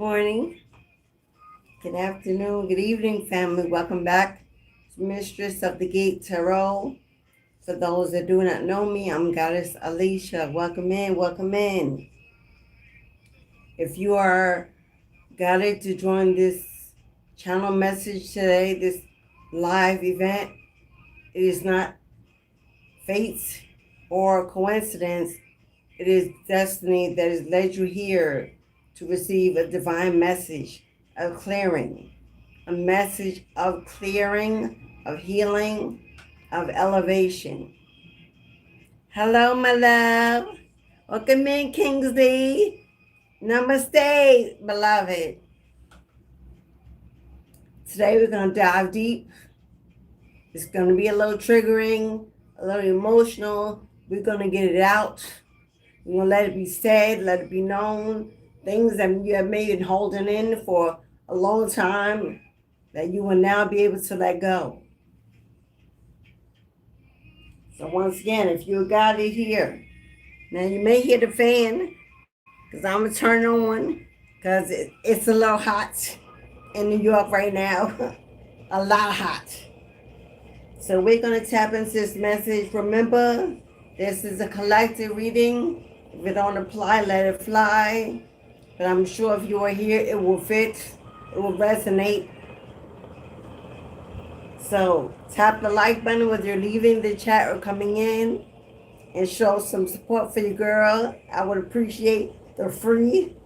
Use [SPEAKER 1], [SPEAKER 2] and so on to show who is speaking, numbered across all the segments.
[SPEAKER 1] morning, good afternoon, good evening, family. Welcome back to Mistress of the Gate Tarot. For those that do not know me, I'm Goddess Alicia. Welcome in, welcome in. If you are guided to join this channel message today, this live event, it is not fate or coincidence. It is destiny that has led you here to receive a divine message of clearing, a message of clearing, of healing, of elevation. Hello, my love. Welcome in, Kingsley. Namaste, beloved. Today we're going to dive deep. It's going to be a little triggering, a little emotional. We're going to get it out. We're going to let it be said, let it be known. Things that you have maybe been holding in for a long time that you will now be able to let go. So once again, if you got it here, now you may hear the fan because I'm going to turn on because it's a little hot in New York right now. A lot hot. So we're going to tap into this message. Remember, this is a collective reading. If it don't apply, let it fly. But I'm sure if you are here, it will fit. It will resonate. So tap the like button whether you're leaving the chat or coming in and show some support for your girl. I would appreciate the free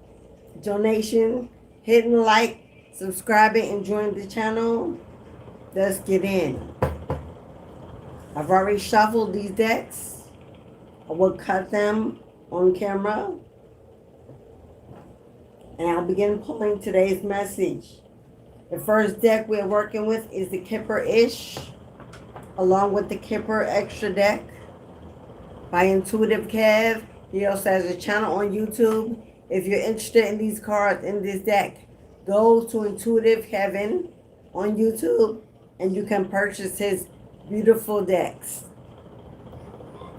[SPEAKER 1] donation, hitting like, subscribing, and joining the channel. Let's get in. I've already shuffled these decks. I will cut them on camera. And I'll begin pulling today's message. The first deck we're working with is the Kipper-ish, along with the Kipper Extra deck by Intuitive Kev. He also has a channel on YouTube. If you're interested in these cards in this deck, go to Intuitive Kevin on YouTube and you can purchase his beautiful decks.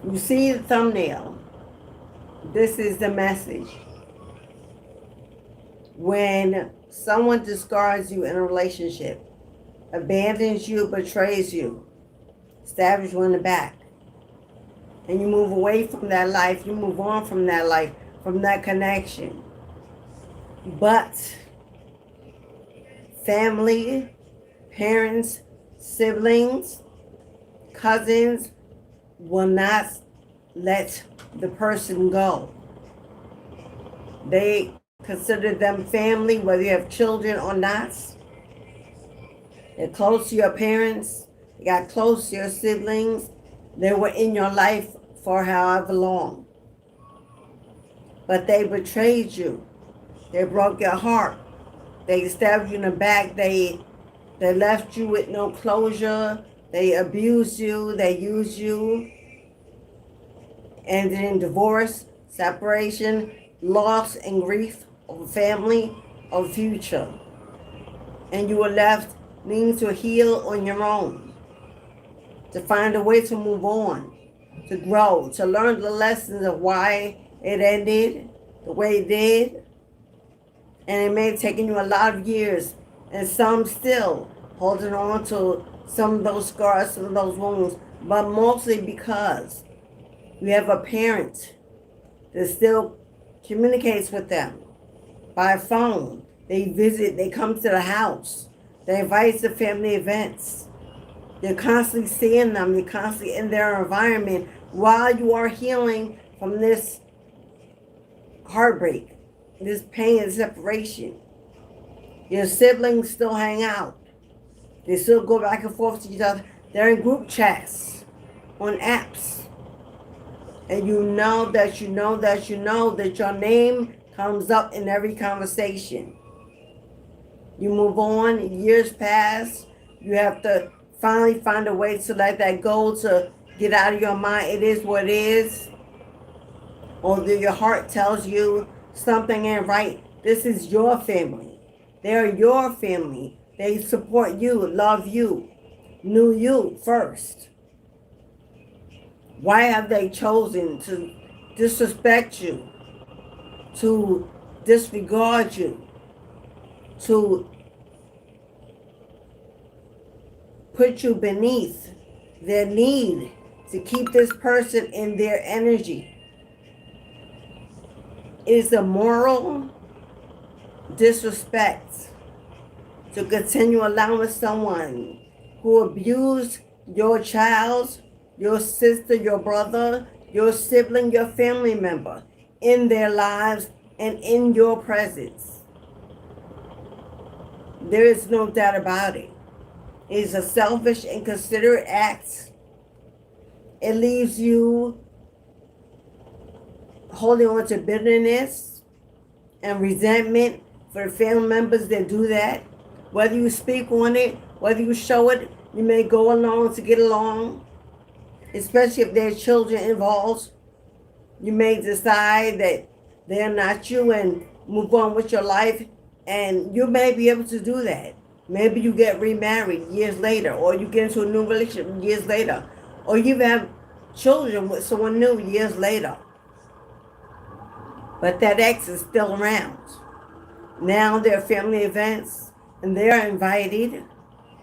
[SPEAKER 1] You see the thumbnail. This is the message. When someone discards you in a relationship, abandons you, betrays you, stabs you in the back, and you move away from that life, you move on from that life, from that connection. But family, parents, siblings, cousins will not let the person go. They consider them family, whether you have children or not. They're close to your parents. They got close to your siblings. They were in your life for however long. But they betrayed you. They broke your heart. They stabbed you in the back. They left you with no closure. They abused you. They used you. Ended in divorce, separation, loss, and grief of a family, of future. And you were left needing to heal on your own, to find a way to move on, to grow, to learn the lessons of why it ended the way it did. And it may have taken you a lot of years, and some still holding on to some of those scars, some of those wounds, but mostly because you have a parent that still communicates with them by phone. They visit, they come to the house, they invite to family events. You're constantly seeing them, you're constantly in their environment while you are healing from this heartbreak, this pain and separation. Your siblings still hang out. They still go back and forth to each other. They're in group chats, on apps. And you know that your name comes up in every conversation. You move on, years pass. You have to finally find a way to let that go, to get out of your mind. It is what it is. Although your heart tells you something ain't right. This is your family. They're your family. They support you, love you, knew you first. Why have they chosen to disrespect you, to disregard you, to put you beneath their need to keep this person in their energy. It is a moral disrespect to continue allowing someone who abused your child, your sister, your brother, your sibling, your family member in their lives and in your presence. There is no doubt about it. It is a selfish and considerate act. It leaves you holding on to bitterness and resentment for the family members that do that. Whether you speak on it, whether you show it, you may go along to get along, especially if there are children involved. You may decide that they're not you and move on with your life, and you may be able to do that. Maybe you get remarried years later, or you get into a new relationship years later, or you have children with someone new years later. But that ex is still around. Now there are family events, and they're invited,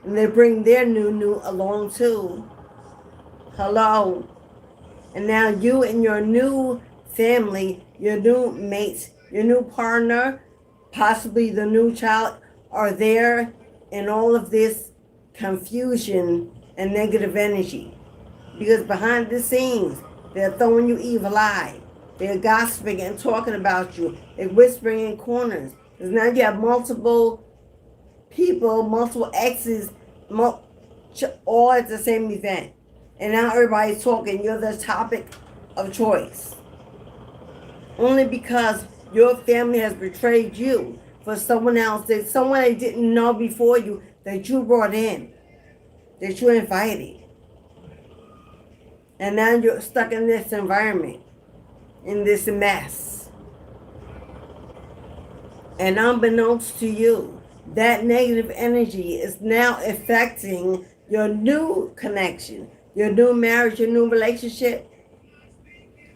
[SPEAKER 1] and they bring their new along too. Hello. And now you and your new family, your new mates, your new partner, possibly the new child, are there in all of this confusion and negative energy. Because behind the scenes, they're throwing you evil eye. They're gossiping and talking about you. They're whispering in corners. Because now you have multiple people, multiple exes, all at the same event. And now everybody's talking. You're the topic of choice. Only because your family has betrayed you for someone else, that someone they didn't know before you, that you brought in, that you invited. And now you're stuck in this environment, in this mess. And unbeknownst to you, that negative energy is now affecting your new connection, your new marriage, your new relationship.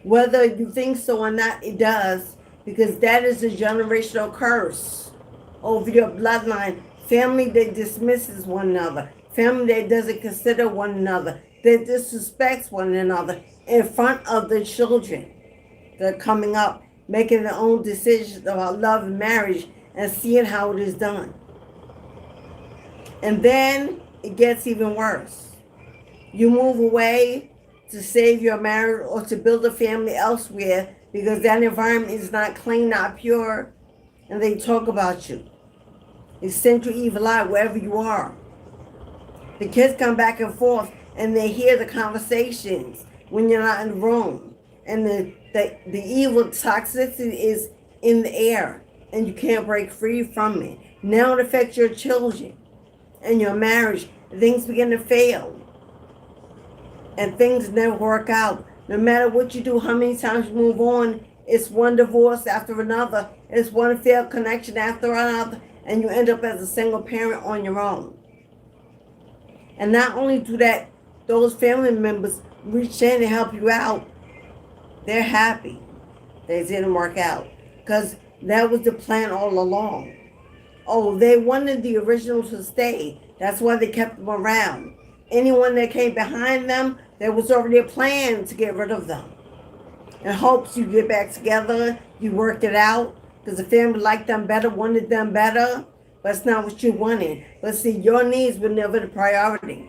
[SPEAKER 1] Whether you think so or not, it does, because that is a generational curse over your bloodline. Family that dismisses one another, family that doesn't consider one another, that disrespects one another in front of the children that are coming up, making their own decisions about love and marriage and seeing how it is done. And then it gets even worse. You move away to save your marriage or to build a family elsewhere because that environment is not clean, not pure, and they talk about you. They send you evil eye wherever you are. The kids come back and forth and they hear the conversations when you're not in the room. And the evil toxicity is in the air and you can't break free from it. Now it affects your children and your marriage. Things begin to fail. And things never work out. No matter what you do, how many times you move on, it's one divorce after another. It's one failed connection after another. And you end up as a single parent on your own. And not only do that, those family members reach in and help you out. They're happy they didn't work out. Because that was the plan all along. Oh, they wanted the original to stay. That's why they kept them around. Anyone that came behind them, there was already a plan to get rid of them. In hopes you get back together, you worked it out, because the family liked them better, wanted them better, but it's not what you wanted. But see, your needs were never the priority.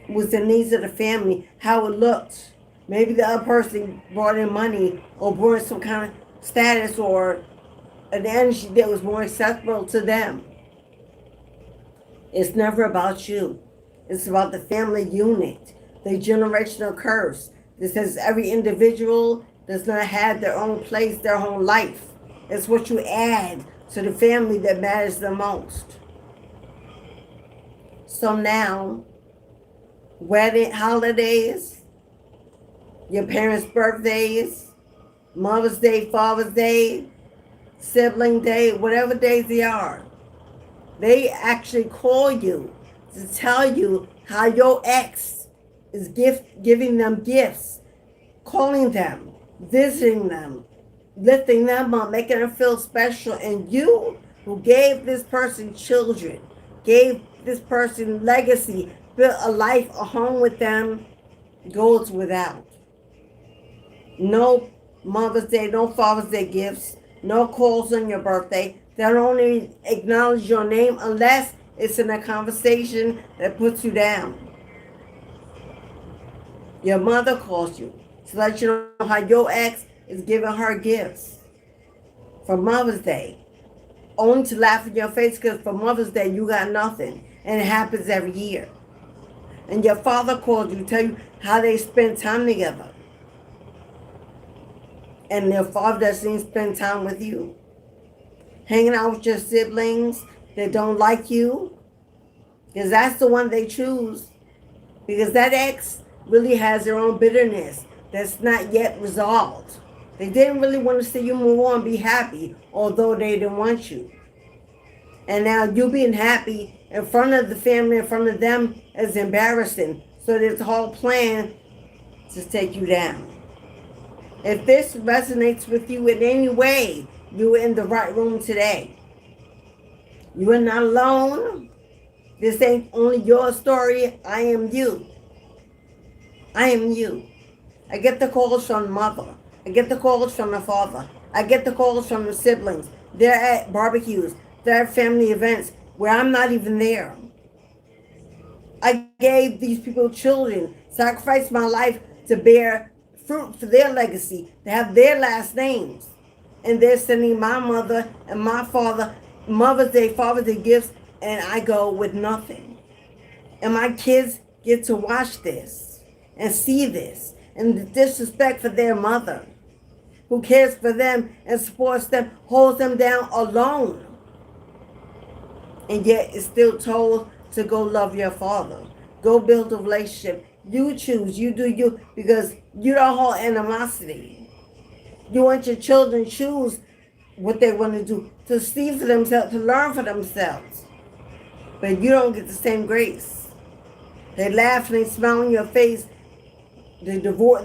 [SPEAKER 1] It was the needs of the family, how it looked. Maybe the other person brought in money or brought in some kind of status or an energy that was more acceptable to them. It's never about you. It's about the family unit, the generational curse. That says every individual does not have their own place, their own life. It's what you add to the family that matters the most. So now, wedding holidays, your parents' birthdays, Mother's Day, Father's Day, sibling day, whatever days they are, they actually call you to tell you how your ex is giving them gifts, calling them, visiting them, lifting them up, making them feel special. And you who gave this person children, gave this person legacy, built a life, a home with them, goes without. No Mother's Day, no Father's Day gifts, no calls on your birthday. They don't only acknowledge your name unless it's in a conversation that puts you down. Your mother calls you to let you know how your ex is giving her gifts for Mother's Day, only to laugh in your face because for Mother's Day you got nothing, and it happens every year. And your father called you to tell you how they spend time together, and their father doesn't spend time with you, hanging out with your siblings that don't like you, because that's the one they choose, because that ex really has their own bitterness that's not yet resolved. They didn't really want to see you move on, be happy, although they didn't want you. And now you being happy in front of the family, in front of them, is embarrassing. So there's a whole plan to take you down. If this resonates with you in any way, you're in the right room today. You are not alone. This ain't only your story. I am you. I am you. I get the calls from the mother. I get the calls from the father. I get the calls from the siblings. They're at barbecues. They're at family events where I'm not even there. I gave these people children, sacrificed my life to bear fruit for their legacy, to have their last names. And they're sending my mother and my father Mother's Day, Father's Day gifts, and I go with nothing. And my kids get to watch this and see this, and the disrespect for their mother, who cares for them and supports them, holds them down alone. And yet is still told to go love your father. Go build a relationship. You choose. You do you, because you don't hold animosity. You want your children to choose what they want to do, to see for themselves, to learn for themselves. But you don't get the same grace. They laugh and they smile in your face. The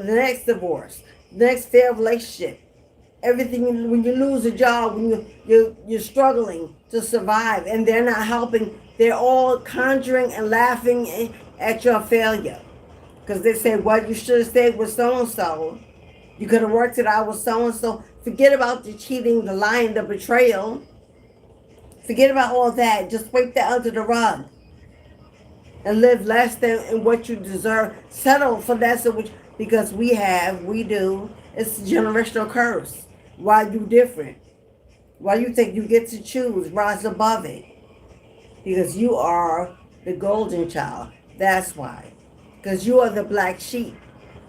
[SPEAKER 1] next divorce, the next failed relationship, everything. When you lose a job, when you're struggling to survive, and they're not helping, they're all conjuring and laughing at your failure, because they say, "Well, you should have stayed with so and so. You could have worked it out with so and so." Forget about the cheating, the lying, the betrayal. Forget about all that. Just sweep that under the rug and live less than what you deserve. Settle for less than which, because we do. It's a generational curse. Why you different? Why you think you get to choose? Rise above it. Because you are the golden child. That's why. Because you are the black sheep,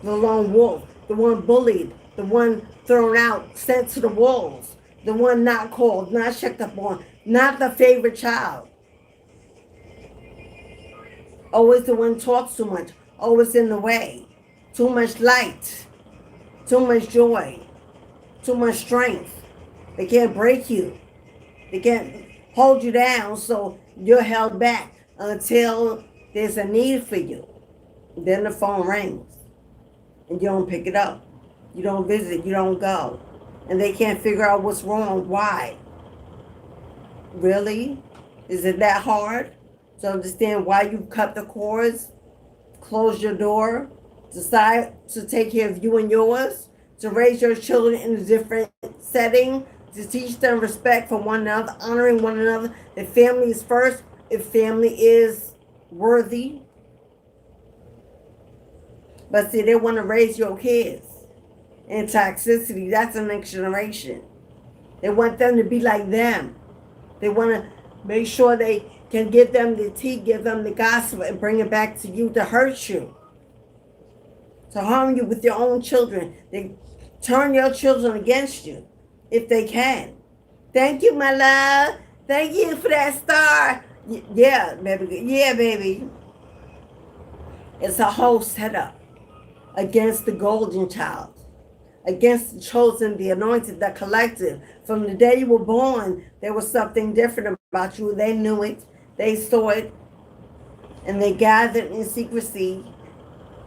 [SPEAKER 1] the lone wolf, the one bullied, the one thrown out, sent to the wolves, the one not called, not checked up on, not the favorite child. Always the one talks too much, always in the way. Too much light, too much joy, too much strength. They can't break you. They can't hold you down, so you're held back until there's a need for you. Then the phone rings and you don't pick it up. You don't visit, you don't go. And they can't figure out what's wrong. Why? Really? Is it that hard to understand why you cut the cords, close your door, decide to take care of you and yours, to raise your children in a different setting, to teach them respect for one another, honoring one another, that family is first, if family is worthy. But see, they want to raise your kids in toxicity. That's the next generation. They want them to be like them. They want to make sure they can give them the tea, give them the gospel, and bring it back to you to hurt you, to harm you with your own children. They turn your children against you if they can. Thank you, my love. Thank you for that star. Yeah, baby. Yeah, baby. It's a whole setup against the golden child, against the chosen, the anointed, the collective. From the day you were born, there was something different about you. They knew it. They saw it. And they gathered in secrecy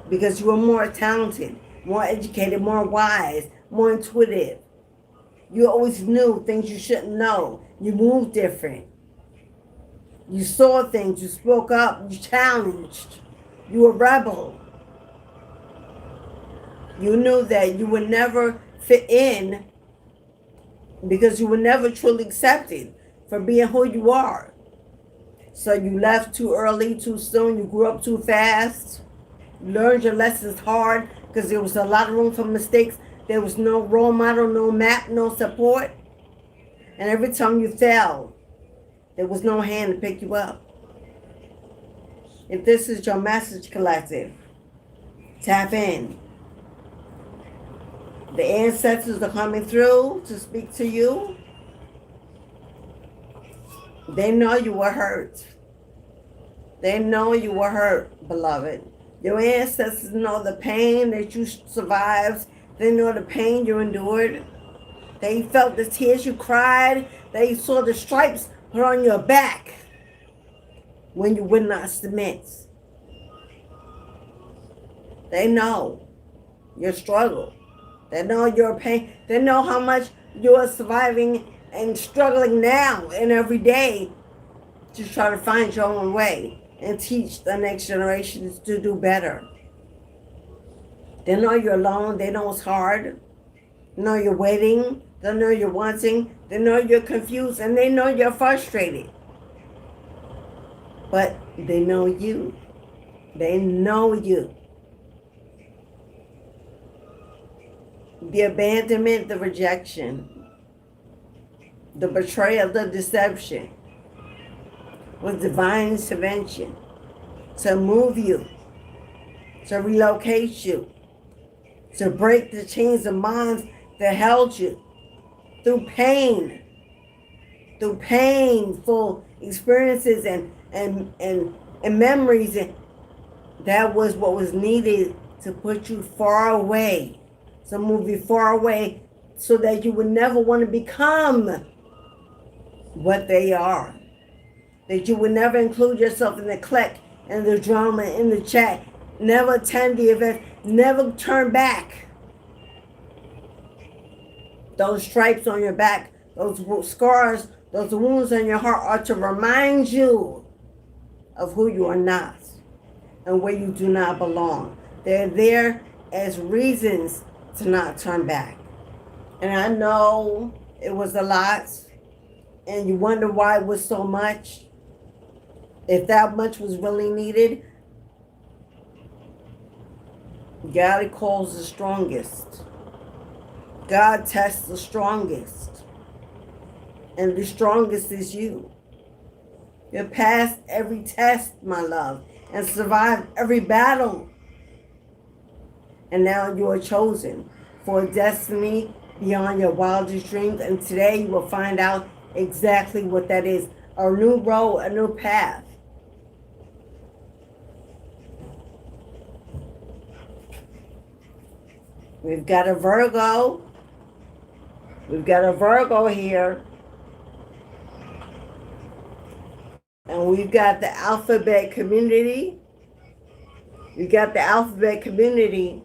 [SPEAKER 1] because you were more talented, more educated, more wise, more intuitive. You always knew things you shouldn't know. You moved different. You saw things. You spoke up. You challenged. You were a rebel. You knew that you would never fit in because you were never truly accepted for being who you are. So you left too early, too soon. You grew up too fast. You learned your lessons hard because there was a lot of room for mistakes. There was no role model, no map, no support. And every time you fell, there was no hand to pick you up. If this is your message, collective, tap in. The ancestors are coming through to speak to you. They know you were hurt. They know you were hurt, beloved. Your ancestors know the pain that you survived. They know the pain you endured. They felt the tears you cried. They saw the stripes put on your back when you would not submit. They know your struggle. They know your pain. They know how much you are surviving and struggling now and every day to try to find your own way and teach the next generations to do better. They know you're alone. They know it's hard. They know you're waiting. They know you're wanting. They know you're confused. And they know you're frustrated. But they know you. They know you. The abandonment, the rejection, the betrayal, the deception was divine intervention to move you, to relocate you, to break the chains of minds that held you through painful experiences and memories. And that was what was needed to put you far away. So move you far away so that you would never want to become what they are. That you would never include yourself in the clique and the drama in the chat. Never attend the event. Never turn back. Those stripes on your back, those scars, those wounds on your heart are to remind you of who you are not and where you do not belong. They're there as reasons to not turn back. And I know it was a lot, and you wonder why it was so much. If that much was really needed, God calls the strongest. God tests the strongest. And the strongest is you. You passed every test, my love, and survived every battle. And now you are chosen for a destiny beyond your wildest dreams. And today you will find out exactly what that is. A new road, a new path. We've got a Virgo. We've got a Virgo here. And we've got the alphabet community. We've got the alphabet community.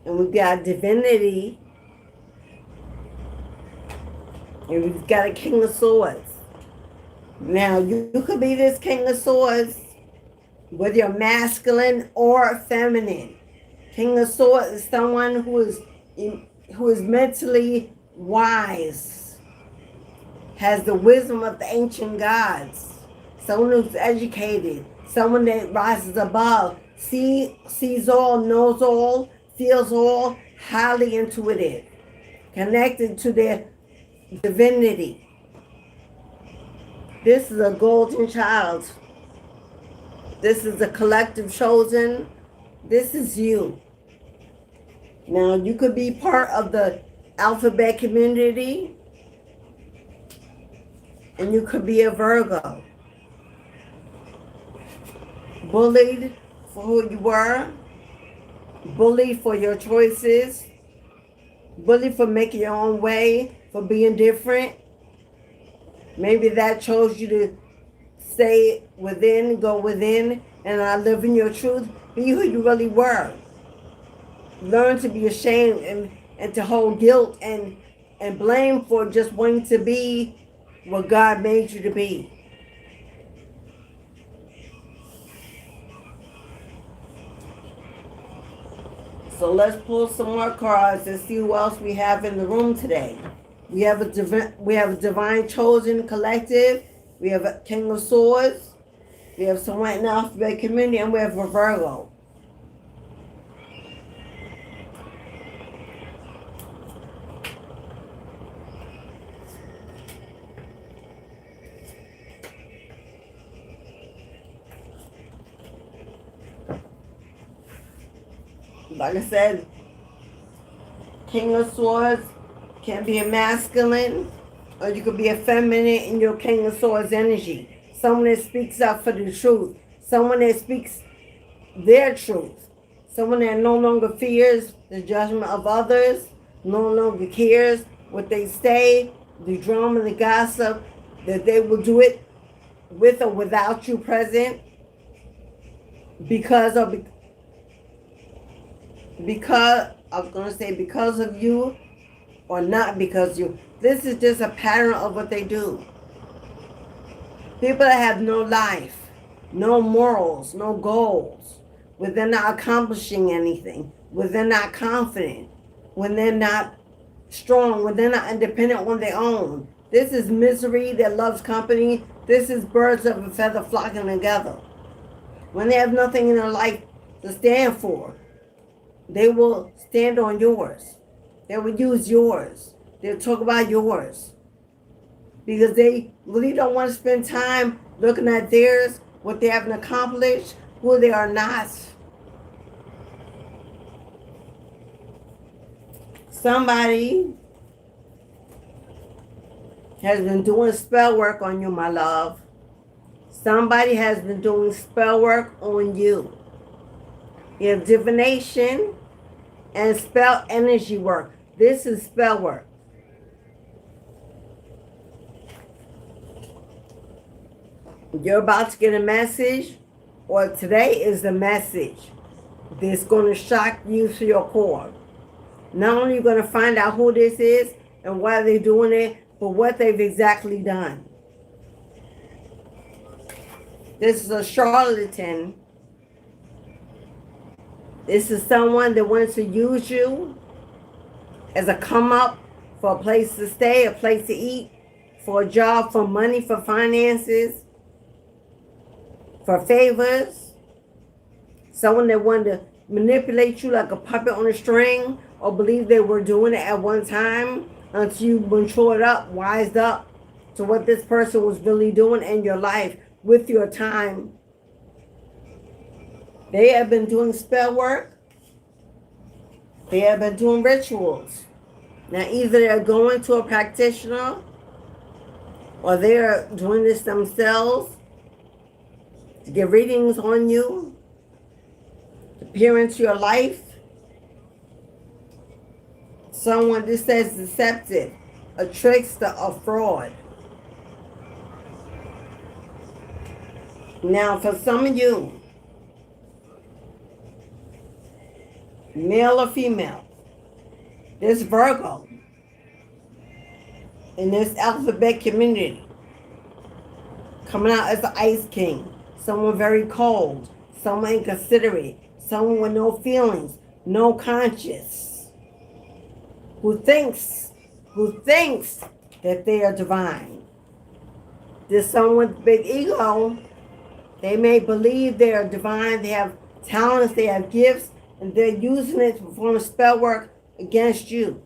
[SPEAKER 1] And we've got divinity. And we've got a King of Swords. Now, you could be this King of Swords, whether you're masculine or feminine. King of Swords is someone who is mentally wise, has the wisdom of the ancient gods, someone who's educated, someone that rises above, sees all, knows all, feels all, highly intuitive, connected to their divinity. This is a golden child. This is a collective chosen. This is you. Now, you could be part of the alphabet community, and you could be a Virgo. Bullied for who you were, bullied for your choices, bullied for making your own way, for being different. Maybe that chose you to stay within, go within, and not live in your truth. Be who you really were. Learn to be ashamed and to hold guilt and and blamed for just wanting to be what God made you to be. So let's pull some more cards and see who else we have in the room today. We have a divine chosen collective. We have a King of Swords. We have someone in the alphabet community, and we have a Virgo. Like I said, King of Swords can be a masculine, or you could be a feminine in your King of Swords energy. Someone that speaks up for the truth. Someone that speaks their truth. Someone that no longer fears the judgment of others, no longer cares what they say, the drama, the gossip, that they will do it with or without you present because of you or not because of you. This is just a pattern of what they do. People that have no life, no morals, no goals, when they're not accomplishing anything, when they're not confident, when they're not strong, when they're not independent on their own. This is misery that loves company. This is birds of a feather flocking together. When they have nothing in their life to stand for, they will stand on yours. They will use yours. They'll talk about yours. Because they really don't want to spend time looking at theirs, what they haven't accomplished, who they are not. Somebody has been doing spell work on you, my love. Somebody has been doing spell work on you. You have divination and spell energy work. This is spell work. You're about to get a message, or today is the message that's going to shock you to your core. Not only are you going to find out who this is and why they're doing it, but what they've exactly done. This is a charlatan. This is someone that wants to use you as a come up for a place to stay, a place to eat, for a job, for money, for finances, for favors. Someone that wanted to manipulate you like a puppet on a string, or believe they were doing it at one time until you matured up, wised up to what this person was really doing in your life with your time. They have been doing spell work. They have been doing rituals. Now either they're going to a practitioner or they're doing this themselves to get readings on you, to peer into your life. Someone, this says deceptive, a trickster, a fraud. Now for some of you, male or female, this Virgo in this alphabet community coming out as the Ice King, someone very cold, someone inconsiderate, someone with no feelings, no conscience, who thinks that they are divine. There's someone with big ego. They may believe they are divine, they have talents, they have gifts, and they're using it to perform spell work against you.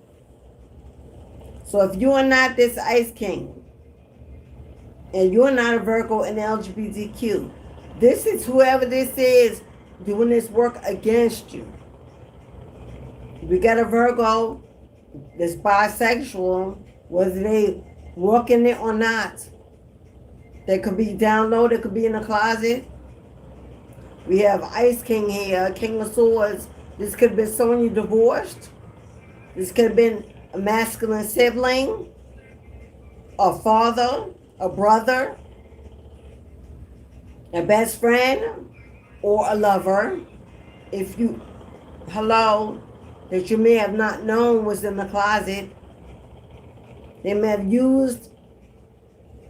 [SPEAKER 1] So if you are not this Ice King, and you're not a Virgo in LGBTQ, this is whoever this is doing this work against you. We got a Virgo that's bisexual, whether they walk in it or not. They could be down low, they could be in a closet. We have Ice King here, King of Swords. This could have been someone you divorced. This could have been a masculine sibling, a father, a brother, a best friend, or a lover. If you, that you may have not known was in the closet. They may have used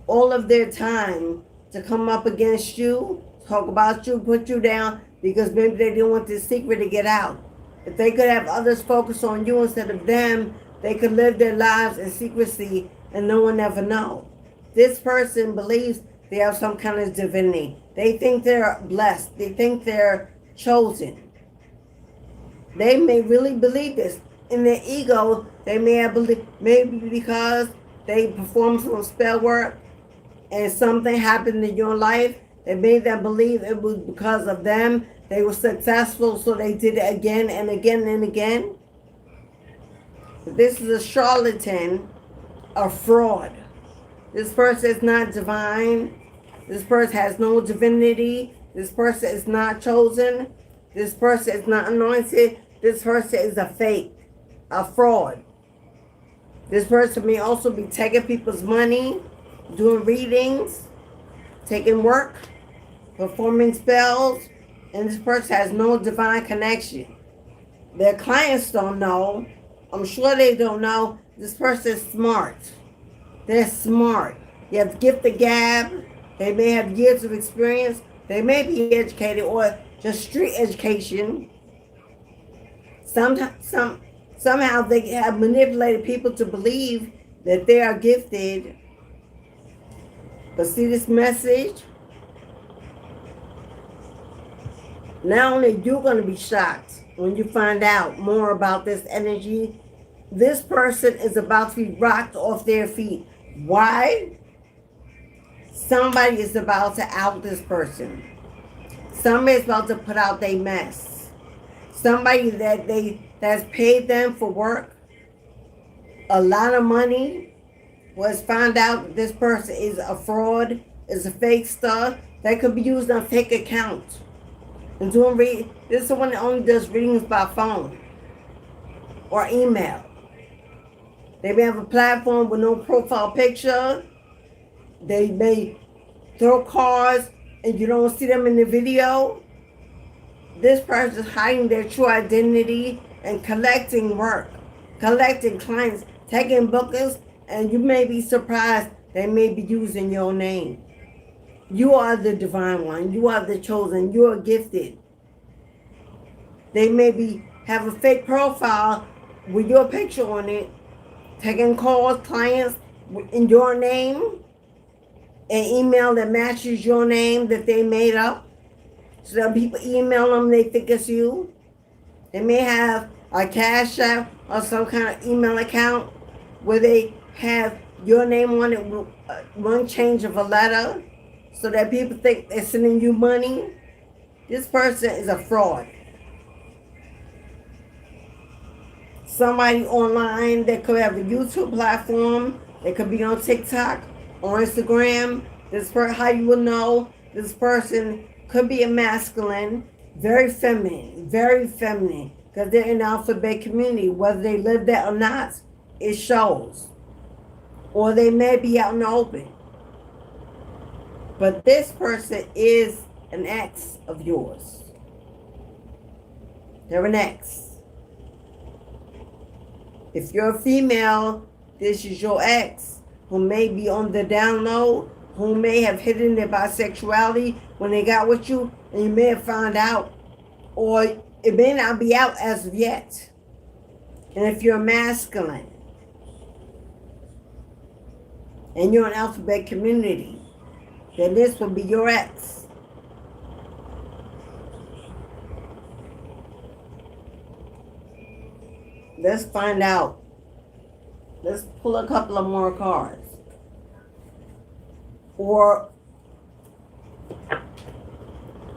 [SPEAKER 1] all of their time to come up against you, talk about you, put you down, because maybe they didn't want this secret to get out. If they could have others focus on you instead of them, they could live their lives in secrecy and no one ever know. This person believes they have some kind of divinity. They think they're blessed. They think they're chosen. They may really believe this. In their ego, they may have believed, maybe because they performed some spell work and something happened in your life, they made them believe it was because of them. They were successful, so they did it again and again and again. This is a charlatan, a fraud. This person is not divine. This person has no divinity. This person is not chosen. This person is not anointed. This person is a fake, a fraud. This person may also be taking people's money, doing readings, taking work, performing spells, and this person has no divine connection. Their clients don't know. I'm sure they don't know. This person is smart. They're smart. You have gift of gab. They may have years of experience. They may be educated or just street education. Somehow they have manipulated people to believe that they are gifted. But see this message? Not only you're going to be shocked when you find out more about this energy, this person is about to be rocked off their feet. Why? Somebody is about to out this person. Somebody's about to put out their mess. Somebody that's paid them for work a lot of money was found out this person is a fraud, is a fake stuff that could be used on fake accounts. And this is someone that only does readings by phone or email. They may have a platform with no profile picture. They may throw cards and you don't see them in the video. This person is hiding their true identity and collecting work, collecting clients, taking bookings, and you may be surprised they may be using your name. You are the divine one. You are the chosen. You are gifted. They may have a fake profile with your picture on it, taking calls, clients in your name, an email that matches your name that they made up. So that people email them, they think it's you. They may have a Cashapp or some kind of email account where they have your name on it with one change of a letter so that people think they're sending you money. This person is a fraud. Somebody online that could have a YouTube platform, they could be on TikTok or Instagram. This person, how you will know this person could be a masculine, very feminine, because they're in the alphabet community. Whether they live there or not, it shows. Or they may be out in the open. But this person is an ex of yours. They're an ex. If you're a female, this is your ex who may be on the down low, who may have hidden their bisexuality when they got with you, and you may have found out, or it may not be out as of yet. And if you're masculine, and you're an alphabet community, then this will be your ex. Let's find out. Let's pull a couple of more cards. Or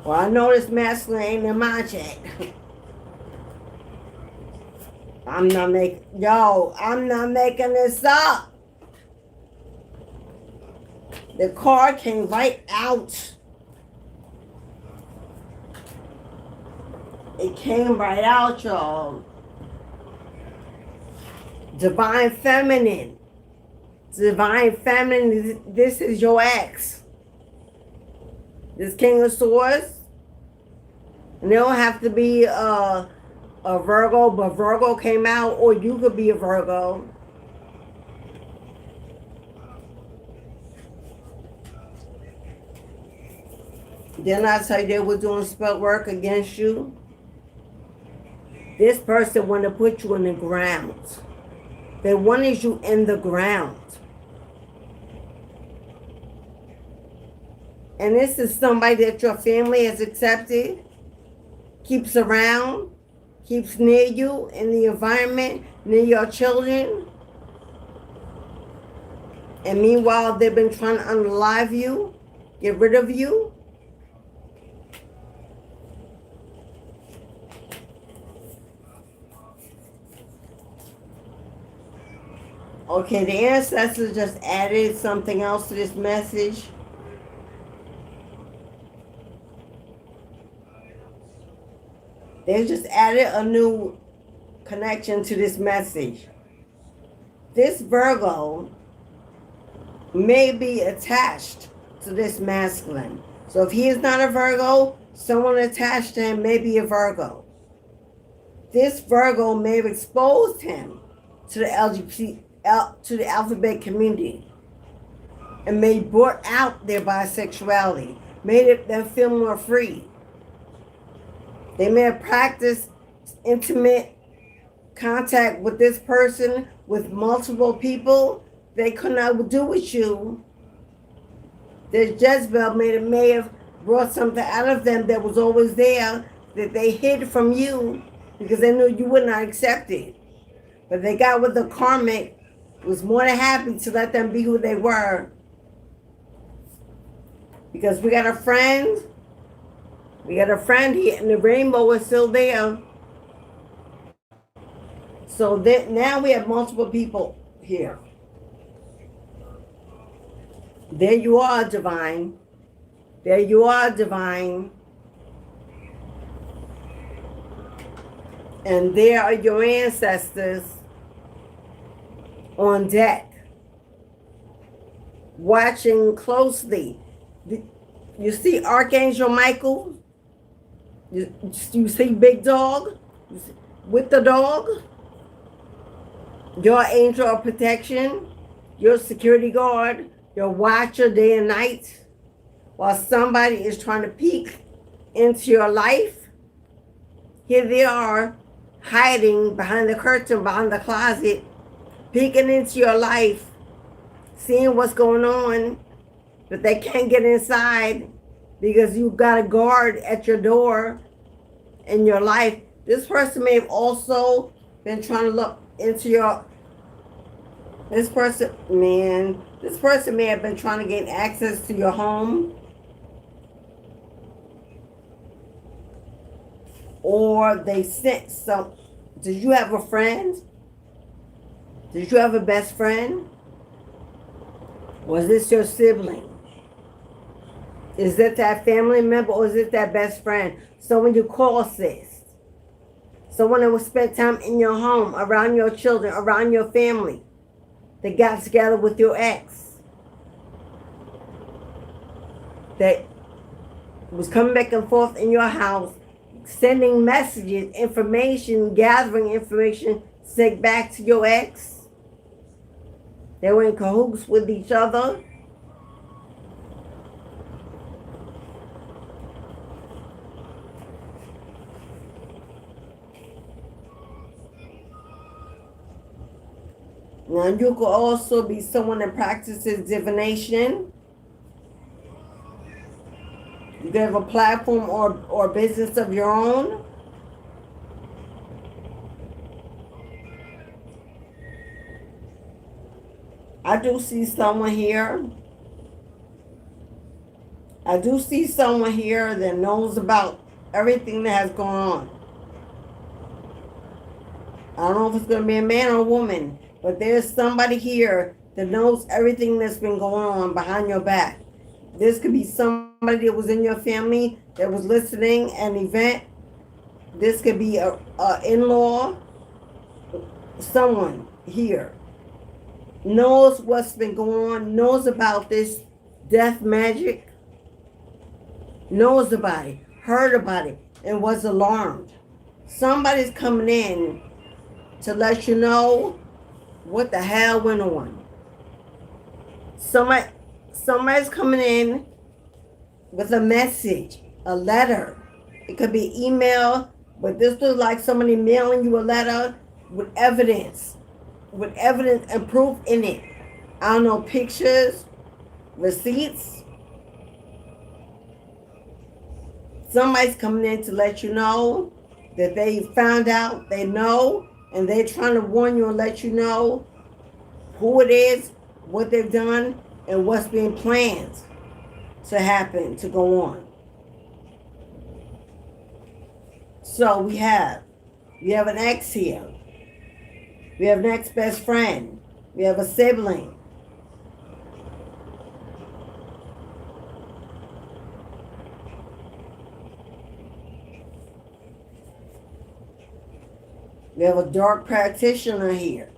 [SPEAKER 1] I know this masculine ain't in my chat. I'm not making this up. The card came right out. It came right out, y'all. Divine feminine. Divine feminine, this is your ex. This King of Swords. And they don't have to be a Virgo, but Virgo came out, or you could be a Virgo. Didn't I tell you they were doing spell work against you? This person wanted to put you in the ground. They wanted you in the ground. And this is somebody that your family has accepted, keeps around, keeps near you in the environment, near your children. And meanwhile, they've been trying to unalive you, get rid of you. Okay, the ancestors just added something else to this message. They just added a new connection to this message. This Virgo may be attached to this masculine. So if he is not a Virgo, someone attached to him may be a Virgo. This Virgo may have exposed him to the LGBT, to the alphabet community, and may have brought out their bisexuality, made them feel more free. They may have practiced intimate contact with this person, with multiple people they could not do with you. This Jezebel may have brought something out of them that was always there that they hid from you because they knew you would not accept it. But they got with the karmic, was more than happy to let them be who they were. Because we got a friend here, and the rainbow is still there. So that now we have multiple people here. There you are, divine. There you are, divine. And there are your ancestors on deck, watching closely. You see Archangel Michael? You see Big Dog with the dog? Your angel of protection, your security guard, your watcher day and night, while somebody is trying to peek into your life. Here they are, hiding behind the curtain, behind the closet, peeking into your life, seeing what's going on, but they can't get inside because you've got a guard at your door in your life. This person may have also been trying to look into your, this person may have been trying to gain access to your home. Or they sent some. Did you have a friend? Did you have a best friend? Was this your sibling? Is it that family member, or is it that best friend? Someone you call sis. Someone that will spend time in your home, around your children, around your family. That got together with your ex. That was coming back and forth in your house, sending messages, information, gathering information, sent back to your ex. They were in cahoots with each other. Now you could also be someone that practices divination. You could have a platform or business of your own. I do see someone here. I do see someone here that knows about everything that has gone on. I don't know if it's going to be a man or a woman, but there's somebody here that knows everything that's been going on behind your back. This could be somebody that was in your family that was listening an event. This could be a in-law. Someone here knows what's been going on, knows about this death magic, knows about it, heard about it, and was alarmed. Somebody's coming in to let you know what the hell went on. Somebody's coming in with a message, a letter. It could be email, but this was like somebody mailing you a letter with evidence and proof in it. I don't know, pictures, receipts. Somebody's coming in to let you know that they found out, they know, and they're trying to warn you and let you know who it is, what they've done, and what's being planned to happen, to go on. So we have an ex here. We have an ex-best friend. We have a sibling. We have a dark practitioner here.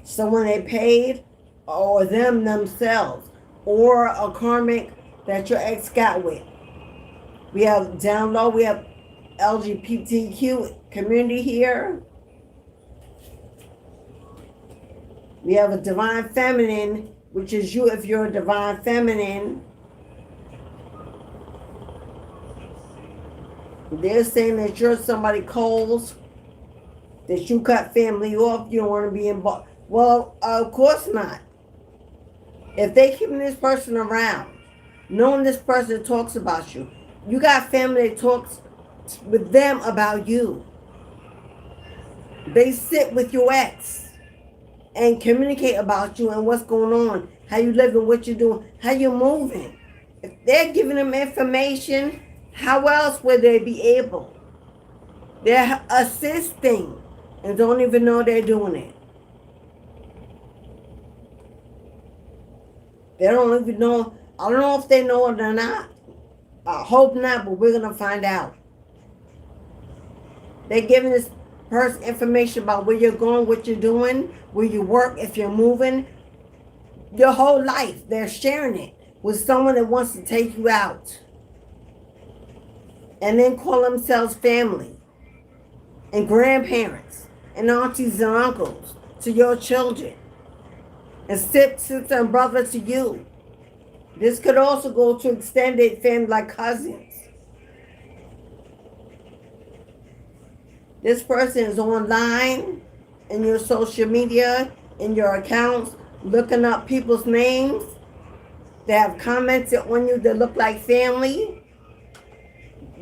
[SPEAKER 1] Someone they paid, or them themselves, or a karmic that your ex got with. We have down low, we have LGBTQ community here. We have a divine feminine, which is you if you're a divine feminine. They're saying that you're somebody cold, that you cut family off, you don't want to be involved. Well, of course not. If they keeping this person around, knowing this person talks about you, you got family that talks with them about you. They sit with your ex and communicate about you and what's going on, how you living, what you're doing, how you're moving. If they're giving them information, how else would they be able? They're assisting and don't even know they're doing it. They don't even know. I don't know if they know it or not. I hope not, but we're going to find out. They're giving this person information about where you're going, what you're doing, where you work, if you're moving. Your whole life, they're sharing it with someone that wants to take you out. And then call themselves family and grandparents and aunties and uncles to your children. And sister and brother to you. This could also go to extended family like cousins. This person is online in your social media, in your accounts, looking up people's names that have commented on you that look like family,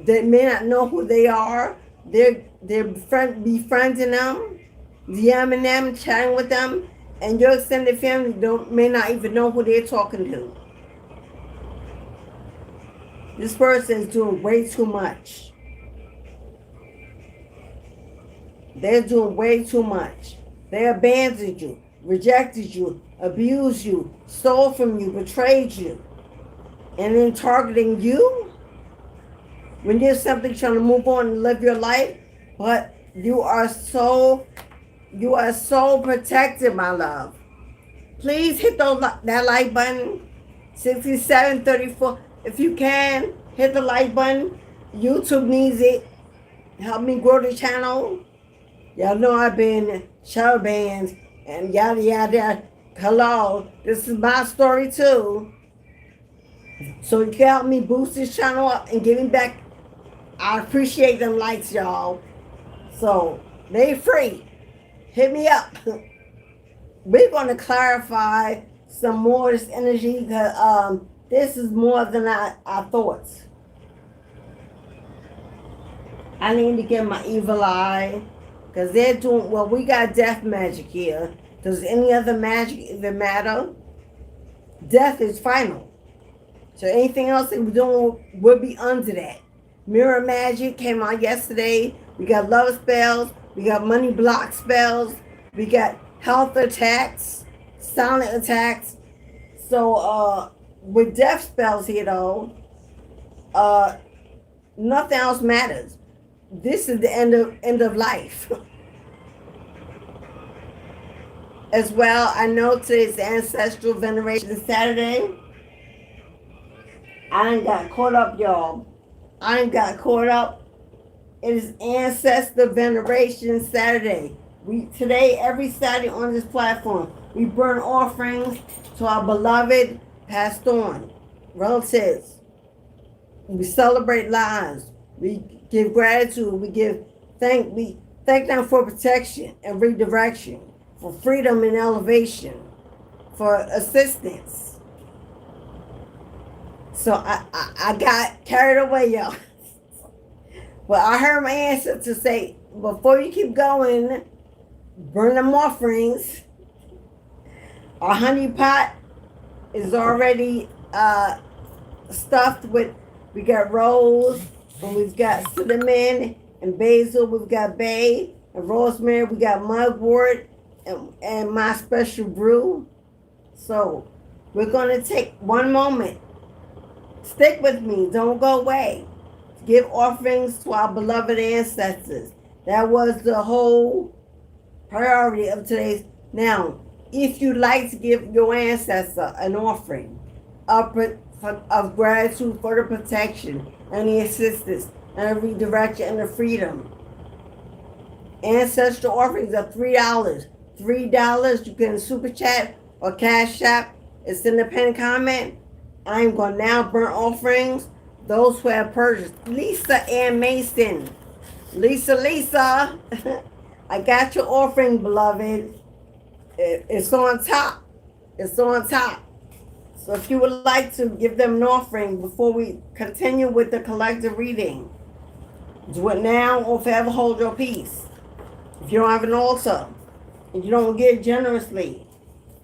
[SPEAKER 1] that may not know who they are. They're befriending them, DMing them, chatting with them. And your extended family may not even know who they're talking to. This person is doing way too much. They're doing way too much. They abandoned you, rejected you, abused you, stole from you, betrayed you. And then targeting you when you're simply trying to move on and live your life. But you are so protected, my love. Please hit that like button. 6734. If you can, hit the like button. YouTube needs it. Help me grow the channel. Y'all know I've been shadow banned and yada yada. Hello, this is my story too. So you can help me boost this channel up and give me back. I appreciate them likes, y'all. So they free. Hit me up. We're going to clarify some more of this energy because this is more than I thought. I need to get my evil eye because they're doing, well, we got death magic here. Does any other magic even matter? Death is final. So anything else that we're doing will be under that. Mirror magic came out yesterday. We got love spells. We got money block spells. We got health attacks, silent attacks. So with death spells here though, nothing else matters. This is the end of life. As well, I know today's Ancestral Veneration Saturday. I done got caught up, y'all. I done got caught up. It is Ancestor Veneration Saturday. Today, every Saturday on this platform, we burn offerings to our beloved passed on relatives We celebrate lives. We give gratitude. We thank them for protection and redirection, for freedom and elevation, for assistance. So I got carried away, y'all. But I heard my ancestors say, before you keep going, burn them offerings. Our honey pot is already stuffed with, we got rose, and we've got cinnamon and basil, we've got bay and rosemary, we got mugwort and my special brew. So we're going to take one moment. Stick with me, don't go away. Give offerings to our beloved ancestors. That was the whole priority of today's. Now, if you'd like to give your ancestor an offering of gratitude for the protection and the assistance and the redirection and the freedom, ancestral offerings are $3. $3, you can super chat or cash app. It's in the pinned comment. I'm going to now burn offerings. Those who have purchased. Lisa and Mason. Lisa. I got your offering, beloved. It's on top. It's on top. So if you would like to give them an offering before we continue with the collective reading, do it now or forever hold your peace. If you don't have an altar and you don't give generously,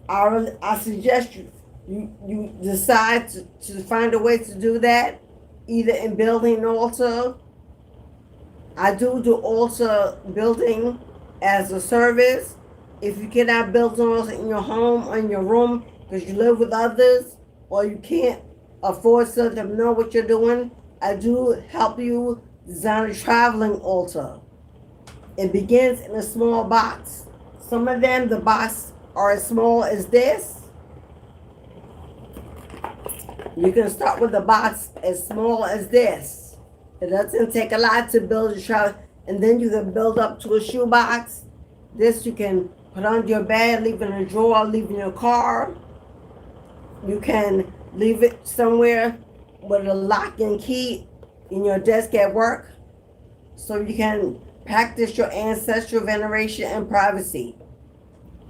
[SPEAKER 1] I suggest you decide to find a way to do that, either in building an altar. I do altar building as a service. If you cannot build an altar in your home or in your room because you live with others or you can't afford to let them know what you're doing, I do help you design a traveling altar. It begins in a small box. Some of them, the box are as small as this. You can start with a box as small as this. It doesn't take a lot to build your travel, and then you can build up to a shoebox. This you can put under your bed, leave in a drawer, leave in your car. You can leave it somewhere with a lock and key in your desk at work, so you can practice your ancestral veneration and privacy.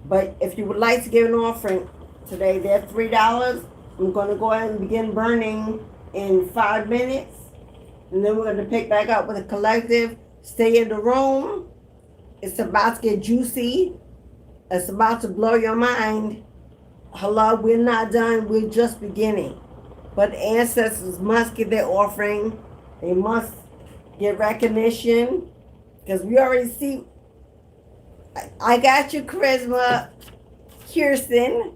[SPEAKER 1] But if you would like to give an offering today, they're $3. I'm going to go ahead and begin burning in 5 minutes. And then we're going to pick back up with a collective. Stay in the room. It's about to get juicy. It's about to blow your mind. Hello, we're not done. We're just beginning. But ancestors must get their offering. They must get recognition. Because we already see. I got you, Charisma. Kirsten.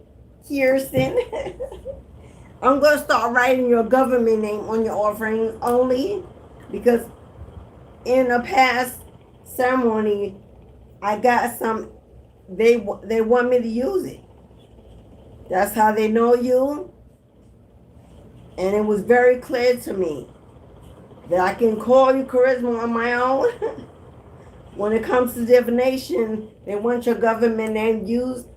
[SPEAKER 1] I'm going to start writing your government name on your offerings only, because in a past ceremony, I got some, they want me to use it. That's how they know you. And it was very clear to me that I can call you Charisma on my own. When it comes to divination, they want your government name used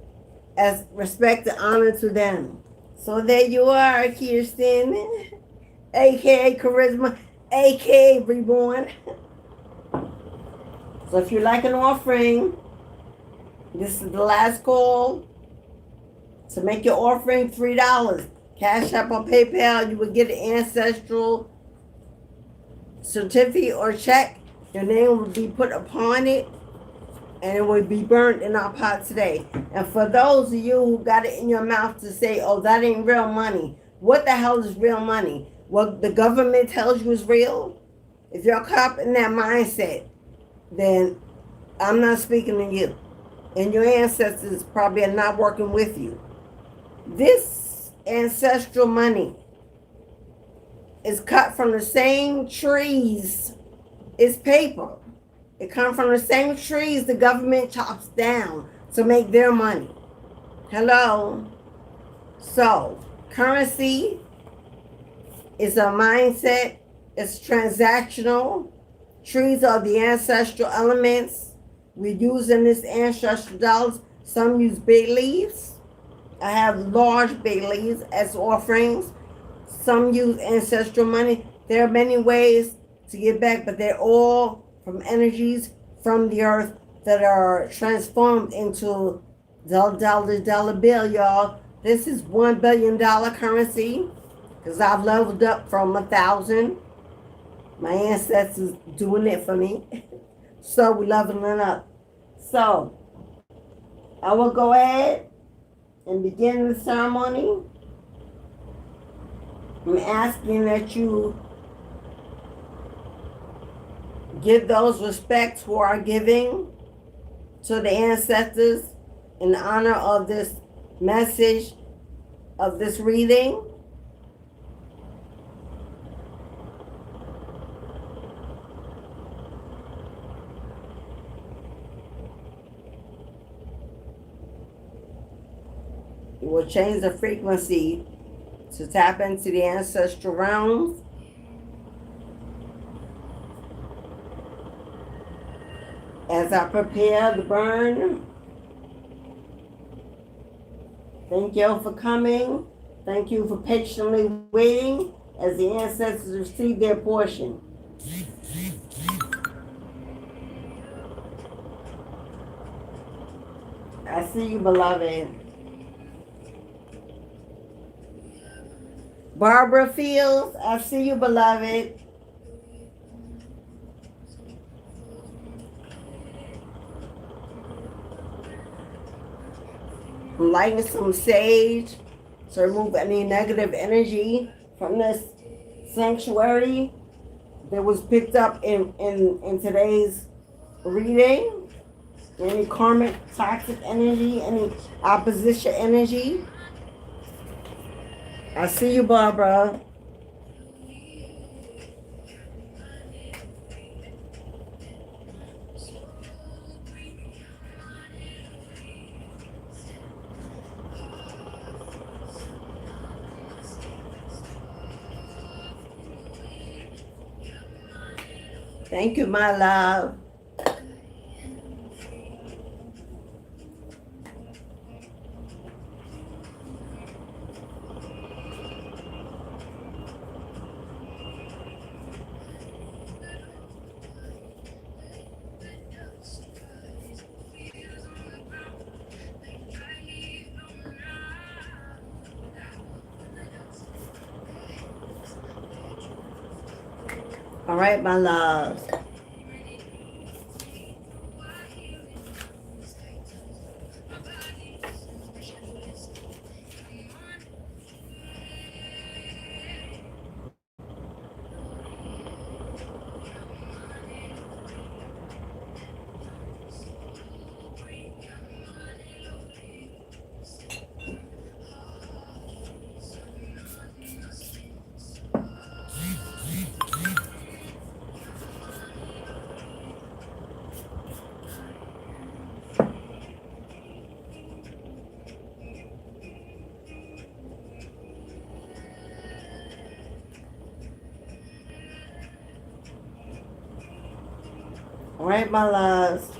[SPEAKER 1] as respect and honor to them. So there you are, Kirsten, a.k.a. Charisma, a.k.a. Reborn. So if you like an offering, this is the last call to make your offering $3. Cash App or PayPal, you will get an ancestral certificate or check. Your name will be put upon it, and it will be burnt in our pot today. And for those of you who got it in your mouth to say, oh, that ain't real money. What the hell is real money? What the government tells you is real? If you're caught up in that mindset, then I'm not speaking to you. And your ancestors probably are not working with you. This ancestral money is cut from the same trees. It's paper. It comes from the same trees the government chops down to make their money. Hello? So, currency is a mindset. It's transactional. Trees are the ancestral elements. We use in this ancestral dollars. Some use big leaves. I have large big leaves as offerings. Some use ancestral money. There are many ways to get back, but they're all from energies from the earth that are transformed into dollar bill, y'all. This is $1 billion currency because I've leveled up from 1,000. My ancestors doing it for me. So we're leveling up. So I will go ahead and begin the ceremony. I'm asking that you give those respects who are giving to the ancestors in honor of this message of this reading. It will change the frequency to tap into the ancestral realms. As I prepare the burn, thank you for coming. Thank you for patiently waiting as the ancestors receive their portion. I see you, beloved. Barbara Fields, I see you, beloved. I'm lighting some sage to remove any negative energy from this sanctuary that was picked up in today's reading. Any karmic toxic energy, any opposition energy. I see you, Barbara. Thank you, my love. All right, my loves. All right, my loves.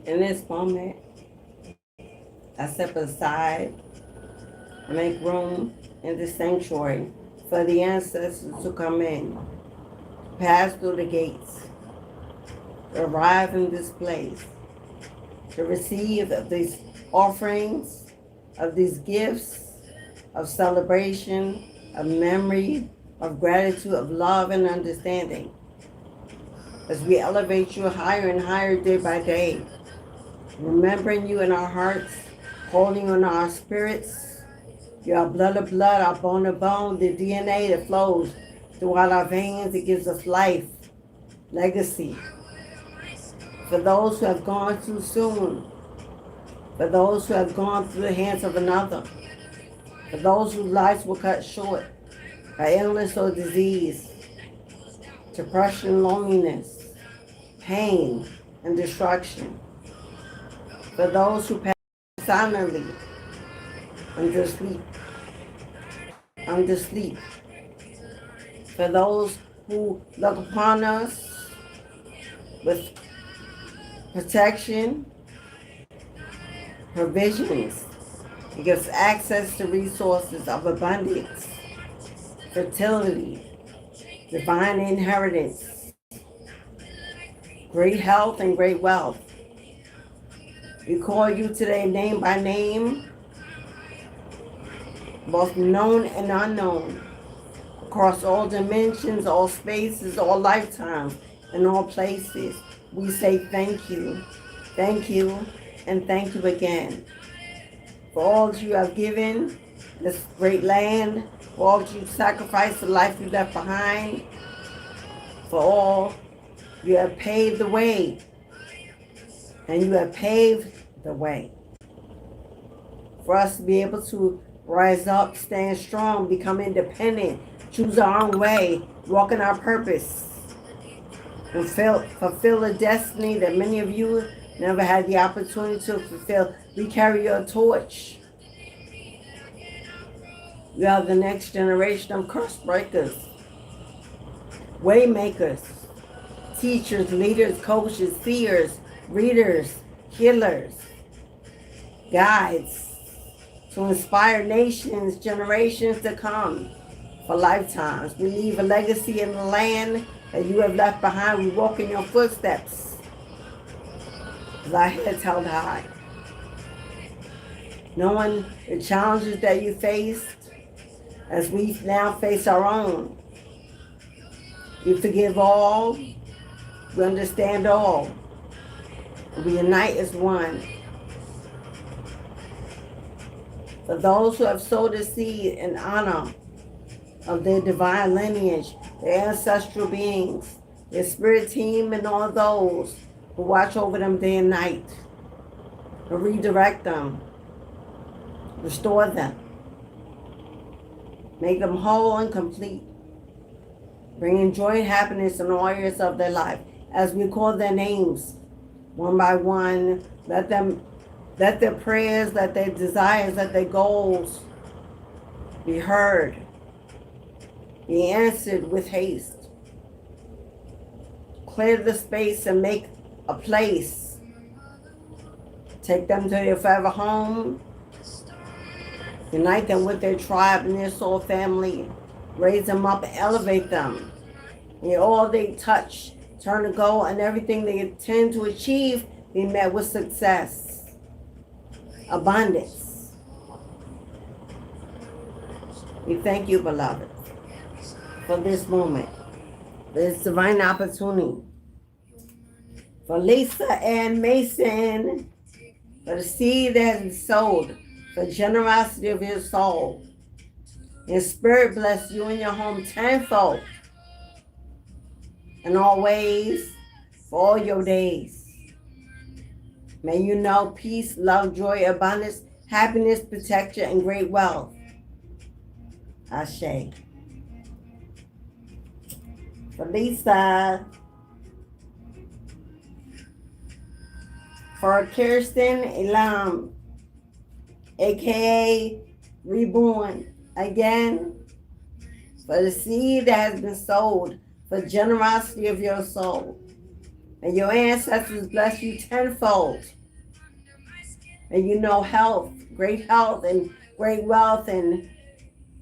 [SPEAKER 1] In this moment, I step aside, I make room in the sanctuary for the ancestors to come in, pass through the gates, arrive in this place, to receive of these offerings, of these gifts, of celebration, of memory, of gratitude, of love and understanding. As we elevate you higher and higher day by day, remembering you in our hearts, holding on our spirits, your blood of blood, our bone of bone, the DNA that flows throughout our veins, it gives us life, legacy. For those who have gone too soon, For those who have gone through the hands of another. For those whose lives were cut short by illness or disease, depression, loneliness, pain, and destruction. For those who pass silently under sleep. For those who look upon us with protection, provisions. It gives access to resources of abundance, fertility, divine inheritance, great health, and great wealth. We call you today name by name, both known and unknown, across all dimensions, all spaces, all lifetimes, and all places. We say thank you, and thank you again for all that you have given this great land, for all that you sacrificed, the life you left behind, for all you have paved the way, and you have paved the way for us to be able to rise up, stand strong, become independent, choose our own way, walk in our purpose, fulfill a destiny that many of you never had the opportunity to fulfill. We carry your torch. You are the next generation of curse breakers, way makers, teachers, leaders, coaches, seers, readers, healers, guides, to inspire nations, generations to come, for lifetimes. We leave a legacy in the land that you have left behind. We walk in your footsteps with our heads held high, knowing the challenges that you faced as we now face our own. You forgive all, we understand all, we unite as one. For those who have sowed a seed in honor of their divine lineage, their ancestral beings, their spirit team, and all those who watch over them day and night, to redirect them, restore them, make them whole and complete, bringing joy and happiness in all areas of their life. As we call their names one by one, let their prayers, let their desires, let their goals be heard, be answered with haste. Clear the space and make a place. Take them to their forever home. Unite them with their tribe and their soul family. Raise them up, elevate them. May all they touch turn to gold, and everything they intend to achieve be met with success, abundance. We thank you, beloved, for this moment, this divine opportunity. For Lisa Ann Mason, for the seed that has been sowed, for the generosity of your soul. And Spirit bless you and your home tenfold, and always for all your days. May you know peace, love, joy, abundance, happiness, protection, and great wealth. Ashe. For Lisa. For Kirsten Elam, aka Reborn, again, for the seed that has been sowed, for generosity of your soul. May your ancestors bless you tenfold. May you know health, and great wealth, and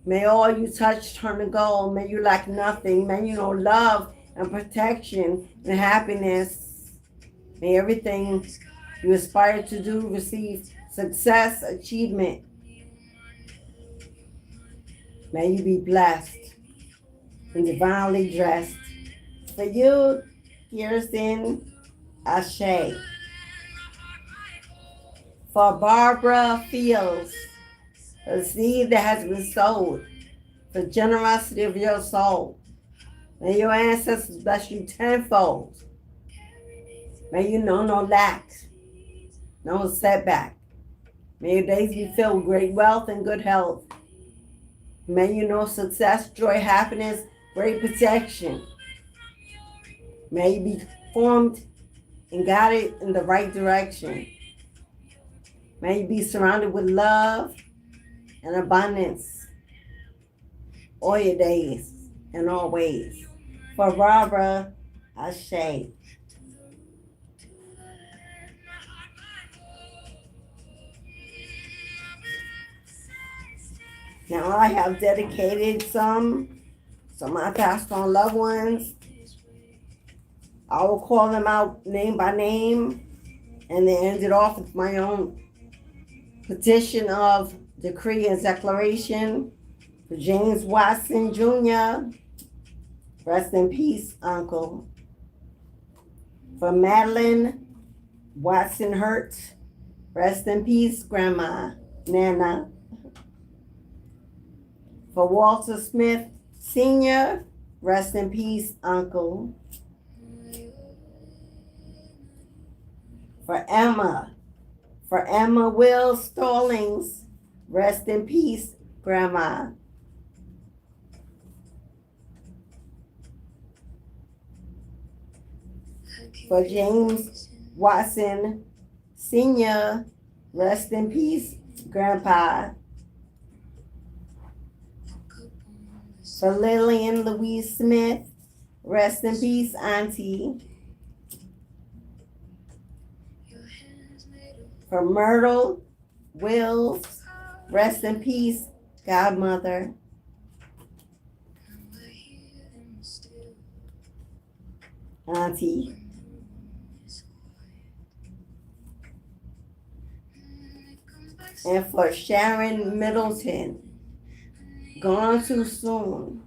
[SPEAKER 1] may all you touch turn to gold. May you lack nothing. May you know love and protection and happiness. May everything you aspire to do receive success, achievement. May you be blessed and divinely dressed. For you, Kirsten, Ashe. For Barbara Fields, a seed that has been sowed, for generosity of your soul. May your ancestors bless you tenfold. May you know no lack, no setback. May your days be filled with great wealth and good health. May you know success, joy, happiness, great protection. May you be formed and guided in the right direction. May you be surrounded with love and abundance all your days and always. For Barbara, Ashe. Now I have dedicated some I passed on loved ones. I will call them out name by name and then end it off with my own petition of decree and declaration. For James Watson Jr., rest in peace, Uncle. For Madeline Watson Hurt, rest in peace, Grandma, Nana. For Walter Smith Sr., rest in peace, Uncle. For Emma Will Stallings, rest in peace, Grandma. For James Watson Sr., rest in peace, Grandpa. For Lillian Louise Smith, rest in peace, Auntie. For Myrtle Wills, rest in peace, Godmother. Auntie. And for Sharon Middleton, gone too soon.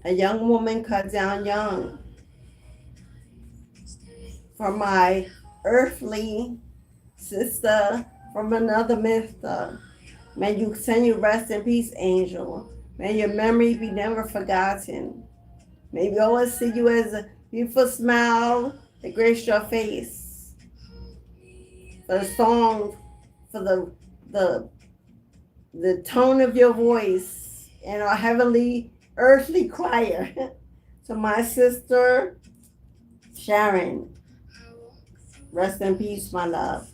[SPEAKER 1] A young woman cut down young. For my earthly sister from another mister, may you continue rest in peace, angel. May your memory be never forgotten. May we always see you as a beautiful smile that grace your face. For the song, for the tone of your voice and our heavenly earthly choir. To my sister Sharon, rest in peace, my love.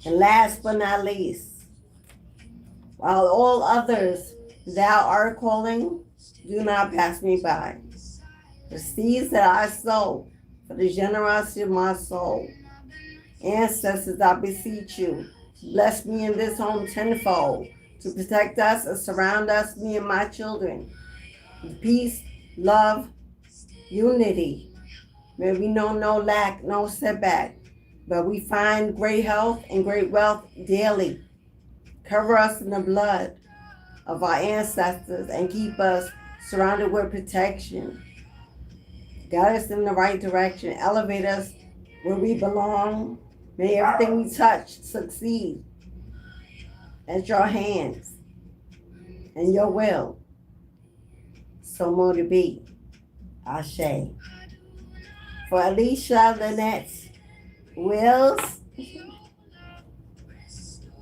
[SPEAKER 1] And last but not least, while all others thou art calling, do not pass me by. The seeds that I sow for the generosity of my soul. Ancestors, I beseech you, bless me in this home tenfold to protect us and surround us, me and my children, with peace, love, unity. May we know no lack, no setback, but we find great health and great wealth daily. Cover us in the blood of our ancestors and keep us surrounded with protection. Guide us in the right direction. Elevate us where we belong. May everything we touch succeed at your hands and your will. So more to be. Ashe. For Alicia Lynette Wills,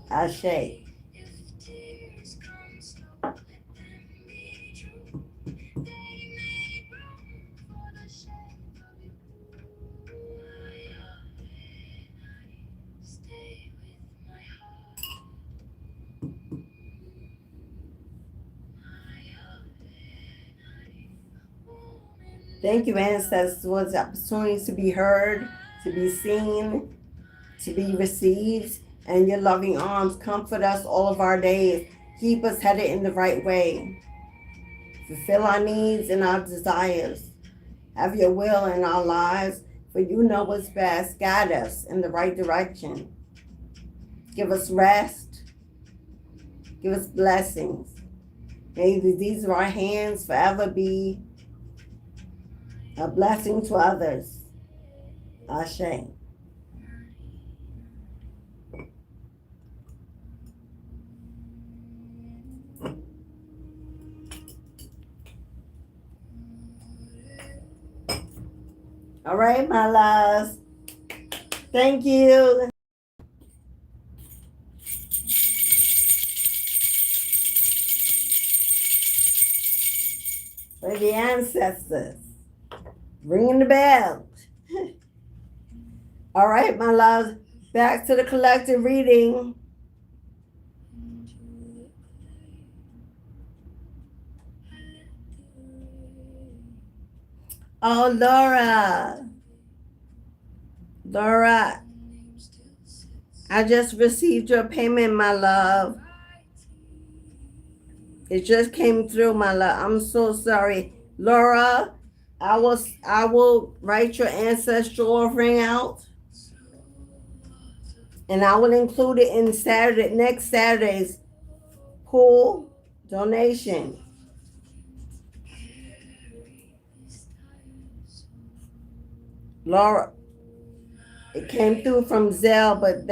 [SPEAKER 1] Ashe. Thank you, ancestors, for the opportunities to be heard, to be seen, to be received, and your loving arms comfort us all of our days. Keep us headed in the right way. Fulfill our needs and our desires. Have your will in our lives, for you know what's best. Guide us in the right direction. Give us rest. Give us blessings. May the deeds of our hands forever be a blessing to others. Ashe. All right, my loves. Thank you. for the ancestors. Ringing the bell. All right, my loves. Back to the collective reading. Oh, Laura. Laura, I just received your payment, my love. It just came through, my love. I'm so sorry. Laura, I will write your ancestral offering out. And I will include it in next Saturday's pool donation. Laura, it came through from Zelle, but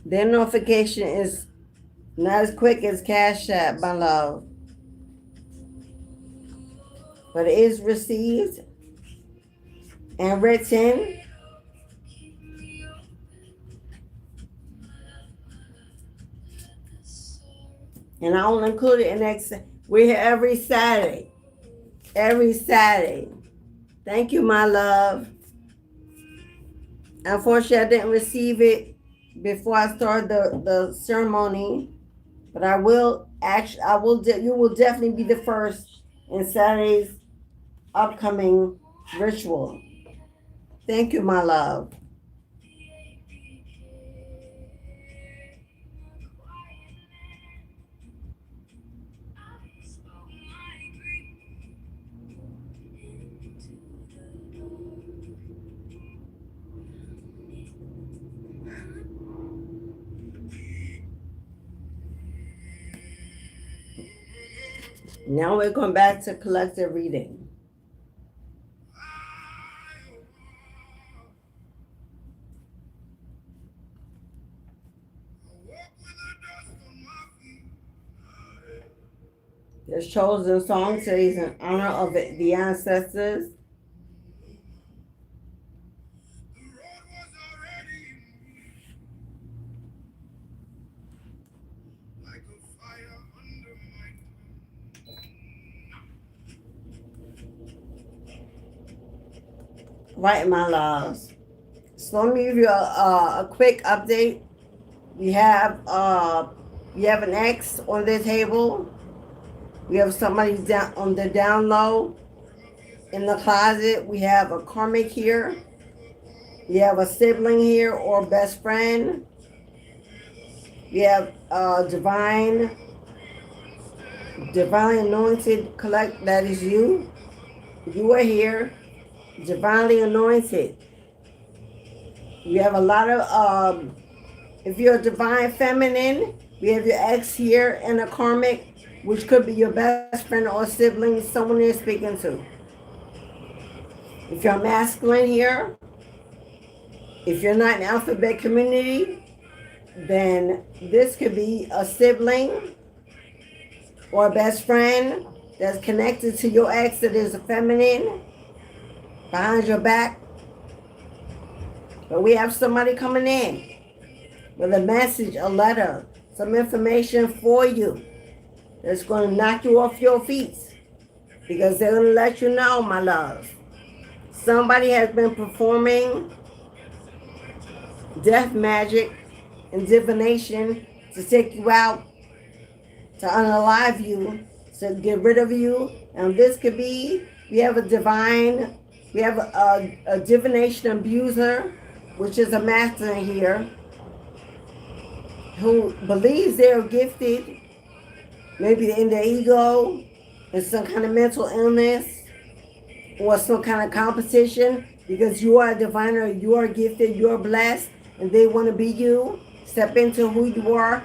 [SPEAKER 1] their notification is not as quick as Cashapp, my love. But it is received and written. And I will include it in next. We're here every Saturday. Every Saturday. Thank you, my love. Unfortunately, I didn't receive it before I started the ceremony. But I will you will definitely be the first in Saturday's upcoming ritual. Thank you, my love. Now we're going back to collective reading. This chosen song today is in honor of the ancestors. Right, my loves. So let me give you a quick update. We have an X on the table. We have somebody down on the down low in the closet. We have a karmic here. We have a sibling here or best friend. We have divinely anointed collect. That is you. You are here. Divinely anointed. You have a lot of if you're a divine feminine, we have your ex here and a karmic, which could be your best friend or sibling, someone you're speaking to. If you're masculine here, if you're not in alphabet community, then this could be a sibling or a best friend that's connected to your ex that is a feminine behind your back. But we have somebody coming in with a message, a letter, some information for you that's going to knock you off your feet, because they're going to let you know, my love. Somebody has been performing death magic and divination to take you out, to unalive you, to get rid of you. And this could be, we have a divination abuser, which is a master here, who believes they're gifted, maybe in their ego, in some kind of mental illness, or some kind of competition, because you are a diviner, you are gifted, you are blessed, and they want to be you. Step into who you are.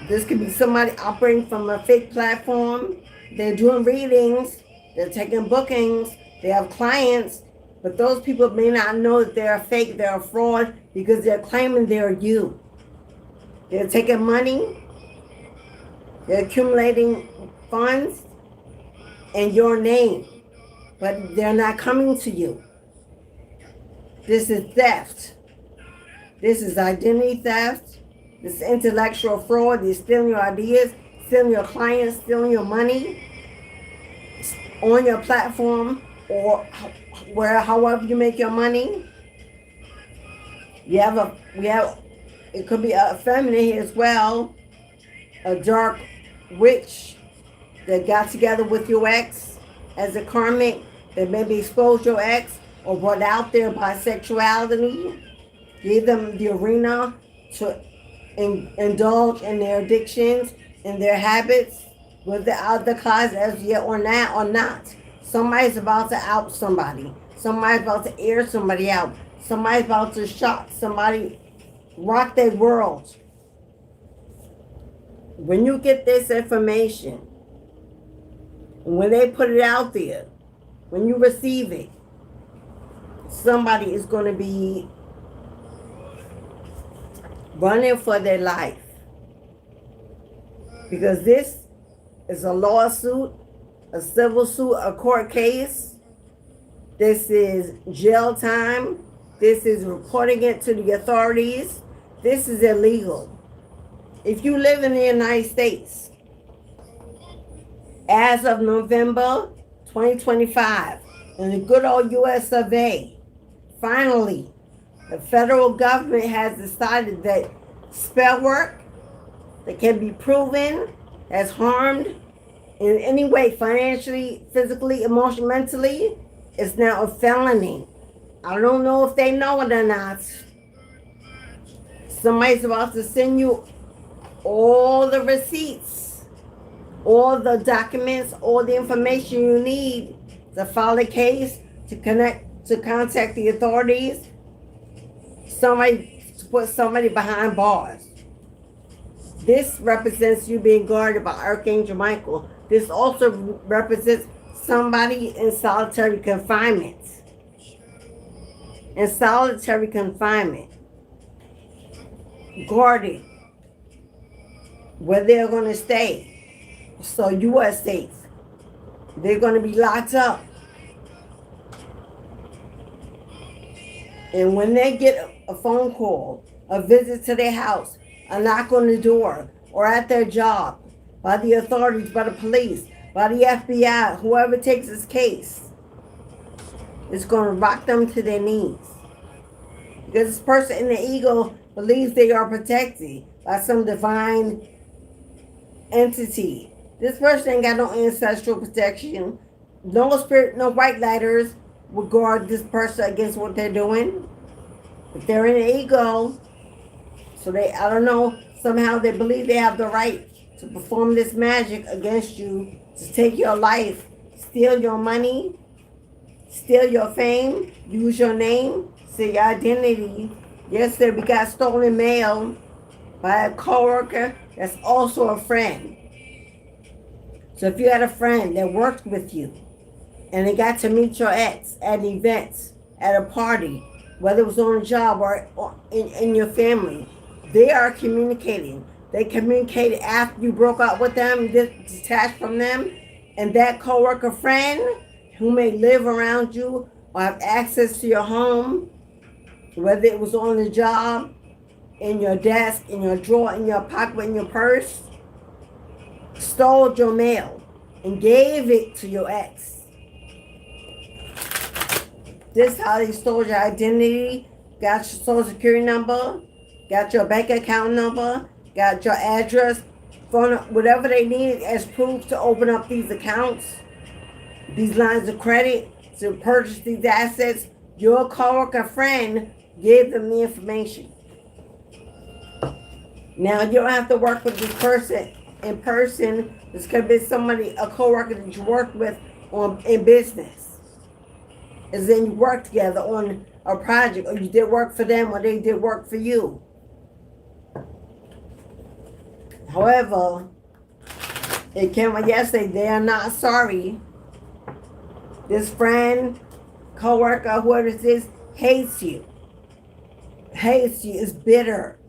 [SPEAKER 1] This could be somebody operating from a fake platform. They're doing readings, they're taking bookings, they have clients, but those people may not know that they're fake, they're a fraud, because they're claiming they're you. They're taking money, they're accumulating funds in your name, but they're not coming to you. This is theft. This is identity theft. This is intellectual fraud. They're stealing your ideas, stealing your clients, stealing your money on your platform or however you make your money. It could be a feminine here as well, a dark witch that got together with your ex as a karmic, that maybe exposed your ex or brought out their bisexuality, gave them the arena to indulge in their addictions and their habits, without the cause as yet or not. Somebody's about to out somebody. Somebody's about to air somebody out. Somebody's about to shock somebody, rock their world. When you get this information, when they put it out there, when you receive it, somebody is going to be running for their life. Because this is a lawsuit, a civil suit, a court case. This is jail time. This is reporting it to the authorities. This is illegal. If you live in the United States, as of November 2025, in the good old US of A, finally, the federal government has decided that spell work that can be proven has harmed in any way, financially, physically, emotionally, mentally, is now a felony. I don't know if they know it or not. Somebody's about to send you all the receipts, all the documents, all the information you need to file a case, to contact the authorities, to put somebody behind bars. This represents you being guarded by Archangel Michael. This also represents somebody in solitary confinement. In solitary confinement. Guarded. Where they're going to stay. So you are safe. They're going to be locked up. And when they get a phone call, a visit to their house, a knock on the door, or at their job, by the authorities, by the police, by the FBI, whoever takes this case, is going to rock them to their knees. Because this person in the ego believes they are protected by some divine entity. This person ain't got no ancestral protection. No spirit, no white lighters will guard this person against what they're doing. If they're in the ego, so I don't know, somehow they believe they have the right to perform this magic against you, to take your life, steal your money, steal your fame, use your name, steal your identity. Yesterday we got stolen mail by a coworker that's also a friend. So if you had a friend that worked with you and they got to meet your ex at events, at a party, whether it was on a job or in your family, they are communicating. They communicated after you broke up with them, detached from them, and that coworker friend who may live around you or have access to your home, whether it was on the job, in your desk, in your drawer, in your pocket, in your purse, stole your mail and gave it to your ex. This is how they stole your identity, got your social security number, got your bank account number, got your address, phone, whatever they needed as proof to open up these accounts, these lines of credit, to purchase these assets. Your coworker friend gave them the information. Now you don't have to work with this person in person. This could be somebody, a coworker that you worked with in business. And then you work together on a project, or you did work for them, or they did work for you. However, it came out yesterday, they are not sorry. This friend, coworker, whoever it is, hates you. Hates you, is bitter,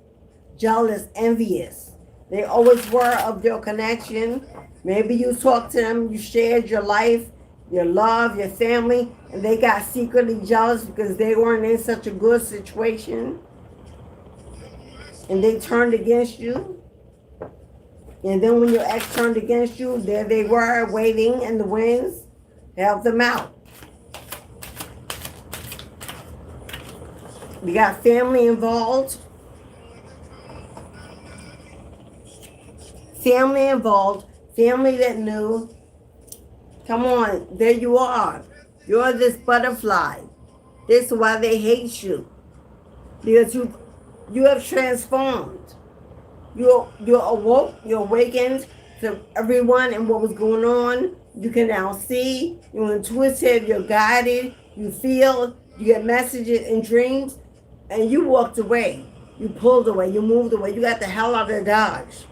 [SPEAKER 1] jealous, envious. They always were of your connection. Maybe you talked to them, you shared your life, your love, your family, and they got secretly jealous because they weren't in such a good situation. And they turned against you. And then when your ex turned against you, there they were waiting in the winds to help them out. We got family involved. Family involved. Family that knew. Come on, there you are. You're this butterfly. This is why they hate you. Because you have transformed. You're awoke, you're awakened to everyone and what was going on. You can now see, you're intuitive, you're guided, you feel, you get messages and dreams, and you walked away. You pulled away, you moved away, you got the hell out of Dodge.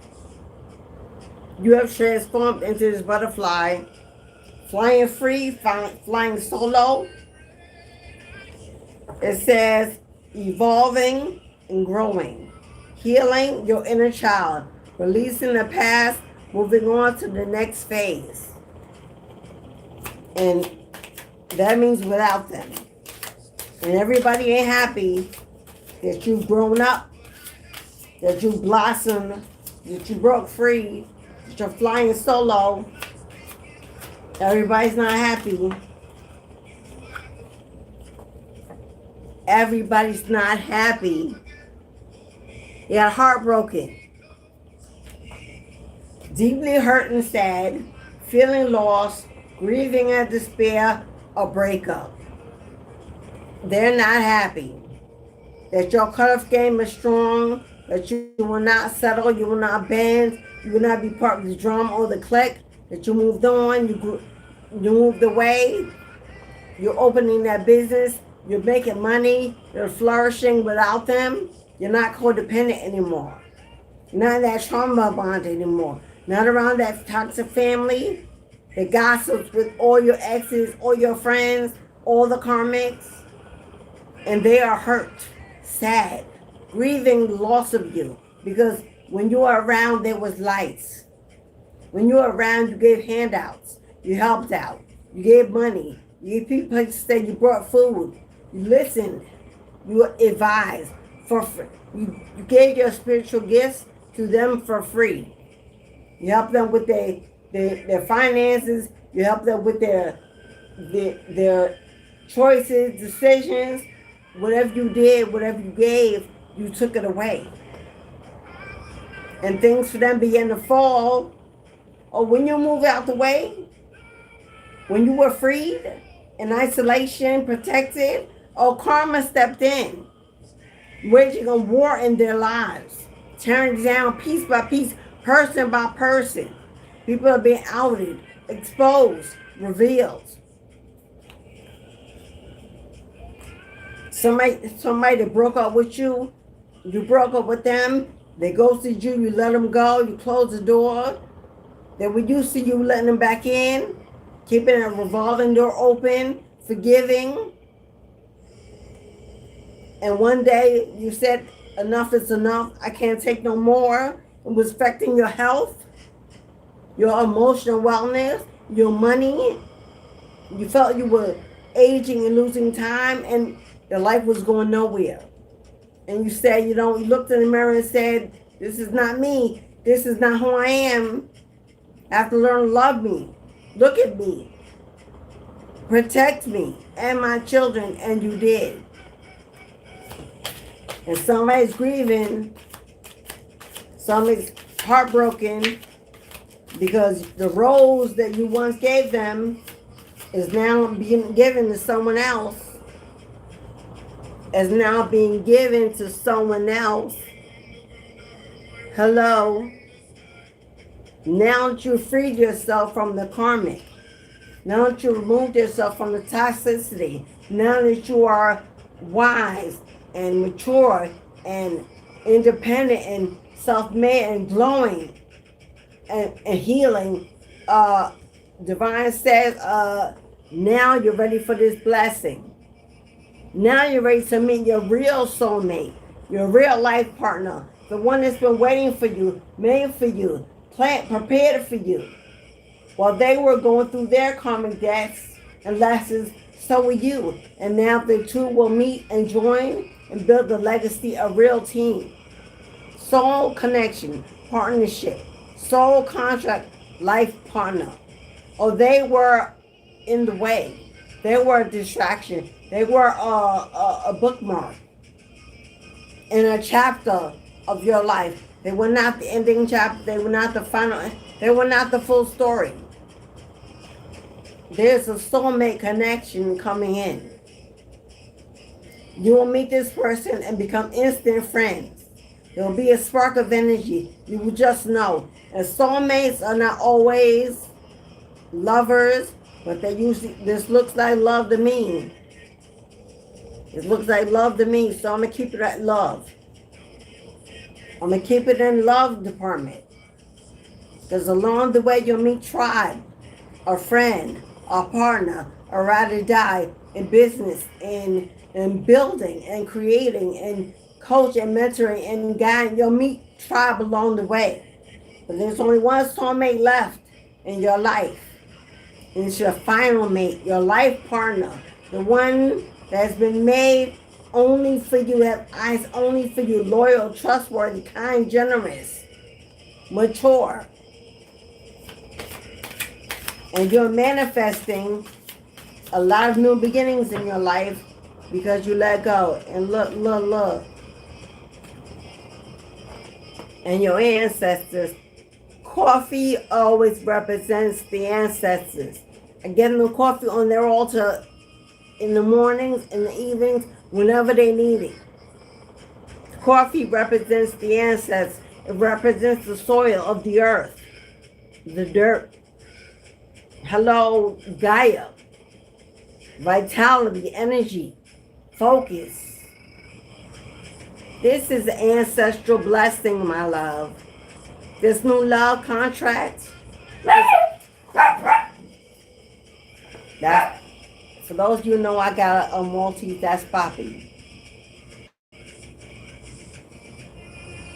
[SPEAKER 1] You have transformed into this butterfly, flying free, flying solo. It says evolving and growing, healing your inner child, releasing the past, moving on to the next phase. And that means without them. And everybody ain't happy that you've grown up, that you blossomed, that you broke free, that you're flying solo. Everybody's not happy. Everybody's not happy. You got heartbroken. Deeply hurt and sad, feeling lost, grieving and despair, or breakup. They're not happy. That your cutoff game is strong, that you will not settle, you will not bend, you will not be part of the drum or the clique, that you moved on, you moved away, you're opening that business, you're making money, you're flourishing without them, you're not codependent anymore. You're not in that trauma bond anymore. Not around that toxic family that gossips with all your exes, all your friends, all the karmics. And they are hurt, sad, grieving the loss of you. Because when you were around, there was lights. When you were around, you gave handouts. You helped out. You gave money. You gave people places to stay. You brought food. You listened. You advised. For free. You gave your spiritual gifts to them for free. You helped them with their finances. You helped them with their choices, decisions. Whatever you did, whatever you gave, you took it away. And things for them began to fall. Or when you moved out the way, when you were freed, in isolation, protected, or karma stepped in, waging a war in their lives, tearing down piece by piece, person by person. People are being outed, exposed, revealed. Somebody that broke up with you, you broke up with them, they ghosted you, you let them go, you closed the door. They were used to you letting them back in, keeping a revolving door open, forgiving. And one day you said, enough is enough, I can't take no more. It was affecting your health, your emotional wellness, your money. You felt you were aging and losing time and your life was going nowhere. And you said, you looked in the mirror and said, this is not me. This is not who I am. I have to learn to love me. Look at me. Protect me and my children. And you did. And somebody's grieving. Somebody's heartbroken because the rose that you once gave them is now being given to someone else. Is now being given to someone else. Hello. Now that you freed yourself from the karmic. Now that you removed yourself from the toxicity. Now that you are wise and mature and independent and self-made and glowing and healing. Divine says, now you're ready for this blessing. Now you're ready to meet your real soulmate, your real life partner, the one that's been waiting for you, made for you, prepared for you. While they were going through their karmic debts and lessons, so will you. And now the two will meet and join and build a legacy, a real team. Soul connection, partnership, soul contract, life partner, or they were in the way. They were a distraction. They were a bookmark in a chapter of your life. They were not the ending chapter. They were not the final. They were not the full story. There's a soulmate connection coming in. You will meet this person and become instant friends. There will be a spark of energy. You will just know. And soulmates are not always lovers, but they usually, this looks like love to me. It looks like love to me, so I'm going to keep it at love. I'm going to keep it in love department. Because along the way, you'll meet tribe, a friend, a partner, a ride or die in business, in building and creating and coach and mentoring and guiding. You'll meet tribe along the way. But there's only one soulmate left in your life. And it's your final mate, your life partner, the one that's been made only for you, have eyes only for you, loyal, trustworthy, kind, generous, mature. And you're manifesting a lot of new beginnings in your life because you let go. And look. And your ancestors. Coffee always represents the ancestors. I get them coffee on their altar in the mornings, in the evenings, whenever they need it. Coffee represents the ancestors. It represents the soil of the earth, the dirt. Hello, Gaia. Vitality, energy, focus. This is the ancestral blessing, my love. This new love contract. That, for those of you who know, I got a Maltese, that's Poppy.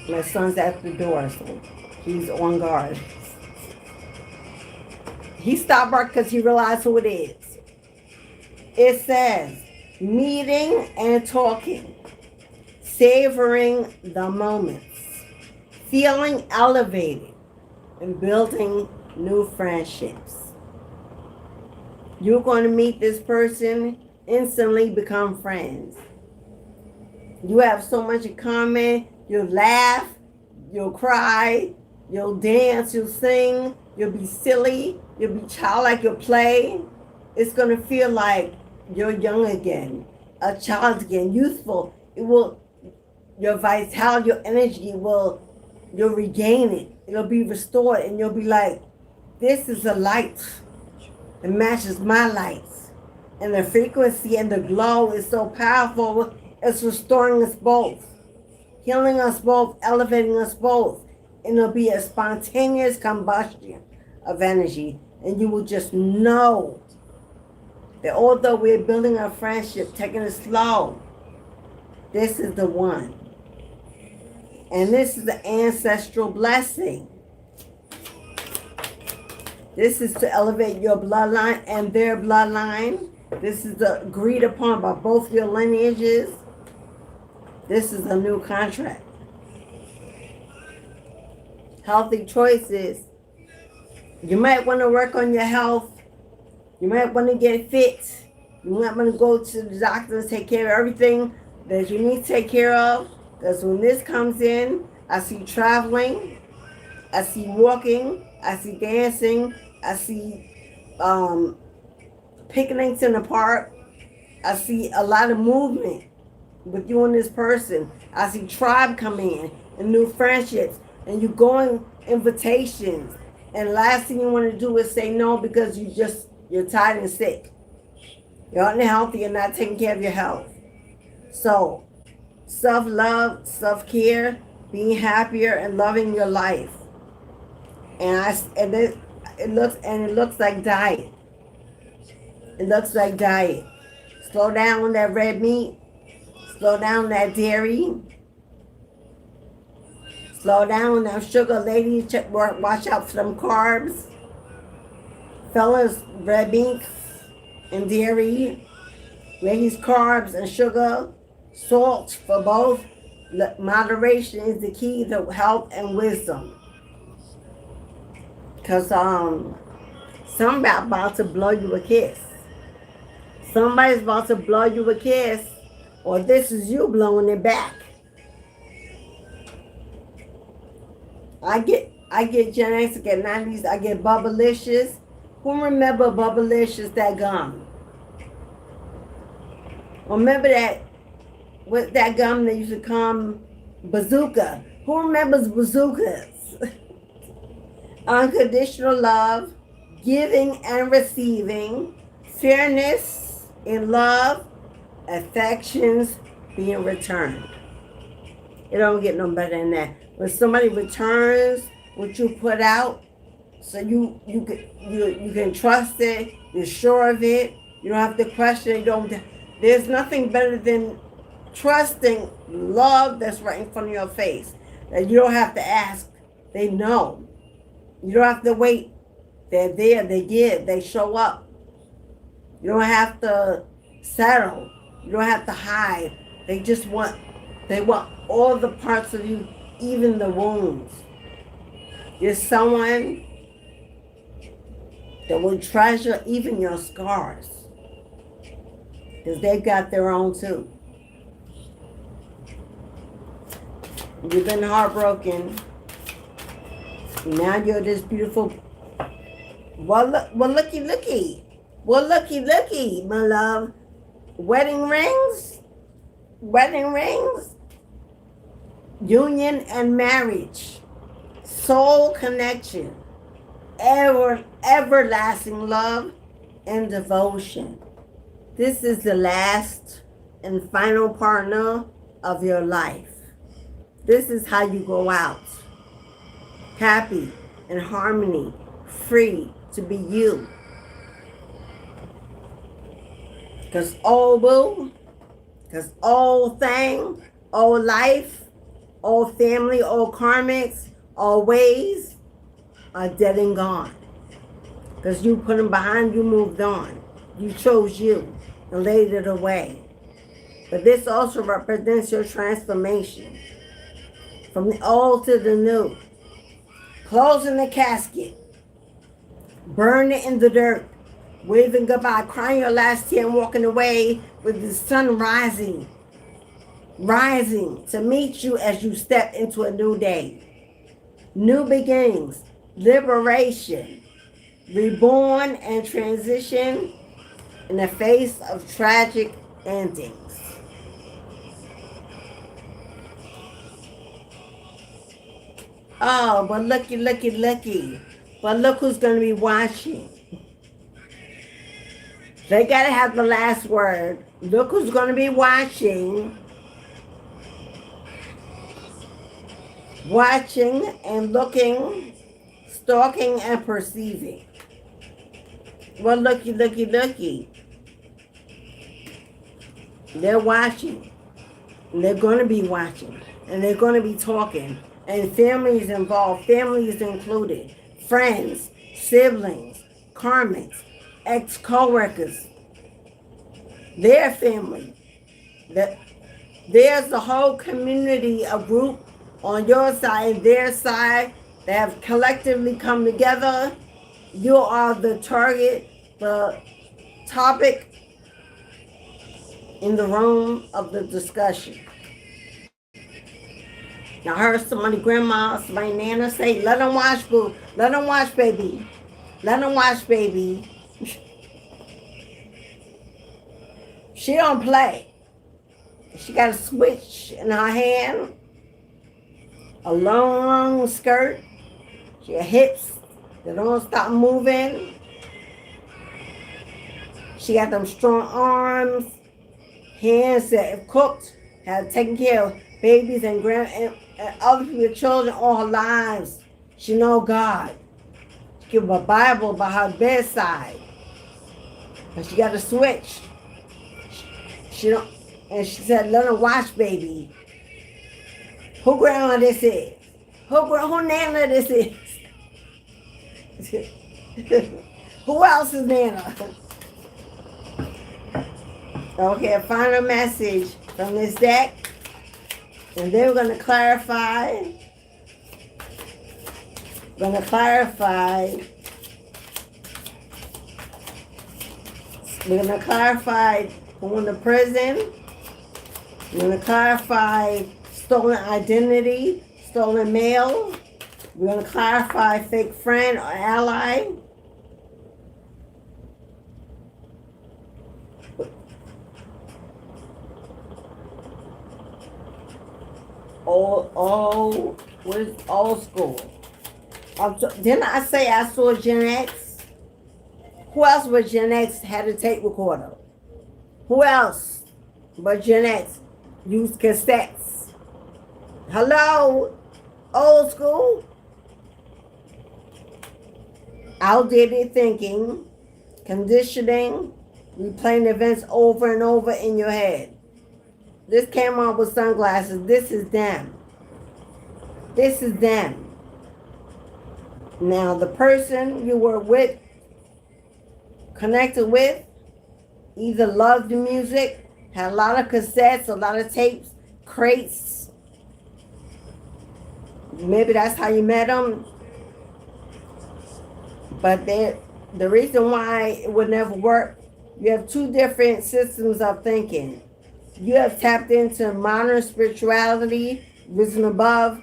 [SPEAKER 1] My son's at the door, so he's on guard. He stopped barking because he realized who it is. It says, meeting and talking, savoring the moments, feeling elevated, and building new friendships. You're going to meet this person, instantly become friends. You have so much in common. You'll laugh, you'll cry, you'll dance, you'll sing, you'll be silly, you'll be childlike, you'll play. It's going to feel like you're young again, a child again, youthful. It will, your vitality, your energy you'll regain it. It'll be restored and you'll be like, this is a light. It matches my lights. And the frequency and the glow is so powerful. It's restoring us both, healing us both, elevating us both. And it'll be a spontaneous combustion of energy. And you will just know that although we're building our friendship, taking it slow, this is the one. And this is the ancestral blessing. This is to elevate your bloodline and their bloodline. This is agreed upon by both your lineages. This is a new contract. Healthy choices. You might want to work on your health. You might want to get fit. You might want to go to the doctor and take care of everything that you need to take care of. Because when this comes in, I see traveling, I see walking, I see dancing, I see picnics in the park, I see a lot of movement with you and this person. I see tribe coming in and new friendships, and you going invitations. And last thing you want to do is say no because you're tired and sick. You're unhealthy and not taking care of your health. So, self-love, self-care, being happier and loving your life. And it looks like diet. It looks like diet. Slow down on that red meat. Slow down on that dairy. Slow down on that sugar. Ladies, watch out for them carbs. Fellas, red meat and dairy. Ladies, carbs and sugar. Salt for both. Moderation is the key to health and wisdom. Because somebody's about to blow you a kiss. Somebody's about to blow you a kiss, or this is you blowing it back. I get Gen X, I get 90s, I get Bubblicious. Who remember Bubblicious, that gum? Remember that, with that gum that used to come, Bazooka? Who remembers bazookas? Unconditional love, giving and receiving, fairness in love, affections being returned. It don't get no better than that. When somebody returns what you put out, so you can trust it, you're sure of it, you don't have to question it. There's nothing better than trusting love that's right in front of your face. That you don't have to ask, they know. You don't have to wait. They're there, they give, they show up. You don't have to settle. You don't have to hide. They want all the parts of you, even the wounds. You're someone that will treasure even your scars. Because they've got their own too. You've been heartbroken. Now you're this beautiful. Well, looky, my love. Wedding rings, union and marriage, soul connection, everlasting love and devotion. This is the last and final partner of your life. This is how you go out. Happy, in harmony, free to be you. Because all boo, because all thing, all life, all family, all karmics, all ways are dead and gone. Because you put them behind, you moved on. You chose you and laid it away. But this also represents your transformation. From the old to the new. Closing the casket. Burn it in the dirt. Waving goodbye, crying your last tear and walking away with the sun rising. Rising to meet you as you step into a new day. New beginnings. Liberation. Reborn and transition in the face of tragic endings. Oh, but looky. But look who's going to be watching. They got to have the last word. Look who's going to be watching. Watching and looking, stalking and perceiving. Well, looky. They're watching. And they're going to be watching. And they're going to be talking. And families involved, families included, friends, siblings, karmics, ex-co-workers, their family. There's a whole community, a group on your side and their side that have collectively come together. You are the target, the topic in the room of the discussion. Now, I heard somebody, grandma, somebody, nana say, let them watch, boo. Let them watch, baby. Let them watch, baby. She don't play. She got a switch in her hand. A long skirt. She got hips that don't stop moving. She got them strong arms. Hands that, if cooked, have taken care of babies and other people's children all her lives. She know God. She give a Bible by her bedside. But she got a switch. She don't, and she said, let her watch, baby. Who grandma this is? Who nana this is? Who else is nana? Okay, a final message from this deck. And then we're going to clarify We're going to clarify. We're going to clarify going to prison. We're going to clarify stolen identity, stolen mail. We're going to clarify fake friend or ally. What is old school? Didn't I say I saw Gen X? Who else but Gen X had a tape recorder? Who else but Gen X used cassettes? Hello? Old school? Outdated thinking, conditioning, replaying events over and over in your head. This came on with sunglasses. This is them. This is them. Now, the person you were with, connected with, either loved the music, had a lot of cassettes, a lot of tapes, crates. Maybe that's how you met them. But the reason why it would never work, you have two different systems of thinking. You have tapped into modern spirituality, risen above,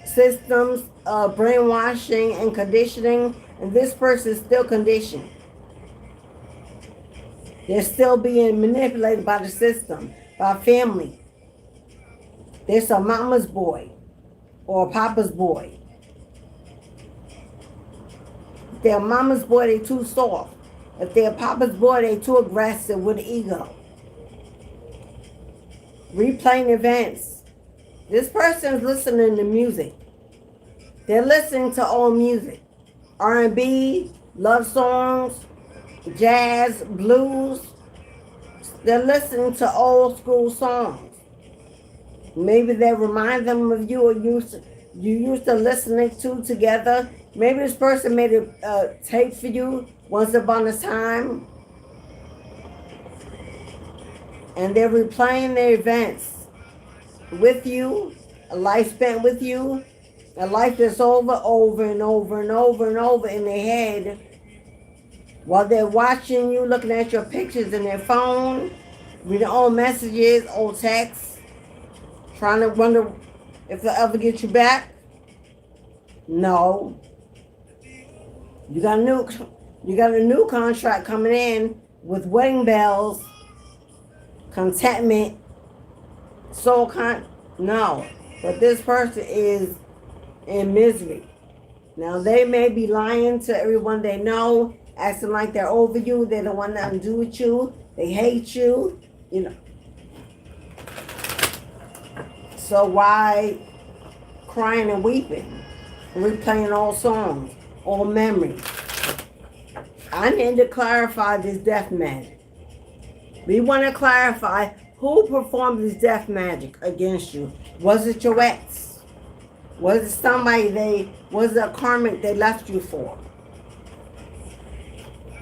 [SPEAKER 1] systems of brainwashing and conditioning, and this person is still conditioned. They're still being manipulated by the system, by family. There's a mama's boy or a papa's boy. If they're a mama's boy, they're too soft. If they're a papa's boy, they're too aggressive with ego. Replaying events. This person's listening to music. They're listening to old music. R&B, love songs, jazz, blues. They're listening to old school songs. Maybe they remind them of you or you used to listening to together. Maybe this person made a tape for you once upon a time. And they're replaying their events with you, a life spent with you, a life that's over and over and over and over in their head, while they're watching you, looking at your pictures in their phone, reading old messages, old texts, trying to wonder if they'll ever get you back. No. You got a new contract coming in with wedding bells, contentment, no. But this person is in misery. Now they may be lying to everyone they know, acting like they're over you, they don't want nothing to do with you, they hate you, you know. So why crying and weeping, replaying old songs, old memories? I need to clarify this death magic. We want to clarify who performed this death magic against you. Was it your ex? Was it somebody was it a karmic they left you for?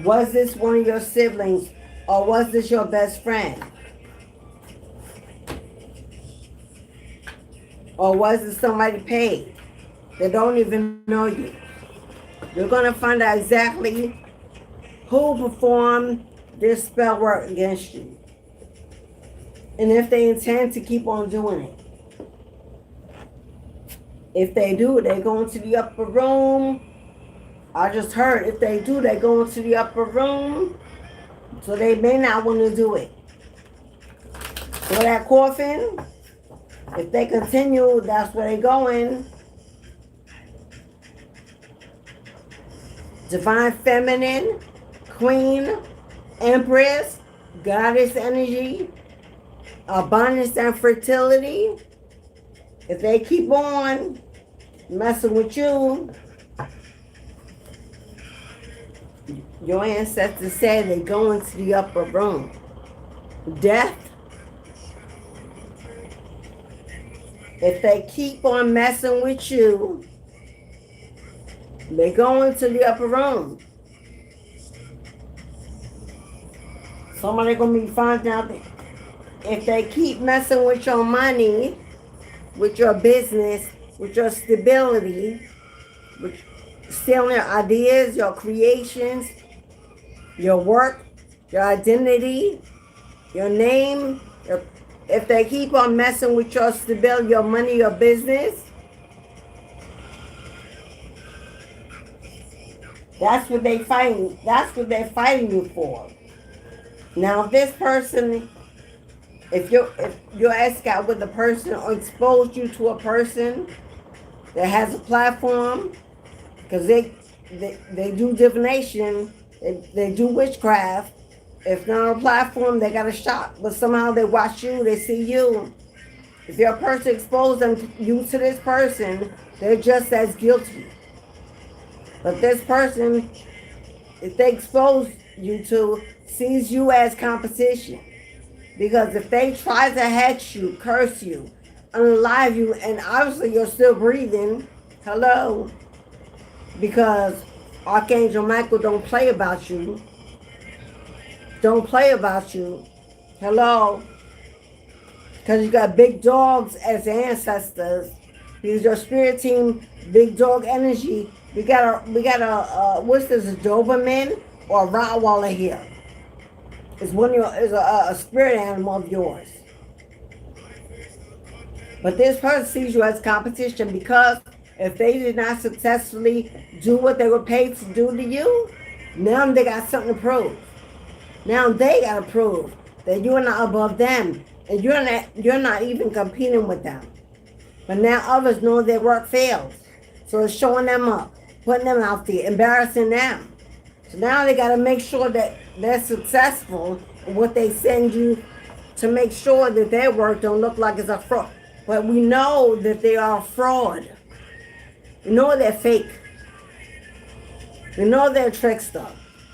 [SPEAKER 1] Was this one of your siblings, or was this your best friend? Or was it somebody paid that don't even know you? You're going to find out exactly who performed this spell work against you, and if they intend to keep on doing it. If they do, they go into the upper room. I just heard if they do, they go into the upper room, so they may not want to do it. So that coffin, if they continue, that's where they going. Divine feminine, queen, empress, goddess energy, abundance and fertility. If they keep on messing with you, your ancestors said they go into the upper room. Death. If they keep on messing with you, they go into the upper room. Somebody gonna be finding out that if they keep messing with your money, with your business, with your stability, stealing your ideas, your creations, your work, your identity, your name. If they keep on messing with your stability, your money, your business, that's what they fighting. That's what they're fighting you for. Now, if this person, if your ex got with a person or exposed you to a person that has a platform, because they do divination, they do witchcraft. If not on a platform, they got a shot. But somehow they watch you, they see you. If your person exposed you to this person, they're just as guilty. But this person, if they expose you to, sees you as competition. Because if they try to hex you, curse you, unalive you, and obviously you're still breathing, hello, because Archangel Michael don't play about you. Don't play about you. Hello. Because you got big dogs as ancestors. Because your spirit team, big dog energy. We got a what's this, a Doberman or a Rottweiler here? It's a spirit animal of yours. But this person sees you as competition because if they did not successfully do what they were paid to do to you, now they got something to prove. Now they got to prove that you're not above them and you're not even competing with them. But now others know their work fails. So it's showing them up, putting them out there, embarrassing them. So now they got to make sure that they're successful in what they send you to make sure that their work don't look like it's a fraud. But we know that they are a fraud. We know they're fake. We know they're trickster.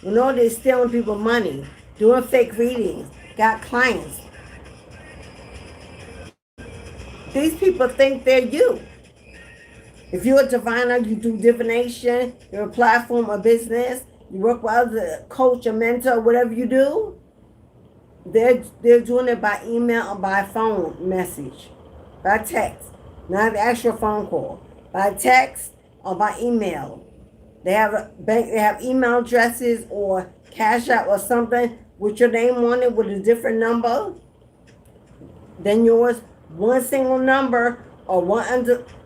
[SPEAKER 1] We know they're stealing people's money, doing fake readings, got clients. These people think they're you. If you're a diviner, you do divination, you're a platform or business, you work with other coach or mentor, whatever you do, they're doing it by email or by phone message, by text, not the actual phone call, by text or by email. They have email addresses or Cashapp or something with your name on it with a different number than yours. One single number or one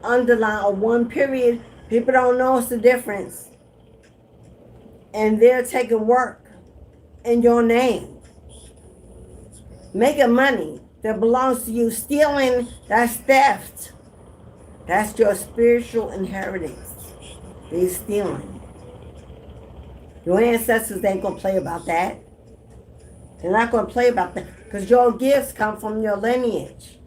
[SPEAKER 1] underline or one period. People don't know it's the difference. And they're taking work in your name. Making money that belongs to you. Stealing, that's theft. That's your spiritual inheritance. They're stealing. Your ancestors ain't going to play about that. They're not going to play about that because your gifts come from your lineage.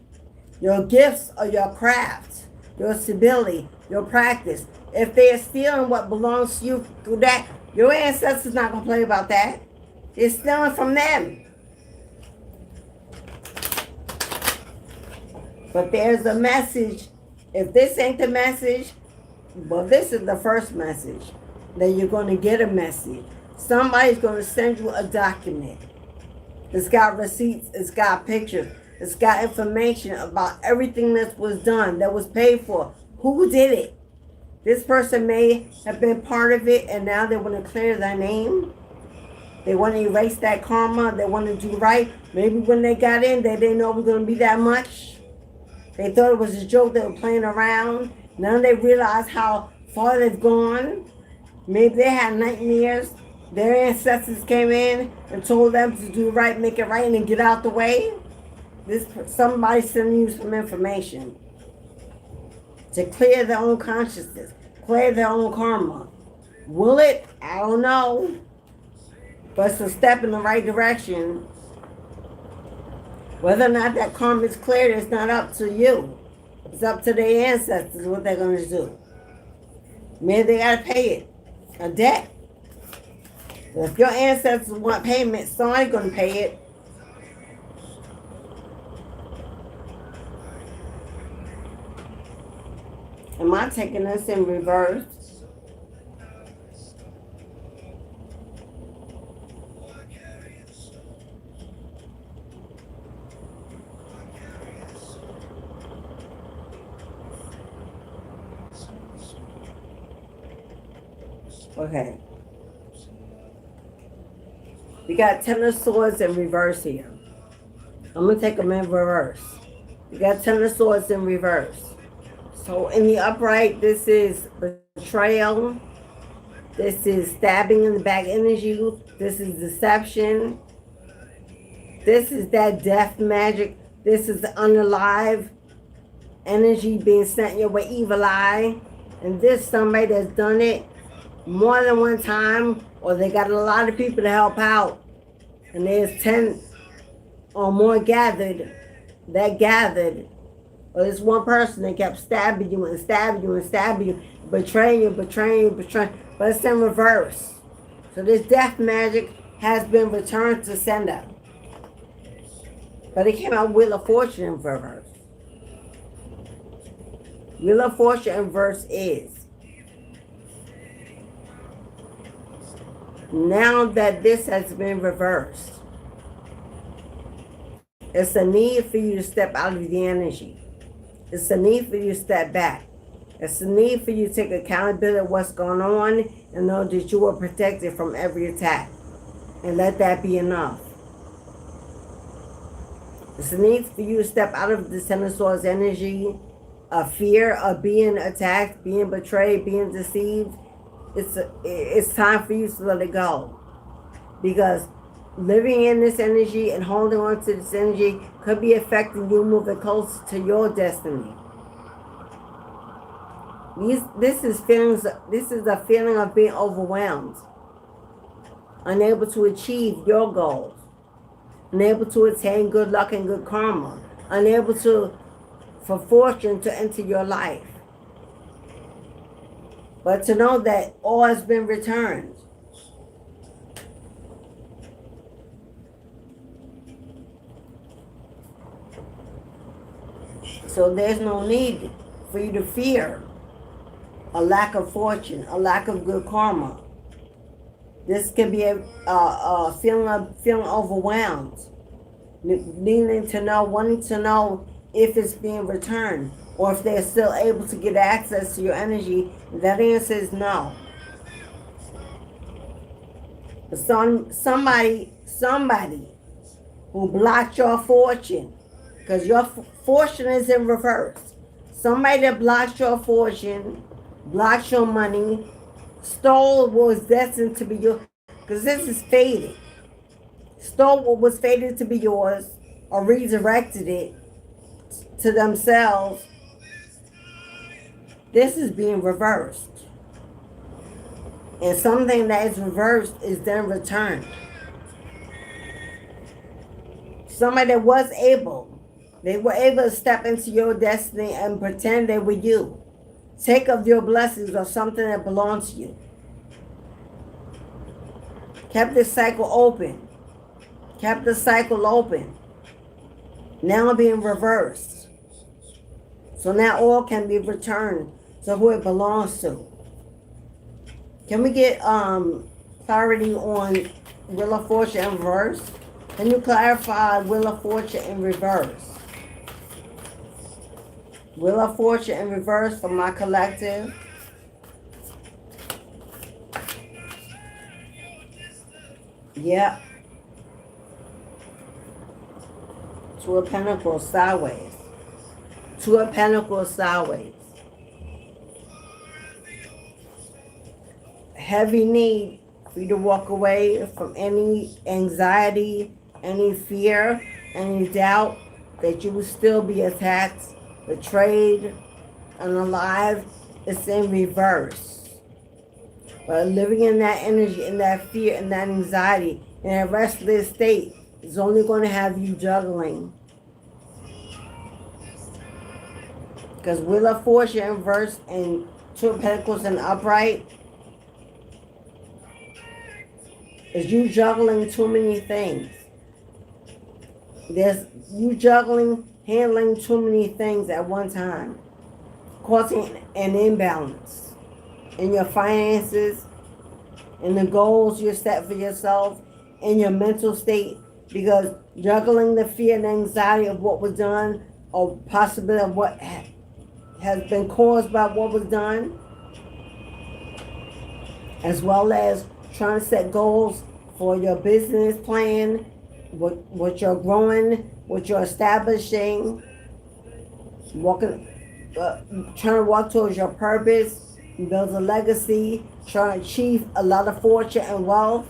[SPEAKER 1] Your gifts are your craft, your stability, your practice. If they're stealing what belongs to you through that, your ancestors not going to play about that. They're stealing from them. But there's a message. If this ain't the message, well, this is the first message. That you're going to get a message. Somebody's going to send you a document. It's got receipts. It's got pictures. It's got information about everything that was done, that was paid for. Who did it? This person may have been part of it, and now they want to clear their name. They want to erase that karma. They want to do right. Maybe when they got in, they didn't know it was going to be that much. They thought it was a joke. They were playing around. Now they realize how far they've gone. Maybe they had nightmares. Their ancestors came in and told them to do right, make it right, and get out the way. Somebody sending you some information to clear their own consciousness, clear their own karma. Will it? I don't know. But it's a step in the right direction. Whether or not that karma is cleared, it's not up to you. It's up to their ancestors what they're going to do. Maybe they got to pay it, a debt. If your ancestors want payment, somebody's going to pay it. Am I taking this in reverse? Okay. We got Ten of Swords in reverse here. I'm going to take them in reverse. We got Ten of Swords in reverse. So in the upright, this is betrayal. This is stabbing in the back energy. This is deception. This is that death magic. This is the unalive energy being sent your way, evil eye. And this somebody that's done it more than one time, or they got a lot of people to help out. And there's 10 or more gathered, or there's one person that kept stabbing you and stabbing you and stabbing you, betraying you, but it's in reverse. So this death magic has been returned to sender. But it came out Wheel of Fortune in reverse. Wheel of Fortune in reverse is, now that this has been reversed, it's a need for you to step out of the energy. It's a need for you to step back. It's a need for you to take accountability of what's going on and know that you are protected from every attack. And let that be enough. It's a need for you to step out of the Ten of Swords energy of fear of being attacked, being betrayed, being deceived. It's time for you to let it go. Because living in this energy and holding on to this energy could be affecting you moving closer to your destiny. This is a feeling of being overwhelmed, unable to achieve your goals, unable to attain good luck and good karma, unable for fortune to enter your life. But to know that all has been returned. So there's no need for you to fear a lack of fortune, a lack of good karma. This can be a feeling overwhelmed, needing to know, wanting to know if it's being returned or if they're still able to get access to your energy. That answer is no. Somebody who blocked your fortune, because your fortune is in reverse. Somebody that blocked your fortune, blocked your money, stole what was destined to be yours, because this is fated. Stole what was fated to be yours, or redirected it to themselves. This is being reversed. And something that is reversed is then returned. Somebody that was able, they were able to step into your destiny and pretend they were you. Take of your blessings or something that belongs to you. Kept this cycle open. Kept the cycle open. Now being reversed. So now all can be returned to who it belongs to. Can we get clarity on Wheel of Fortune in reverse? Can you clarify Wheel of Fortune in reverse? Wheel of Fortune in reverse for my collective. Yep. Two of Pentacles sideways. Two of Pentacles sideways. Heavy need for you to walk away from any anxiety, any fear, any doubt that you will still be attacked, betrayed, unalive. It's in reverse. But living in that energy, in that fear, in that anxiety, in that restless state is only going to have you juggling. Because Wheel of Fortune in reverse and Two of Pentacles in upright is you juggling too many things. There's you juggling, handling too many things at one time, causing an imbalance in your finances, in the goals you set for yourself, in your mental state, because juggling the fear and anxiety of what was done, or possibility of what has been caused by what was done, as well as trying to set goals for your business plan, what you're growing, what you're establishing, walking, trying to walk towards your purpose, build a legacy, trying to achieve a lot of fortune and wealth,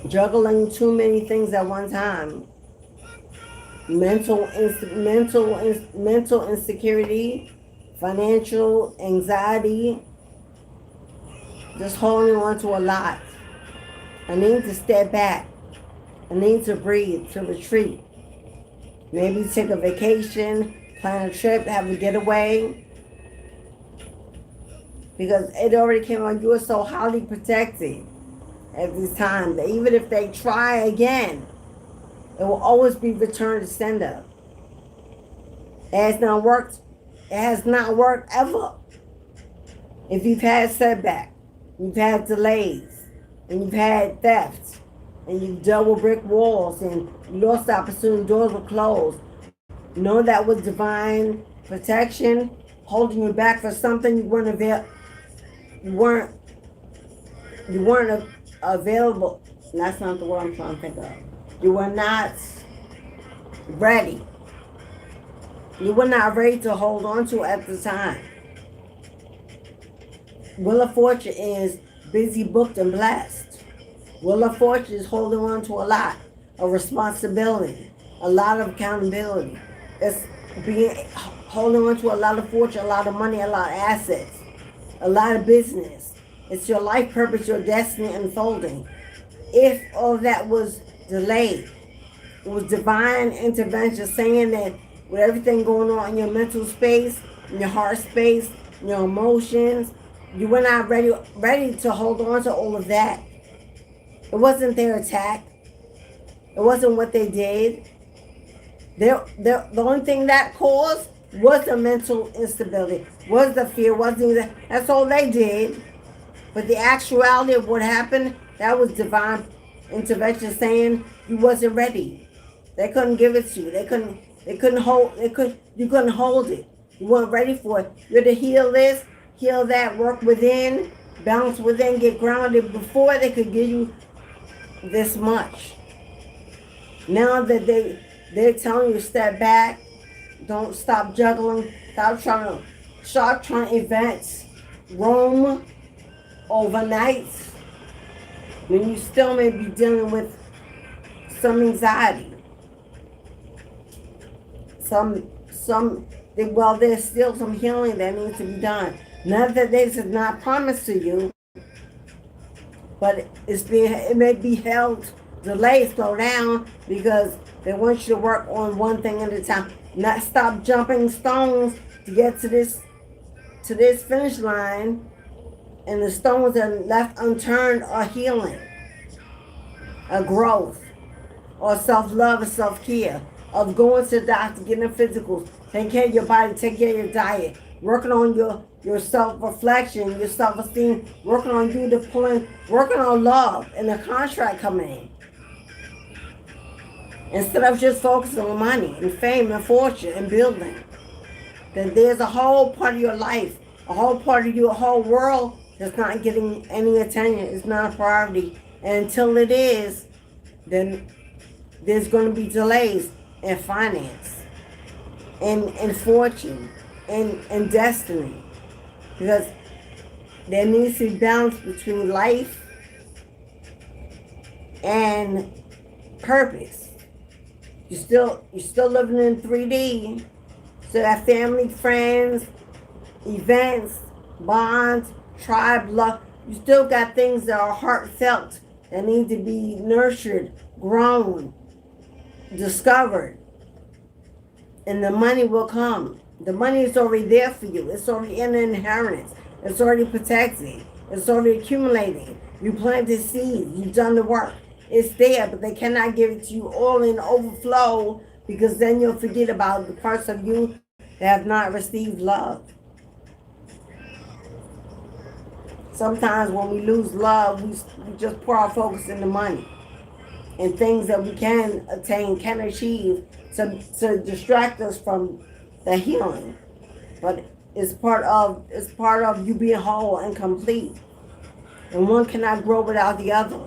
[SPEAKER 1] juggling too many things at one time, mental insecurity, financial anxiety, just holding on to a lot. I need to step back. I need to breathe, to retreat. Maybe take a vacation, plan a trip, have a getaway. Because it already came on, you are so highly protected at this time that even if they try again, it will always be returned to sender. It has not worked. It has not worked ever. If you've had setback, you've had delays, and you've had thefts, and you've dealt with brick walls, and you lost the opportunity, doors were closed. Know that was divine protection, holding you back for something you weren't available. That's not the word I'm trying to think of. You were not ready. You were not ready to hold on to at the time. Wheel of Fortune is busy, booked, and blessed. Wheel of Fortune is holding on to a lot of responsibility, a lot of accountability. It's holding on to a lot of fortune, a lot of money, a lot of assets, a lot of business. It's your life purpose, your destiny unfolding. If all that was delayed, it was divine intervention saying that with everything going on in your mental space, in your heart space, in your emotions, you were not ready to hold on to all of that. It wasn't their attack. It wasn't what they did. The only thing that caused was the mental instability, was the fear, that's all they did. But the actuality of what happened, that was divine intervention saying you wasn't ready. They couldn't give it to you. You couldn't hold it. You weren't ready for it. You had to heal this, heal that, work within, balance within, get grounded before they could give you this much. Now that they're telling you to step back, don't stop juggling, stop trying to events, roam overnight, when you still may be dealing with some anxiety. There's still some healing that needs to be done. None of this is not promised to you, but it may be held, delayed, slow down, because they want you to work on one thing at a time. Not stop jumping stones to get to this finish line, and the stones that are left unturned are healing, a growth, or self-love and self-care, of going to the doctor, getting physicals, taking care of your body, taking care of your diet, working on your self-reflection, your self-esteem, working on working on love and the contract coming in. Instead of just focusing on money and fame and fortune and building. Then there's a whole part of your life, a whole part of your whole world that's not getting any attention. It's not a priority. And until it is, then there's going to be delays in finance, in fortune, in destiny. Because there needs to be balance between life and purpose. You're still living in 3D. So that family, friends, events, bonds, tribe, love. You still got things that are heartfelt that need to be nurtured, grown, discovered. And the money will come. The money is already there for you. It's already in inheritance. It's already protected. It's already accumulating. You planted seeds. You've done the work. It's there, but they cannot give it to you all in overflow, because then you'll forget about the parts of you that have not received love. Sometimes when we lose love, we just pour our focus into money and things that we can attain, can achieve, to distract us from the healing. But It's part of you being whole and complete. And one cannot grow without the other.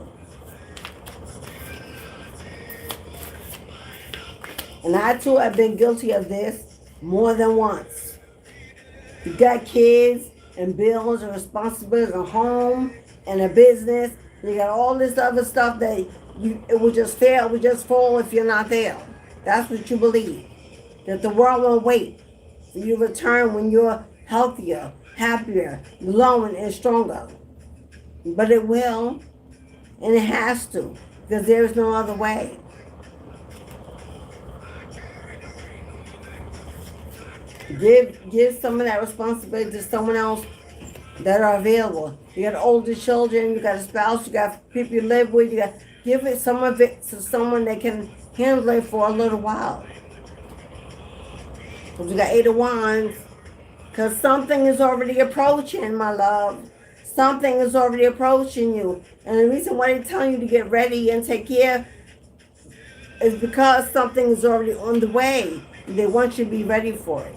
[SPEAKER 1] And I too have been guilty of this more than once. You got kids and bills and responsibilities and home and a business. You got all this other stuff that it will just fail, it will just fall if you're not there. That's what you believe. That the world will wait for you to return when you're healthier, happier, glowing, and stronger. But it will, and it has to, because there's no other way. Give some of that responsibility to someone else that are available. You got older children, you got a spouse, you got people you live with, you got give it some of it to someone that can handle it for a little while. Because you got 8 of Wands. Because something is already approaching, my love. Something is already approaching you. And the reason why they're telling you to get ready and take care is because something is already on the way. They want you to be ready for it.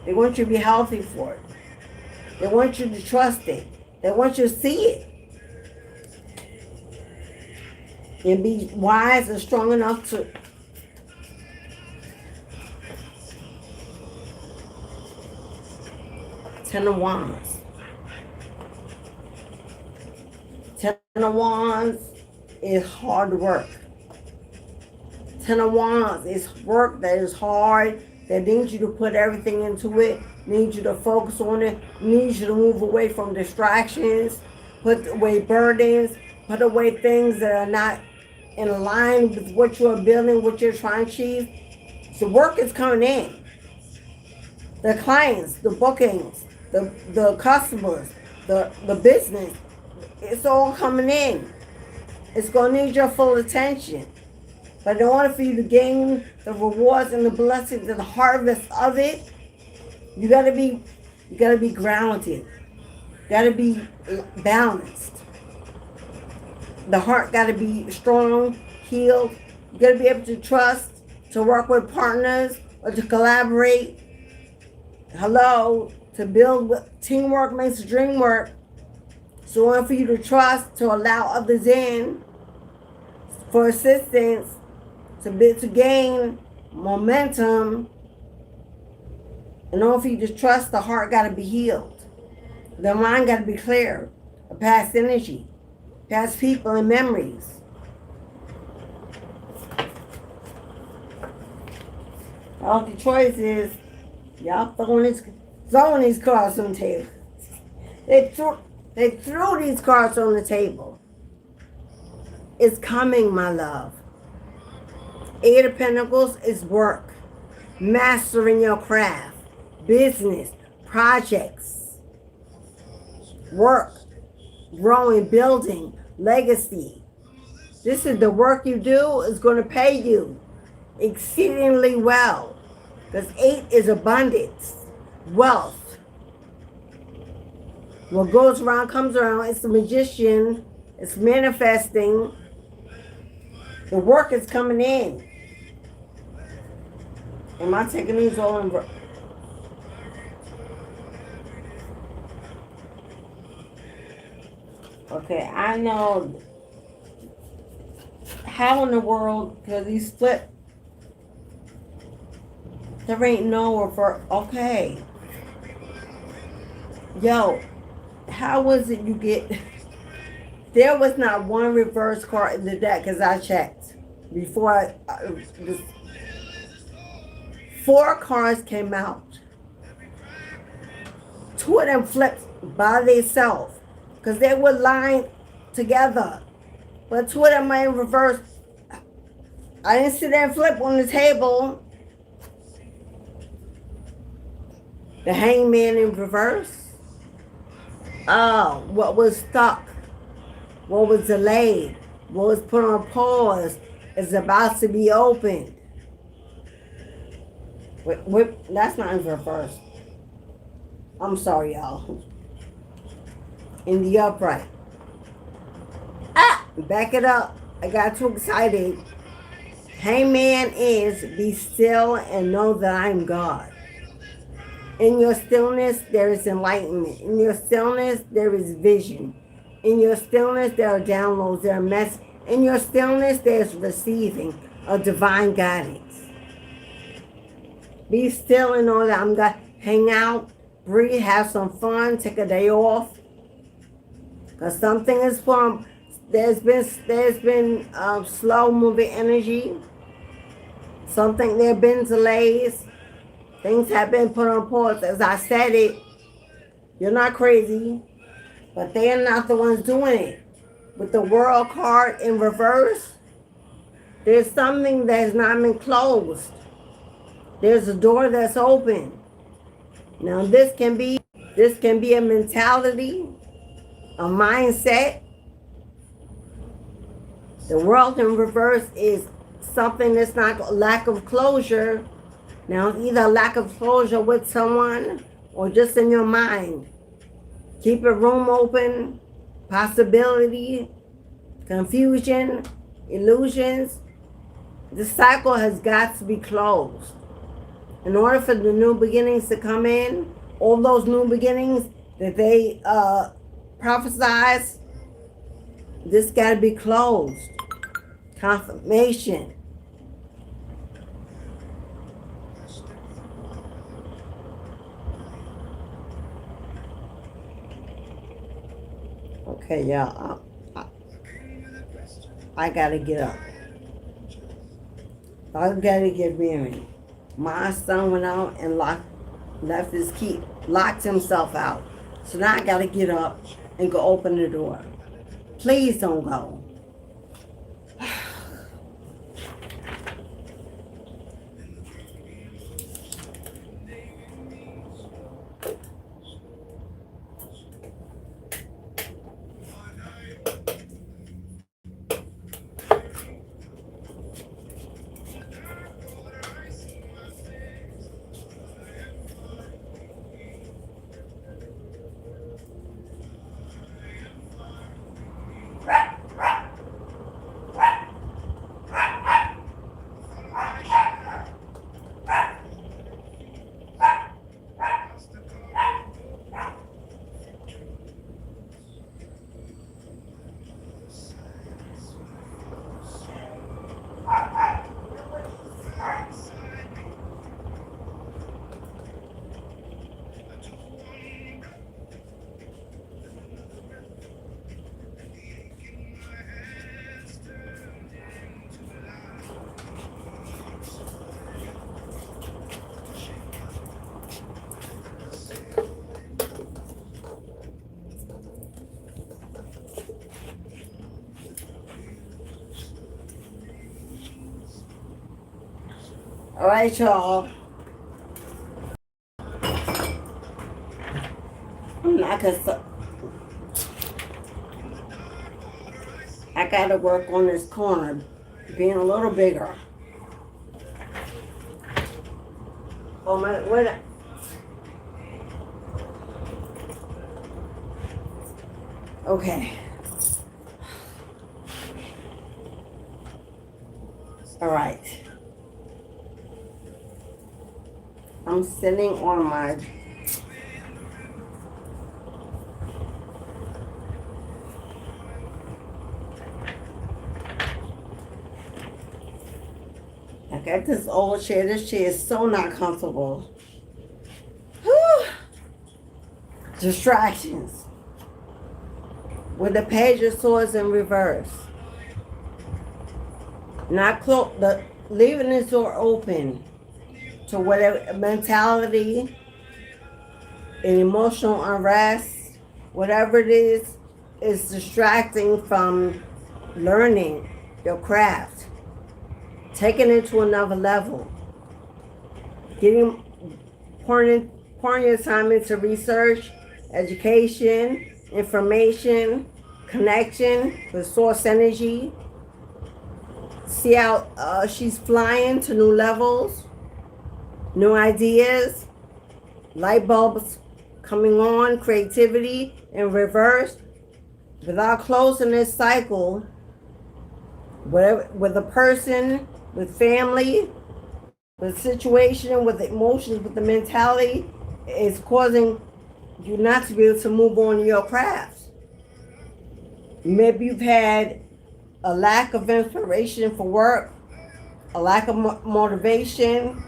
[SPEAKER 1] They want you to be healthy for it. They want you to trust it. They want you to see it. And be wise and strong enough to Ten of Wands. Ten of Wands is hard work. Ten of Wands is work that is hard, that needs you to put everything into it, needs you to focus on it, needs you to move away from distractions, put away burdens, put away things that are not in line with what you're building, what you're trying to achieve. The work is coming in. The clients, the bookings, the customers, the business, it's all coming in. It's going to need your full attention. But in order for you to gain the rewards and the blessings and the harvest of it, you gotta be grounded. You gotta be balanced. The heart gotta be strong, healed. You gotta be able to trust, to work with partners, or to collaborate. Hello, to build teamwork makes the dream work. So in order for you to trust, to allow others in for assistance, to gain momentum, in order for you to trust, the heart got to be healed. The mind got to be clear of past energy, past people and memories. All the choice is, y'all throwing these cards on the table. They threw these cards on the table. It's coming, my love. 8 of Pentacles is work, mastering your craft, business, projects, work, growing, building, legacy. This is the work you do is going to pay you exceedingly well. Because 8 is abundance, wealth. What goes around comes around. It's the magician. It's manifesting. The work is coming in. Am I taking these all in? Okay, I know. How in the world, because these flip, there ain't no reverse. Okay. Yo, how was it you get... There was not one reverse card in the deck because I checked. Before 4 cards came out. 2 of them flipped by themselves because they were lined together. But 2 of them were in reverse. I didn't see them flip on the table. The Hangman in reverse. Oh, what was stuck, what was delayed, what was put on pause is about to be opened. Wait, that's not in reverse. I'm sorry, y'all. In the upright. Back it up. I got too excited. Hangman is be still and know that I'm God. In your stillness, there is enlightenment. In your stillness, there is vision. In your stillness, there are downloads, there are messages. In your stillness, there's receiving of divine guidance. Be still and know that I'm going to hang out, breathe, have some fun, take a day off. Because something is from, there's been slow moving energy. Something, there have been delays. Things have been put on pause. As I said it, you're not crazy, but they're not the ones doing it. With the world card in reverse, there's something that has not been closed. There's a door that's open. Now this can be a mentality, a mindset. The world in reverse is something that's not lack of closure. Now it's either lack of closure with someone or just in your mind. Keep a room open, possibility, confusion, illusions. The cycle has got to be closed. In order for the new beginnings to come in, all those new beginnings that they prophesize, this got to be closed. Confirmation. Okay, y'all. I gotta get up. I gotta get married. My son went out and left his key, locked himself out. So now I gotta get up and go open the door. Please don't go. All right, y'all. I'm not gonna. I gotta work on this corner, being a little bigger. Oh my! What? Okay. All right. I'm sitting on my I got this old chair. This chair is so not comfortable. Whew. Distractions. With the page of swords in reverse. Leaving this door open to whatever mentality and emotional unrest, whatever it is distracting from learning your craft, taking it to another level, pouring your time into research, education, information, connection with source energy. See how she's flying to new levels. New ideas, light bulbs coming on, creativity in reverse. Without closing this cycle, whatever, with a person, with family, with situation, with emotions, with the mentality, is causing you not to be able to move on in your crafts. Maybe you've had a lack of inspiration for work, a lack of motivation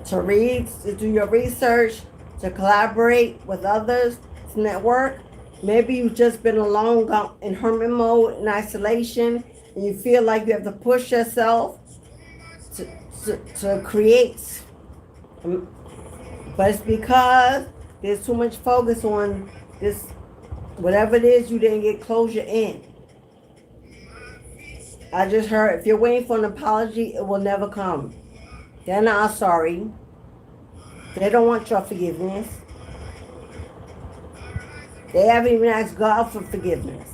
[SPEAKER 1] to read, to do your research, to collaborate with others, to network. Maybe you've just been alone in hermit mode, in isolation, and you feel like you have to push yourself to create. But it's because there's too much focus on this, whatever it is you didn't get closure in. I just heard, if you're waiting for an apology, it will never come. They're not sorry. They don't want your forgiveness. They haven't even asked God for forgiveness.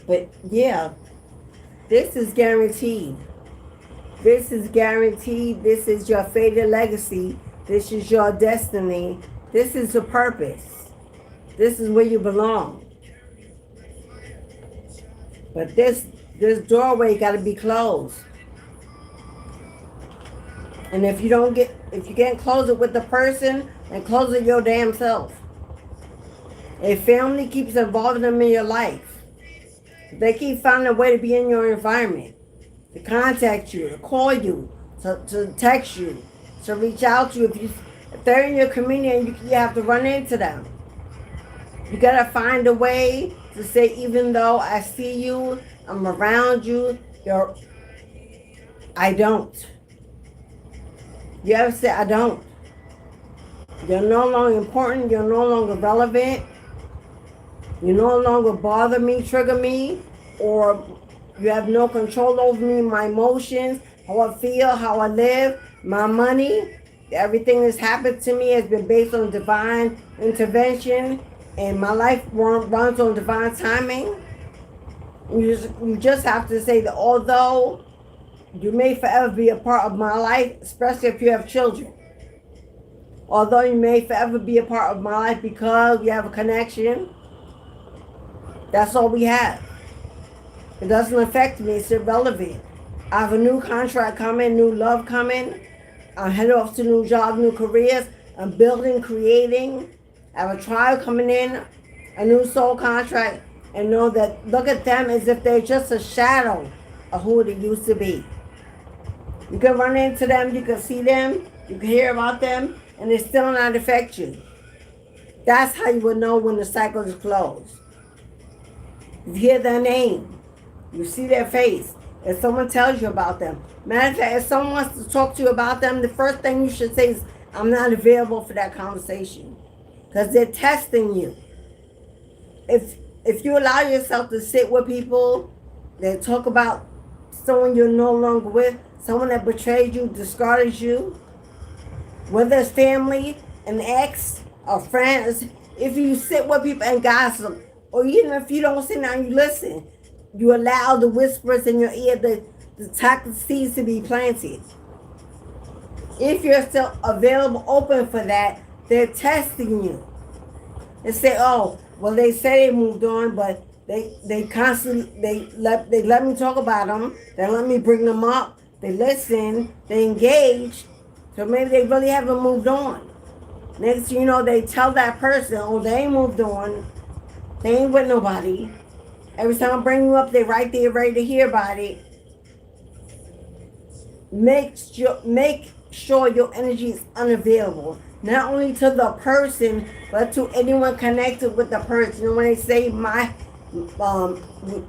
[SPEAKER 1] But yeah, this is guaranteed. This is guaranteed. This is your fated legacy. This is your destiny. This is the purpose. This is where you belong. But this doorway got to be closed. And if you can't close it with the person, then close it your damn self. If family keeps involving them in your life, they keep finding a way to be in your environment, to contact you, to call you, to text you, to reach out to you. If they're in your community, you have to run into them. You got to find a way to say, even though I see you, I'm around you, I don't. You ever say, I don't? You're no longer important. You're no longer relevant. You no longer bother me, trigger me, or you have no control over me, my emotions, how I feel, how I live, my money. Everything that's happened to me has been based on divine intervention, and my life runs on divine timing. You just have to say that although you may forever be a part of my life, especially if you have children. Although you may forever be a part of my life because we have a connection, that's all we have. It doesn't affect me. It's irrelevant. I have a new contract coming, new love coming. I'm headed off to new jobs, new careers. I'm building, creating. I have a trial coming in, a new soul contract, and know that, look at them as if they're just a shadow of who they used to be. You can run into them, you can see them, you can hear about them, and they still not affect you. That's how you would know when the cycle is closed. You hear their name, you see their face, if someone tells you about them. Matter of fact, if someone wants to talk to you about them, the first thing you should say is, I'm not available for that conversation. Because they're testing you. If you allow yourself to sit with people that talk about someone you're no longer with, someone that betrayed you, discarded you, whether it's family, an ex, or friends, if you sit with people and gossip, or even if you don't sit down, you listen, you allow the whispers in your ear, the toxic seeds to be planted. If you're still available, open for that, they're testing you. They say, oh, well, they say they moved on, but they constantly, they let me talk about them. They let me bring them up. They listen. They engage. So maybe they really haven't moved on. Next thing you know, they tell that person, oh, they ain't moved on. They ain't with nobody. Every time I bring you up, they right there ready to hear about it. Make sure your energy is unavailable. Not only to the person, but to anyone connected with the person. You know, when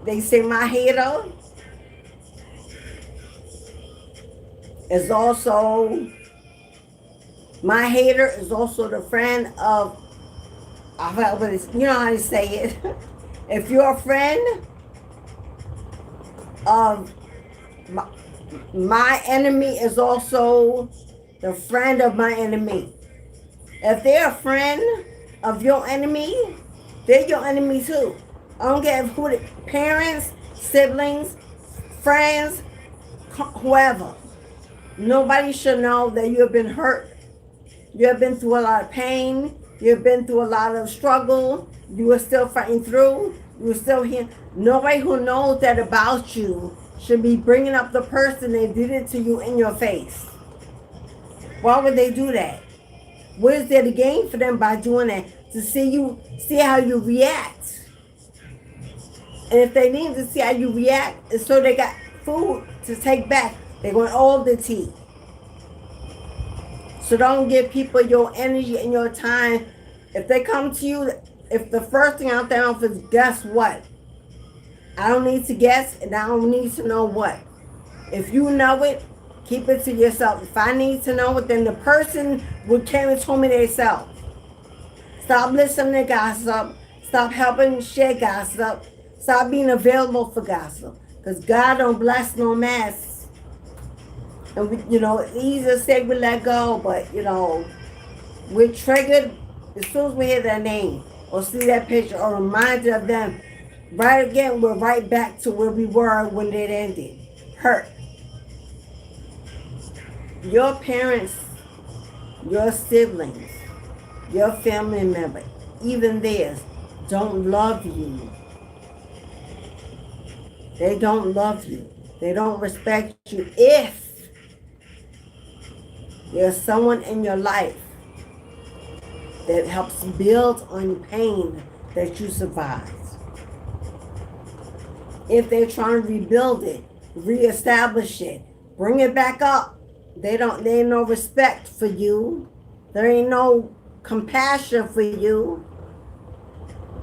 [SPEAKER 1] they say my hater is also, my hater is also the friend of, you know how to say it. If you're a friend of my enemy is also the friend of my enemy. If they're a friend of your enemy, they're your enemy too. I don't care who the parents, siblings, friends, whoever. Nobody should know that you have been hurt. You have been through a lot of pain. You have been through a lot of struggle. You are still fighting through. You are still here. Nobody who knows that about you should be bringing up the person that did it to you in your face. Why would they do that? What is there to gain for them by doing that? To see how you react. And if they need to see how you react, it's so they got food to take back. They want all the tea. So don't give people your energy and your time. If they come to you, if the first thing out there is guess what? I don't need to guess, and I don't need to know what. If you know it, keep it to yourself. If I need to know it, then the person would came and told me themselves. Stop listening to gossip. Stop helping share gossip. Stop being available for gossip. Because God don't bless no mess. And it's easy to say we let go, but we're triggered as soon as we hear their name or see that picture or reminded of them. Right again, we're right back to where we were when it ended. Hurt. Your parents, your siblings, your family member, even theirs, don't love you. They don't love you. They don't respect you. If there's someone in your life that helps build on pain that you survived. If they're trying to rebuild it, reestablish it, bring it back up, there ain't no respect for you. There ain't no compassion for you.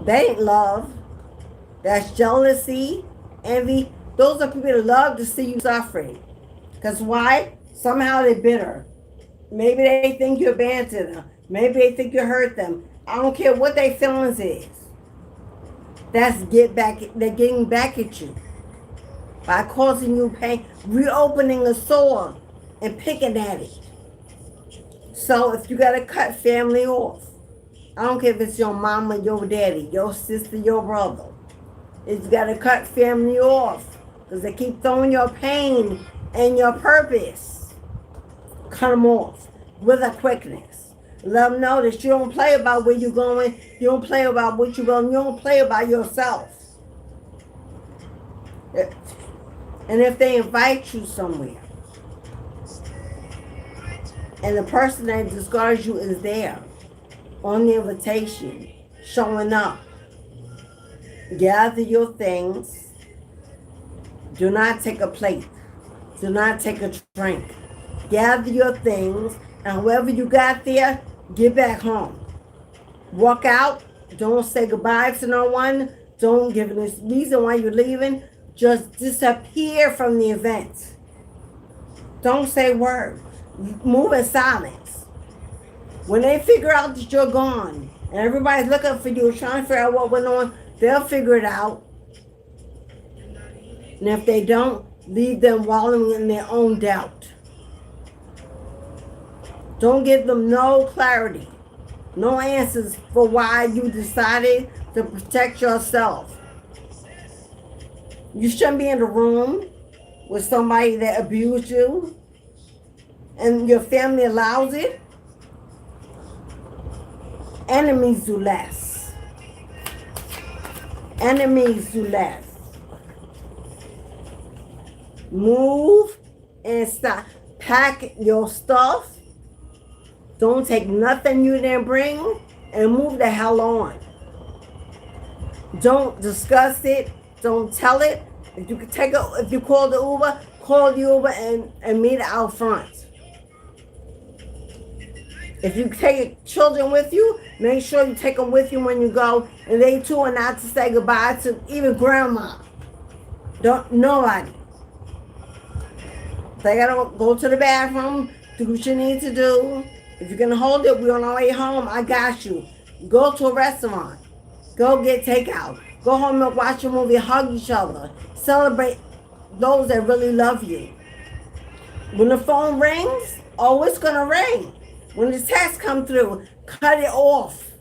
[SPEAKER 1] They ain't love. That's jealousy, envy. Those are people that love to see you suffering. Because why? Somehow they're bitter. Maybe they think you abandoned them. Maybe they think you hurt them. I don't care what their feelings is. They're getting back at you by causing you pain, reopening a sore and picking at it. So if you got to cut family off, I don't care if it's your mama, your daddy, your sister, your brother. If you got to cut family off because they keep throwing your pain and your purpose, cut them off with a quickness. Let them know that you don't play about where you're going. You don't play about what you're going. You don't play about yourself. And if they invite you somewhere, and the person that discards you is there on the invitation, showing up, gather your things. Do not take a plate. Do not take a drink. Gather your things, and whoever you got there, get back home. Walk out. Don't say goodbye to no one. Don't give this reason why you're leaving. Just disappear from the event. Don't say a word. Move in silence. When they figure out that you're gone and everybody's looking for you, trying to figure out what went on, they'll figure it out. And if they don't, leave them wallowing in their own doubt. Don't give them no clarity, no answers for why you decided to protect yourself. You shouldn't be in the room with somebody that abused you and your family allows it. Enemies do less. Enemies do less. Move and stop. Pack your stuff. Don't take nothing you didn't bring and move the hell on. Don't discuss it. Don't tell it. If you call the Uber and meet out front. If you take children with you, make sure you take them with you when you go, and they too are not to say goodbye to even grandma. Nobody. They gotta go to the bathroom, do what you need to do. If you're gonna hold it, we're on our way home. I got you. Go to a restaurant. Go get takeout. Go home and watch a movie. Hug each other. Celebrate those that really love you. When the phone rings, it's gonna ring. When the text come through, cut it off.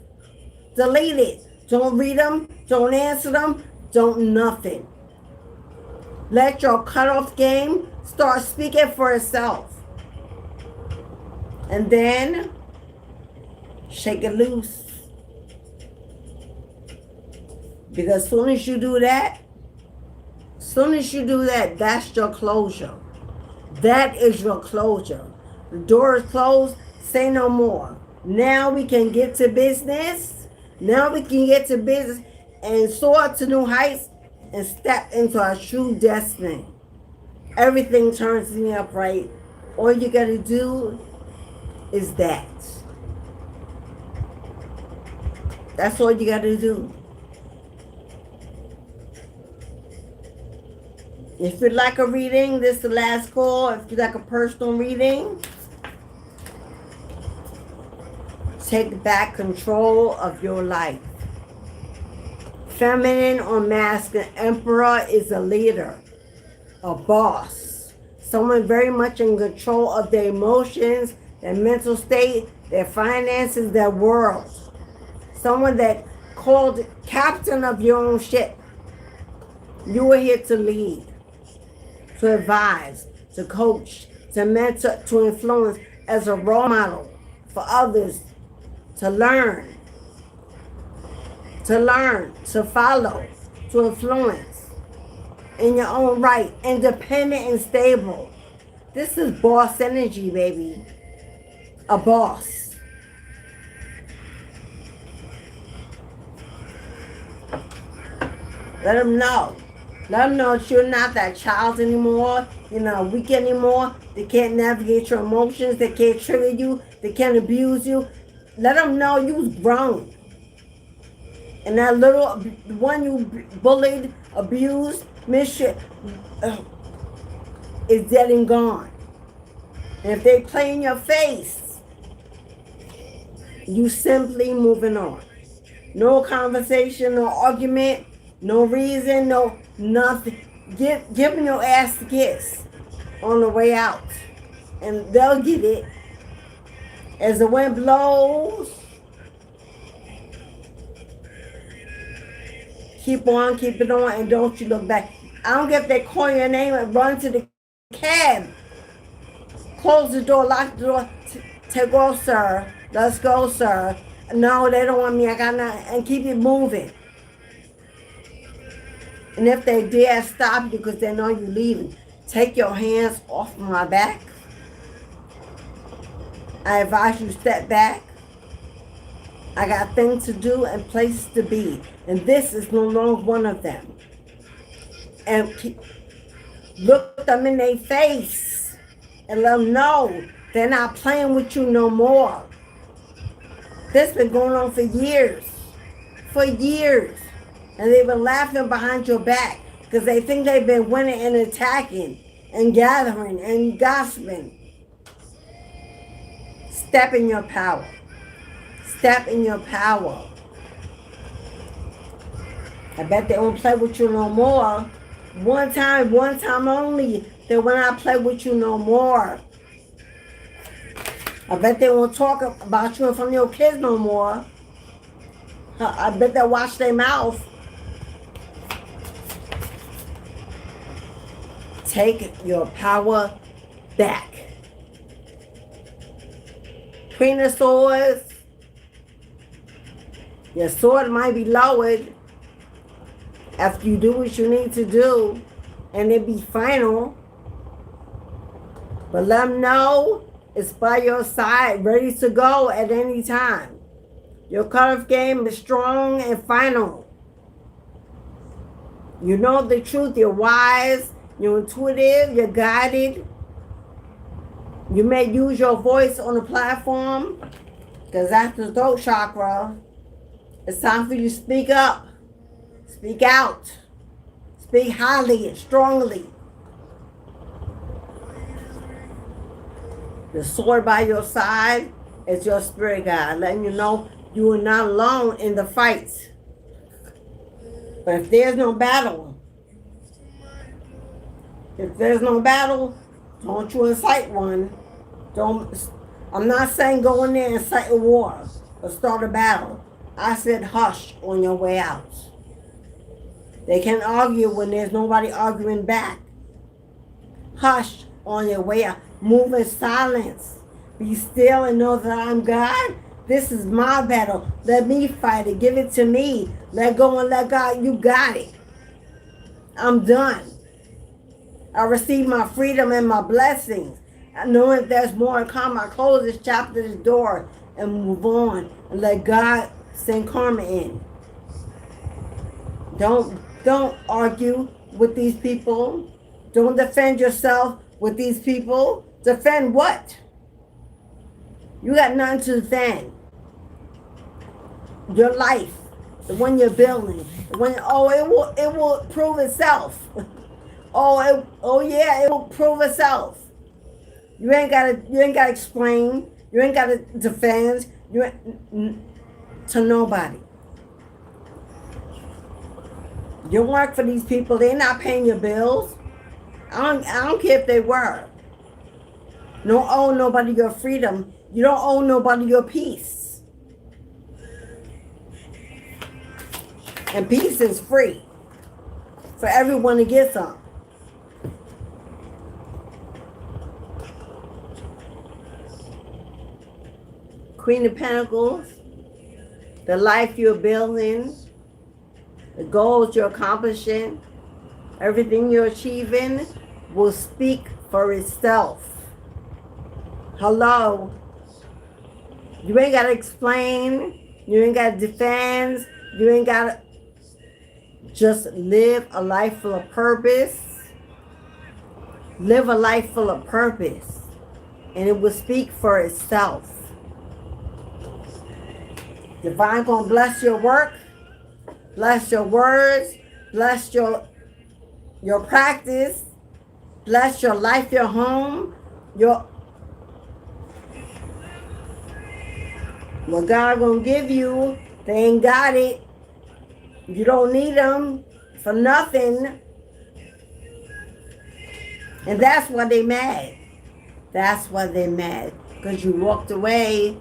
[SPEAKER 1] Delete it. Don't read them. Don't answer them. Don't nothing. Let your cutoff game start speaking for itself. And then shake it loose. Because as soon as you do that, Soon as you do that, that's your closure. That is your closure. The door is closed, say no more. Now we can get to business. Now we can get to business and soar to new heights and step into our true destiny. Everything turns me up right. All you gotta do is that. That's all you gotta do. If you'd like a reading, this is the last call. If you'd like a personal reading, take back control of your life. Feminine or masculine, Emperor is a leader, a boss, someone very much in control of their emotions, their mental state, their finances, their world. Someone that called captain of your own ship. You are here to lead, to advise, to coach, to mentor, to influence as a role model for others, to learn, to follow, to influence in your own right, independent and stable. This is boss energy, baby. A boss. Let them know. Let them know that you're not that child anymore. You're not weak anymore. They can't navigate your emotions. They can't trigger you. They can't abuse you. Let them know you've grown. And that little one you bullied, abused, misshit is dead and gone. And if they play in your face, you simply moving on. No conversation, no argument, no reason, no nothing. Give them your ass a kiss on the way out. And they'll get it. As the wind blows, keep on, keep it on, and don't you look back. I don't care if they call your name and run to the cab. Close the door, lock the door. Take off, sir. Let's go, sir. No, they don't want me. I got nothing. And keep it moving. And if they dare stop you because they know you're leaving, take your hands off my back. I advise you step back. I got things to do and places to be. And this is no longer one of them. And look them in their face and let them know they're not playing with you no more. This has been going on for years. For years. And they've been laughing behind your back because they think they've been winning and attacking and gathering and gossiping. Step in your power. Step in your power. I bet they won't play with you no more. One time only. They will not play with you no more. I bet they won't talk about you in front of your kids no more. I bet they'll watch their mouth. Take your power back. Queen of Swords. Your sword might be lowered after you do what you need to do and it be final. But let them know it's by your side, ready to go at any time. Your cutoff game is strong and final. You know the truth, you're wise, you're intuitive, you're guided. You may use your voice on the platform because that's the throat chakra. It's time for you to speak up, speak out, speak highly and strongly. The sword by your side is your spirit guide, letting you know you are not alone in the fight. But if there's no battle, don't you incite one. I'm not saying go in there and incite a war or start a battle. I said hush on your way out. They can't argue when there's nobody arguing back. Hush on your way out. Move in silence. Be still and know that I'm God. This is my battle. Let me fight it. Give it to me. Let go and let God. You got it. I'm done. I receive my freedom and my blessings. I know if there's more to come, I close this chapter, this door, and move on and let God send karma in. Don't argue with these people. Don't defend yourself with these people. Defend what? You got nothing to defend. Your life, the one you're building, the one. It will prove itself. Yeah, it will prove itself. You ain't gotta explain. You ain't gotta defend. To nobody. You work for these people. They're not paying your bills. I don't care if they were. You don't owe nobody your freedom. You don't owe nobody your peace. And peace is free for everyone to get some. Queen of Pentacles, the life you're building, the goals you're accomplishing, everything you're achieving will speak for itself. Hello. You ain't got to explain. You ain't got to defend. You ain't got to. Just live a life full of purpose. Live a life full of purpose. And it will speak for itself. Divine gonna bless your work. Bless your words. Bless your practice. Bless your life, your home. What God gonna give you, they ain't got it. You don't need them for nothing. And that's why they mad. That's why they're mad. Because you walked away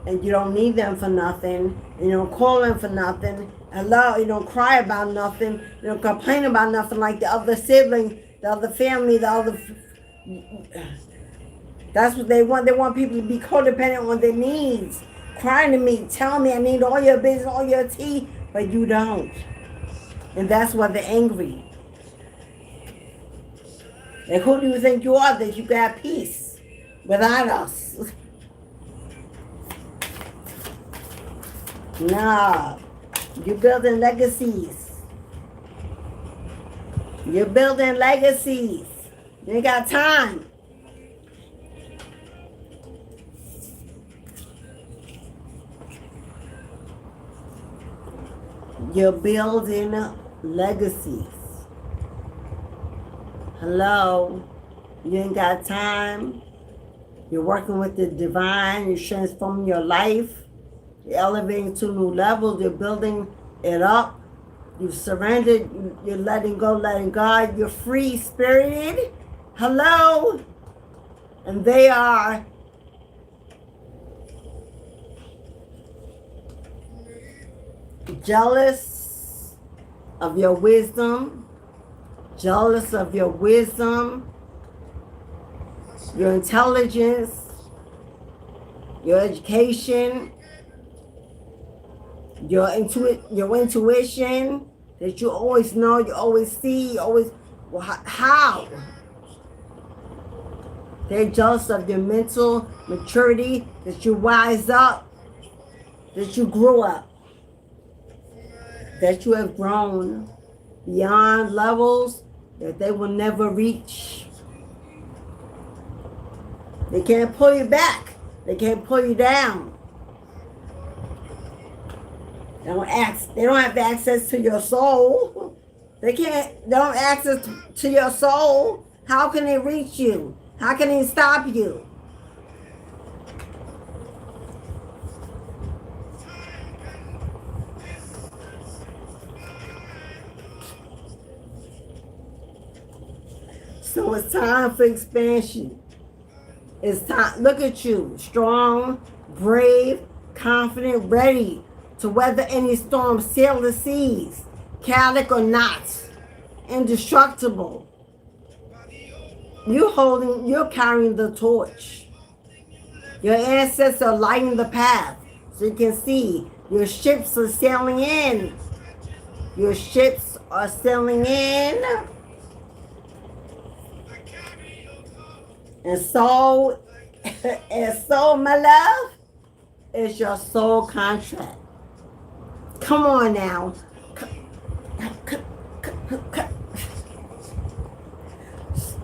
[SPEAKER 1] and you don't need them for nothing. And you don't call them for nothing. Hello, you don't cry about nothing. You don't complain about nothing like the other sibling, the other family, the other. That's what they want. They want people to be codependent on their needs. Crying to me, telling me I need all your business, all your tea, but you don't. And that's why they're angry. And who do you think you are that you got peace without us? Nah. You're building legacies. You're building legacies. You ain't got time. You're building legacies. Hello. You ain't got time. You're working with the divine. You're transforming your life. You're elevating to new levels. You're building it up. You've surrendered. You're letting go, letting God. You're free spirited. Hello. And they are jealous of your wisdom. Jealous of your wisdom. Your intelligence. Your education. Your intuition that you always know, you always see, you always, well, how? They're jealous of your mental maturity, that you wise up, that you grew up, that you have grown beyond levels that they will never reach. They can't pull you back. They can't pull you down. They don't have access to your soul. They don't have access to your soul. How can they reach you? How can they stop you? So it's time for expansion. It's time. Look at you, strong, brave, confident, ready to weather any storm, sail the seas, chaotic or not, indestructible. You're carrying the torch. Your ancestors are lighting the path so you can see. Your ships are sailing in. Your ships are sailing in. And soul, and soul, my love, is your soul contract. Come on now.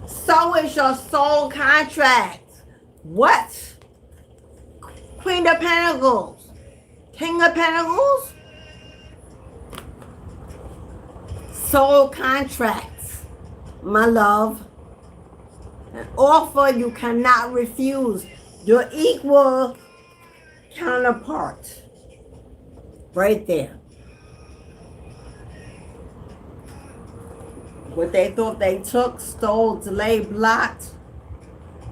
[SPEAKER 1] So is your soul contract. What? Queen of Pentacles. King of Pentacles. Soul contracts, my love. An offer you cannot refuse. Your equal counterpart. Right there. What they thought they took, stole, delayed, blocked.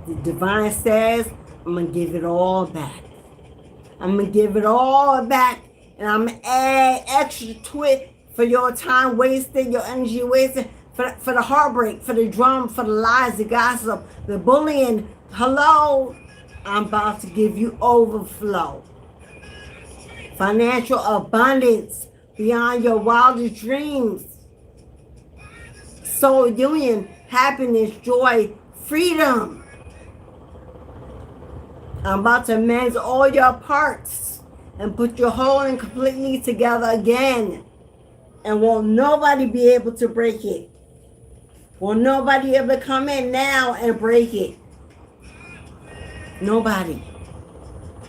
[SPEAKER 1] The divine says, I'm going to give it all back. I'm going to give it all back. And I'm going to add extra to it for your time wasted, your energy wasted, for the heartbreak, for the drama, for the lies, the gossip, the bullying. Hello, I'm about to give you overflow. Financial abundance beyond your wildest dreams. Soul union, happiness, joy, freedom. I'm about to mend all your parts and put your whole and completely together again. And won't nobody be able to break it. Won't nobody ever come in now and break it. Nobody.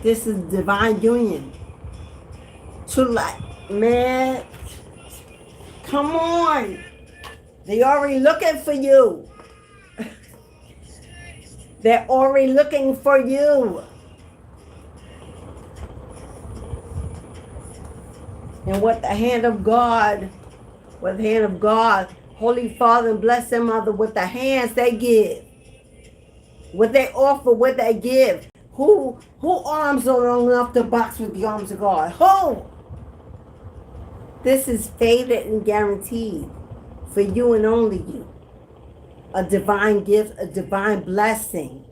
[SPEAKER 1] This is divine union. To like, man, come on. They already looking for you. They're already looking for you. And with the hand of God, Holy Father and Blessed Mother, with the hands they give, what they offer, what they give. Who arms are long enough to box with the arms of God? Who? This is fated and guaranteed for you and only you. A divine gift, a divine blessing.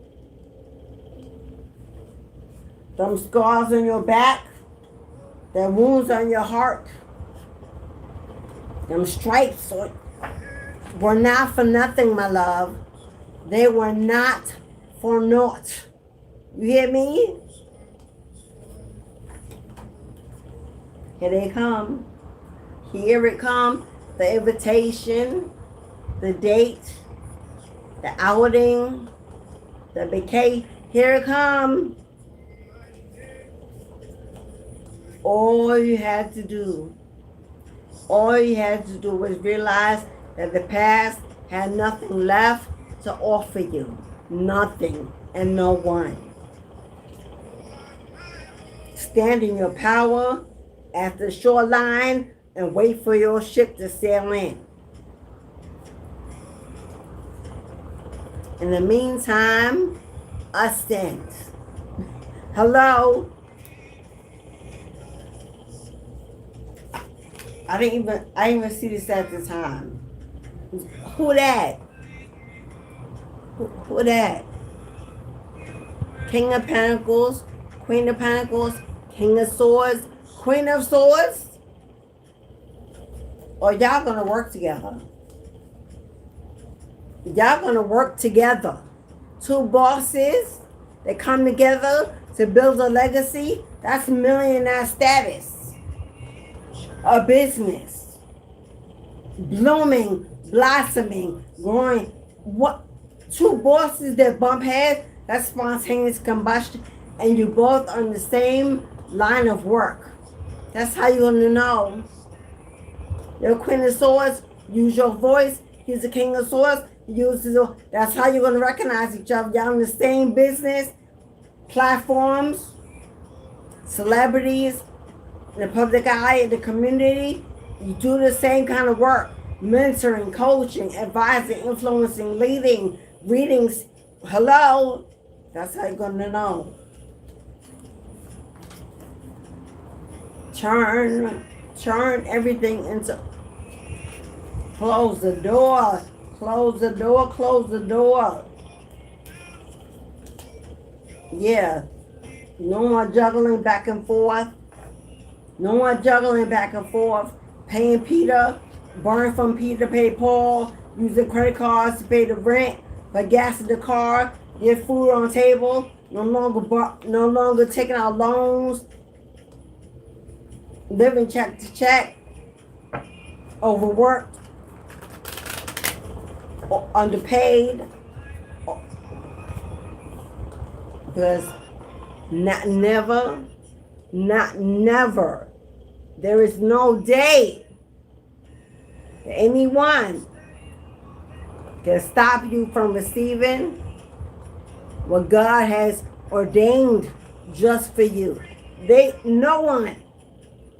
[SPEAKER 1] Them scars on your back, them wounds on your heart, them stripes were not for nothing, my love. They were not for naught. You hear me? Here they come. Here it comes. The invitation, the date, the outing, the bouquet. Here it comes. All you had to do was realize that the past had nothing left to offer you. Nothing and no one. Stand in your power at the shoreline and wait for your ship to sail in. In the meantime, ascend. Hello? I didn't even see this at the time. Who that? Who that? King of Pentacles, Queen of Pentacles, King of Swords, Queen of Swords? Or y'all gonna work together? Y'all gonna work together. Two bosses that come together to build a legacy. That's millionaire status. A business. Blooming, blossoming, growing. What? Two bosses that bump heads, that's spontaneous combustion. And you both on the same line of work. That's how you're gonna know. You're Queen of Swords, use your voice. He's the King of Swords, that's how you're gonna recognize each other. Y'all in the same business, platforms, celebrities, in the public eye, in the community. You do the same kind of work. Mentoring, coaching, advising, influencing, leading, readings. Hello? That's how you're gonna know. Turn everything into, close the door, close the door, close the door. Yeah, no more juggling back and forth. No more juggling back and forth. Paying Peter, borrowing from Peter to pay Paul, using credit cards to pay the rent, for gas in the car, get food on the table, no longer taking out loans, living check to check, overworked, or underpaid, because not never, there is no day that anyone can stop you from receiving what God has ordained just for you. No one.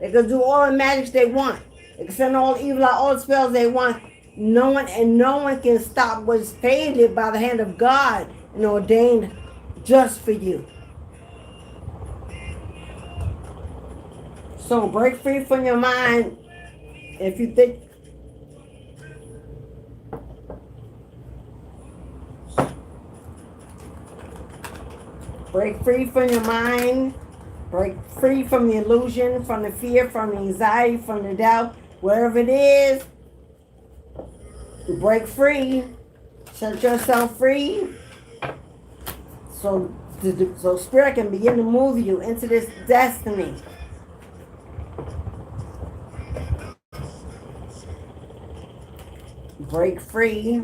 [SPEAKER 1] They can do all the magic they want. They can send all evil out, all the spells they want. No one can stop what's fated by the hand of God and ordained just for you. So break free from your mind if you think break free from your mind, break free from the illusion, from the fear, from the anxiety, from the doubt, wherever it is. Break free, set yourself free, so Spirit can begin to move you into this destiny. Break free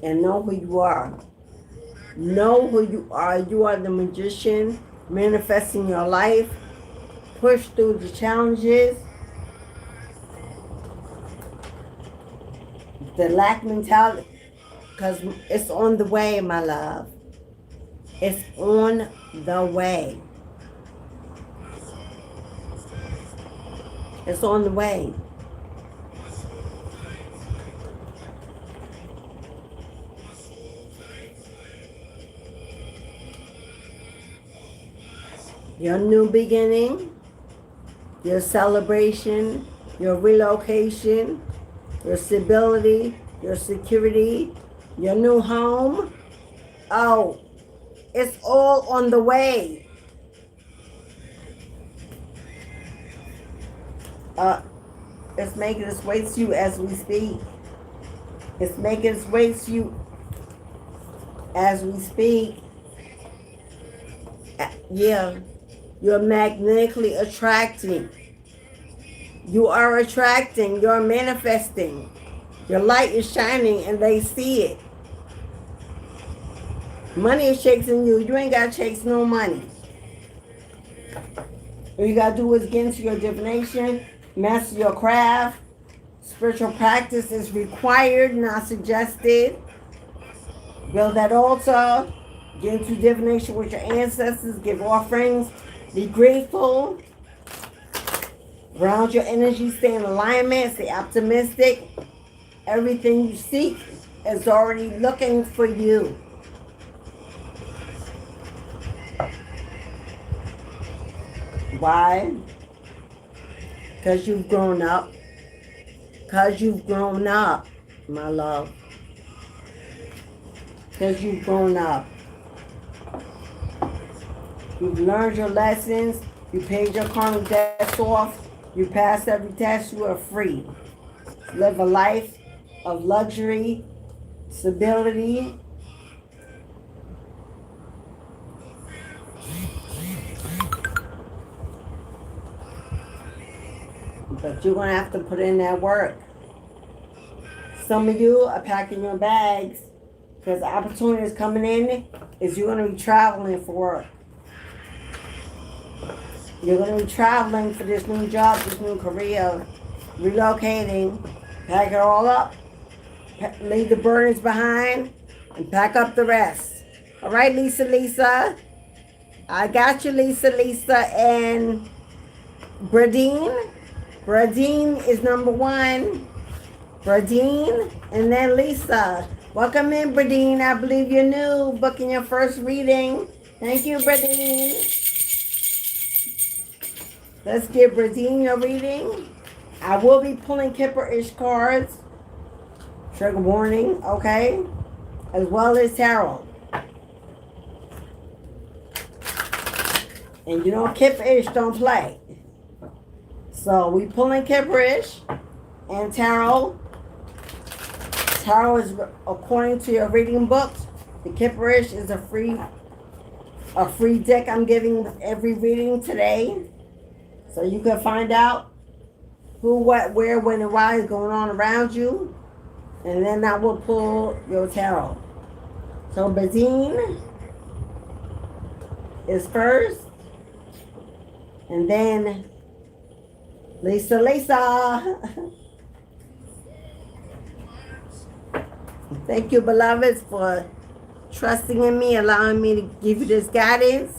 [SPEAKER 1] and know who you are. Know who you are. You are the magician manifesting your life. Push through the challenges. The lack mentality, because it's on the way, my love. It's on the way. It's on the way. Your new beginning, your celebration, your relocation, your stability, your security, your new home. Oh, it's all on the way. It's making its way to you as we speak. It's making its way to you as we speak. Yeah, you're magnetically attracting. You are attracting, you're manifesting. Your light is shining and they see it. Money is chasing you. You ain't got to chase no money. All you got to do is get into your divination, master your craft. Spiritual practice is required, not suggested. Build that altar. Get into divination with your ancestors. Give offerings. Be grateful. Ground your energy, stay in alignment, stay optimistic. Everything you seek is already looking for you. Why? Because you've grown up. Because you've grown up, my love. Because you've grown up. You've learned your lessons. You paid your karmic debts off. You passed every test. You are free. Live a life of luxury, stability. But you're going to have to put in that work. Some of you are packing your bags because the opportunity is coming in is you're going to be traveling for work. You're going to be traveling for this new job, this new career, relocating, pack it all up, leave the burdens behind, and pack up the rest. All right, Lisa. I got you, Lisa, and Bradine. Bradine is number one. Bradine, and then Lisa. Welcome in, Bradine. I believe you're new, booking your first reading. Thank you, Bradine. Let's give Bradine your reading. I will be pulling Kipper-ish cards. Trigger warning, okay? As well as tarot. And you know Kipper-ish don't play. So we pulling Kipper-ish and tarot. Tarot is according to your reading books The Kipperish is a free deck I'm giving with every reading today. So you can find out who, what, where, when, and why is going on around you. And then I will pull your tarot. So Badine is first. And then Lisa. Thank you, beloveds, for trusting in me, allowing me to give you this guidance.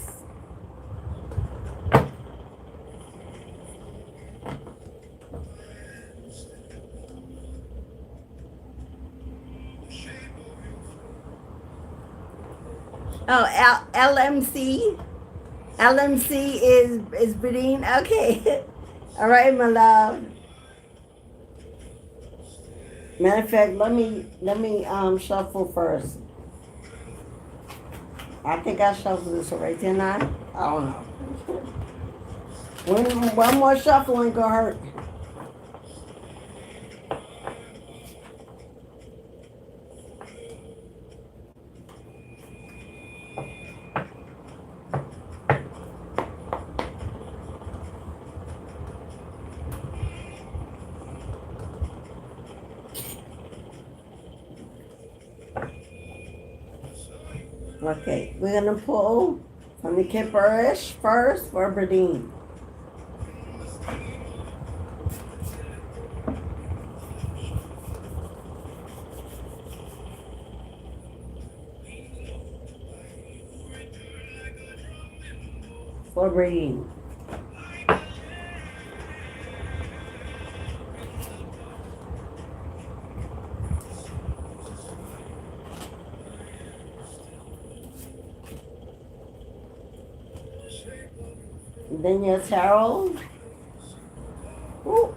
[SPEAKER 1] Oh, LMC. LMC is Badine. Okay. All right, my love. Matter of fact, let me shuffle first. I think I shuffled this already, didn't I? I don't know. One more shuffle ain't gonna hurt. Okay, we're gonna pull from the Kipperish first for Badine. For Badine. Then your tarot. Ooh,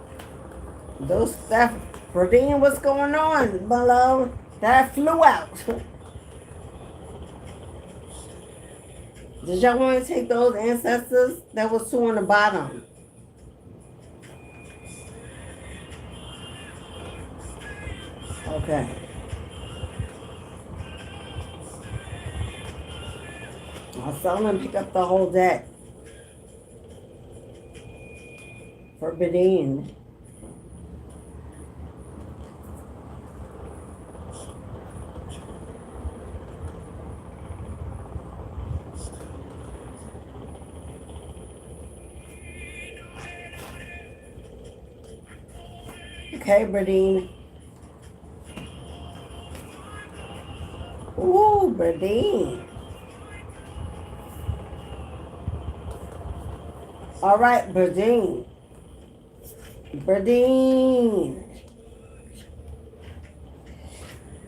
[SPEAKER 1] those stuff. Badine, what's going on, my love? That flew out. Did y'all want to take those ancestors? That was two on the bottom. Okay. I'll sell them and pick up the whole deck. For Badine. Okay, Badine. Ooh, Badine. All right, Badine. Badine.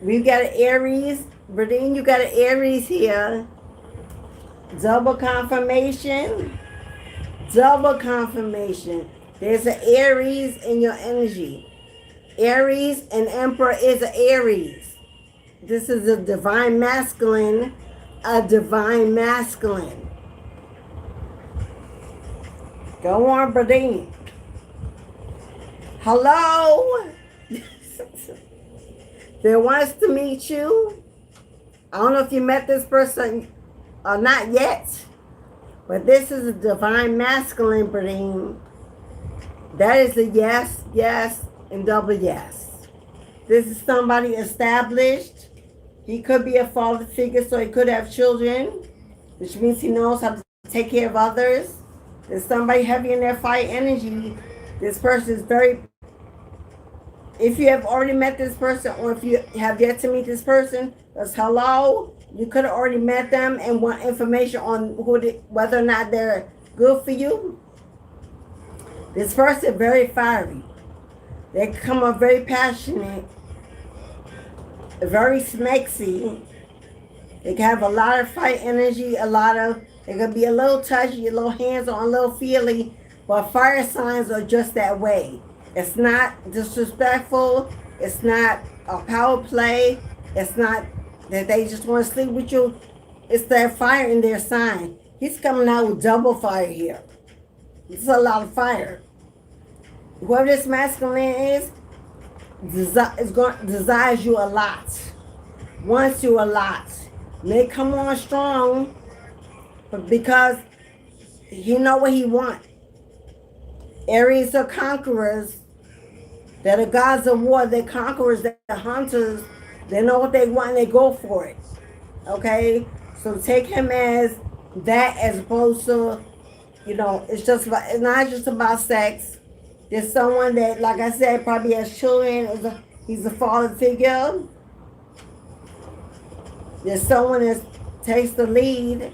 [SPEAKER 1] We've got an Aries. Badine, you got an Aries here. Double confirmation. Double confirmation. There's an Aries in your energy. Aries and Emperor is an Aries. This is a divine masculine. A divine masculine. Go on, Badine. Hello? They wants to meet you. I don't know if you met this person or not yet, but this is a divine masculine, Badine. That is a yes, yes, and double yes. This is somebody established. He could be a father figure, so he could have children, which means he knows how to take care of others. There's somebody heavy in their fire energy. This person is very... If you have already met this person, or if you have yet to meet this person, that's hello. You could have already met them and want information on whether or not they're good for you. This person is very fiery. They come up very passionate, very smexy. They can have a lot of fight energy, they can be a little touchy, a little hands-on, a little feely, but fire signs are just that way. It's not disrespectful. It's not a power play. It's not that they just want to sleep with you. It's that fire in their sign. He's coming out with double fire here. It's a lot of fire. Whoever this masculine is desires you a lot. Wants you a lot. May come on strong, but because he know what he want. Aries are conquerors. They're the gods of war. They're conquerors. They're hunters. They know what they want and they go for it. Okay? So take him as that as opposed to, you know, it's not just about sex. There's someone that, like I said, probably has children. He's a father figure. There's someone that takes the lead.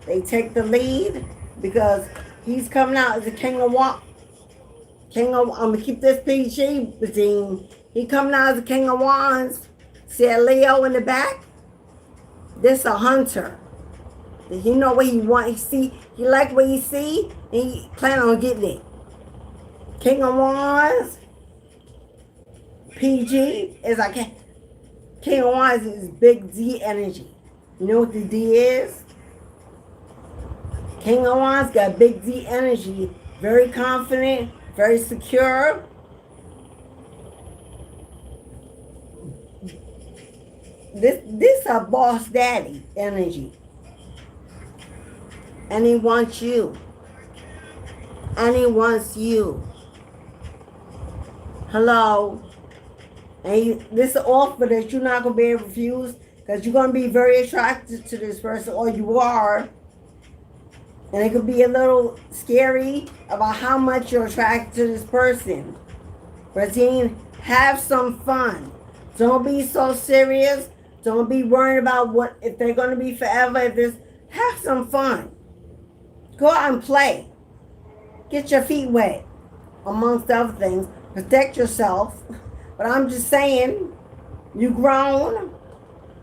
[SPEAKER 1] They take the lead because he's coming out as the king of wands. I'm gonna keep this PG, Between he coming out as the king of wands. See a Leo in the back? This a hunter. He know what he want. He like what he see, and he plan on getting it. King of wands. PG is like king of wands is big D energy. You know what the D is? King of wands got big D energy. Very confident. Very secure. This a boss daddy energy. And he wants you. And he wants you. Hello. And this is an offer that you're not going to be able to refuse because you're going to be very attracted to this person, or you are. And it could be a little scary about how much you're attracted to this person. But have some fun. Don't be so serious. Don't be worried about what if they're going to be forever. Have some fun. Go out and play. Get your feet wet, amongst other things. Protect yourself. But I'm just saying, you grown.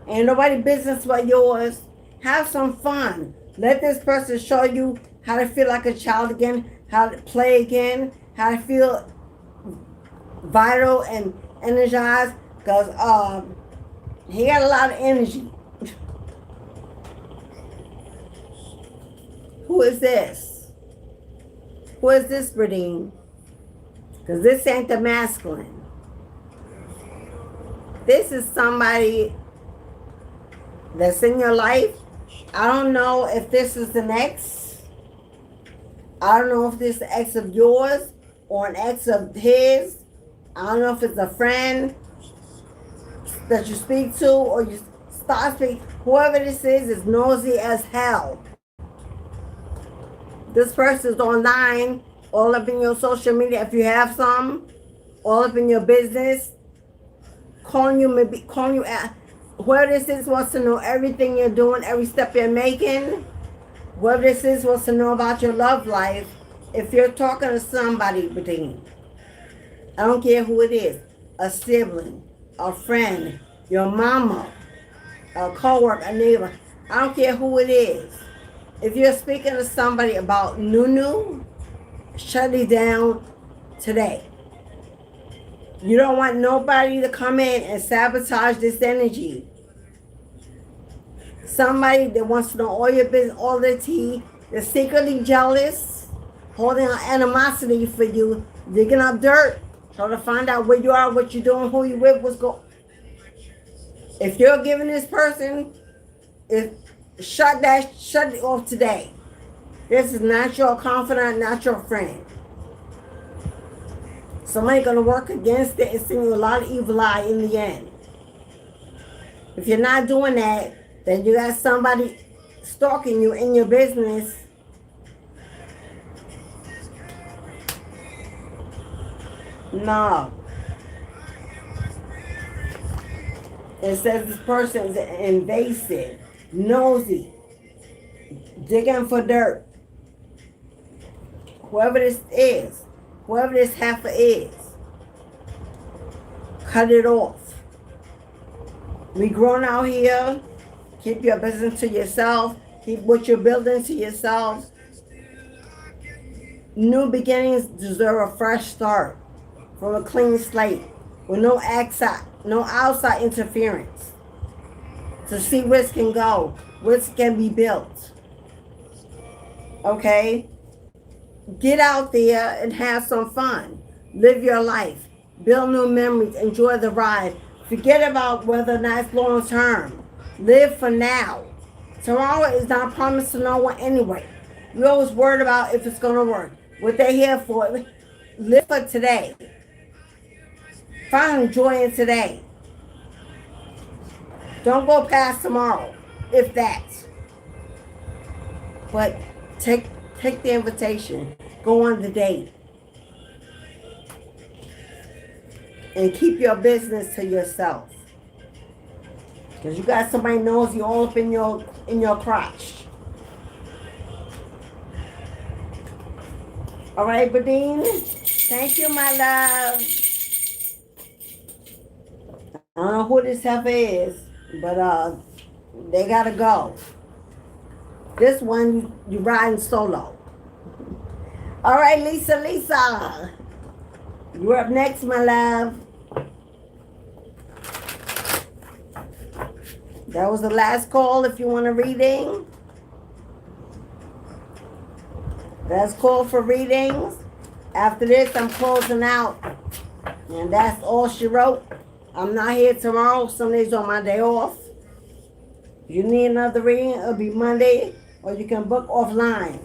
[SPEAKER 1] Ain't nobody business but yours. Have some fun. Let this person show you how to feel like a child again, how to play again, how to feel vital and energized. Because he got a lot of energy. Who is this? Who is this, Bradine? Because this ain't the masculine. This is somebody that's in your life. I don't know if this is an ex. I don't know if this is an ex of yours or an ex of his. I don't know if it's a friend that you speak to or you start speaking. Whoever this is nosy as hell. This person is online, all up in your social media. If you have some, all up in your business, calling you at. Whoever this is wants to know everything you're doing, every step you're making. Whoever this is wants to know about your love life. If you're talking to somebody, I don't care who it is, a sibling, a friend, your mama, a coworker, a neighbor, I don't care who it is. If you're speaking to somebody about Nunu, shut it down today. You don't want nobody to come in and sabotage this energy. Somebody that wants to know all your business, all the tea, they're secretly jealous, holding on animosity for you, digging up dirt, trying to find out where you are, what you're doing, who you with, what's going. If you're giving this person, shut it off today. This is not your confidant, not your friend. Somebody's going to work against it and send you a lot of evil eye in the end. If you're not doing that, then you got somebody stalking you in your business. No. It says this person is invasive, nosy, digging for dirt. Whoever this is, whoever this heifer is, cut it off. We grown out here. Keep your business to yourself. Keep what you're building to yourself. New beginnings deserve a fresh start from a clean slate with no outside interference. To see where it can go, where it can be built. Okay? Get out there and have some fun. Live your life. Build new memories. Enjoy the ride. Forget about whether or not it's long term. Live for now. Tomorrow is not promised to no one anyway. You're always worried about if it's going to work. What they're here for. Live for today. Find joy in today. Don't go past tomorrow, if that. But take the invitation. Go on the date. And keep your business to yourself. Because you got somebody knows you all up in your crotch. All right, Badine. Thank you, my love. I don't know who this heifer is, but they gotta go. This one, you riding solo. All right, Lisa. You're up next, my love. That was the last call if you want a reading. Last call for readings. After this, I'm closing out. And that's all she wrote. I'm not here tomorrow. Sundays on my day off. If you need another reading, it'll be Monday. Or you can book offline.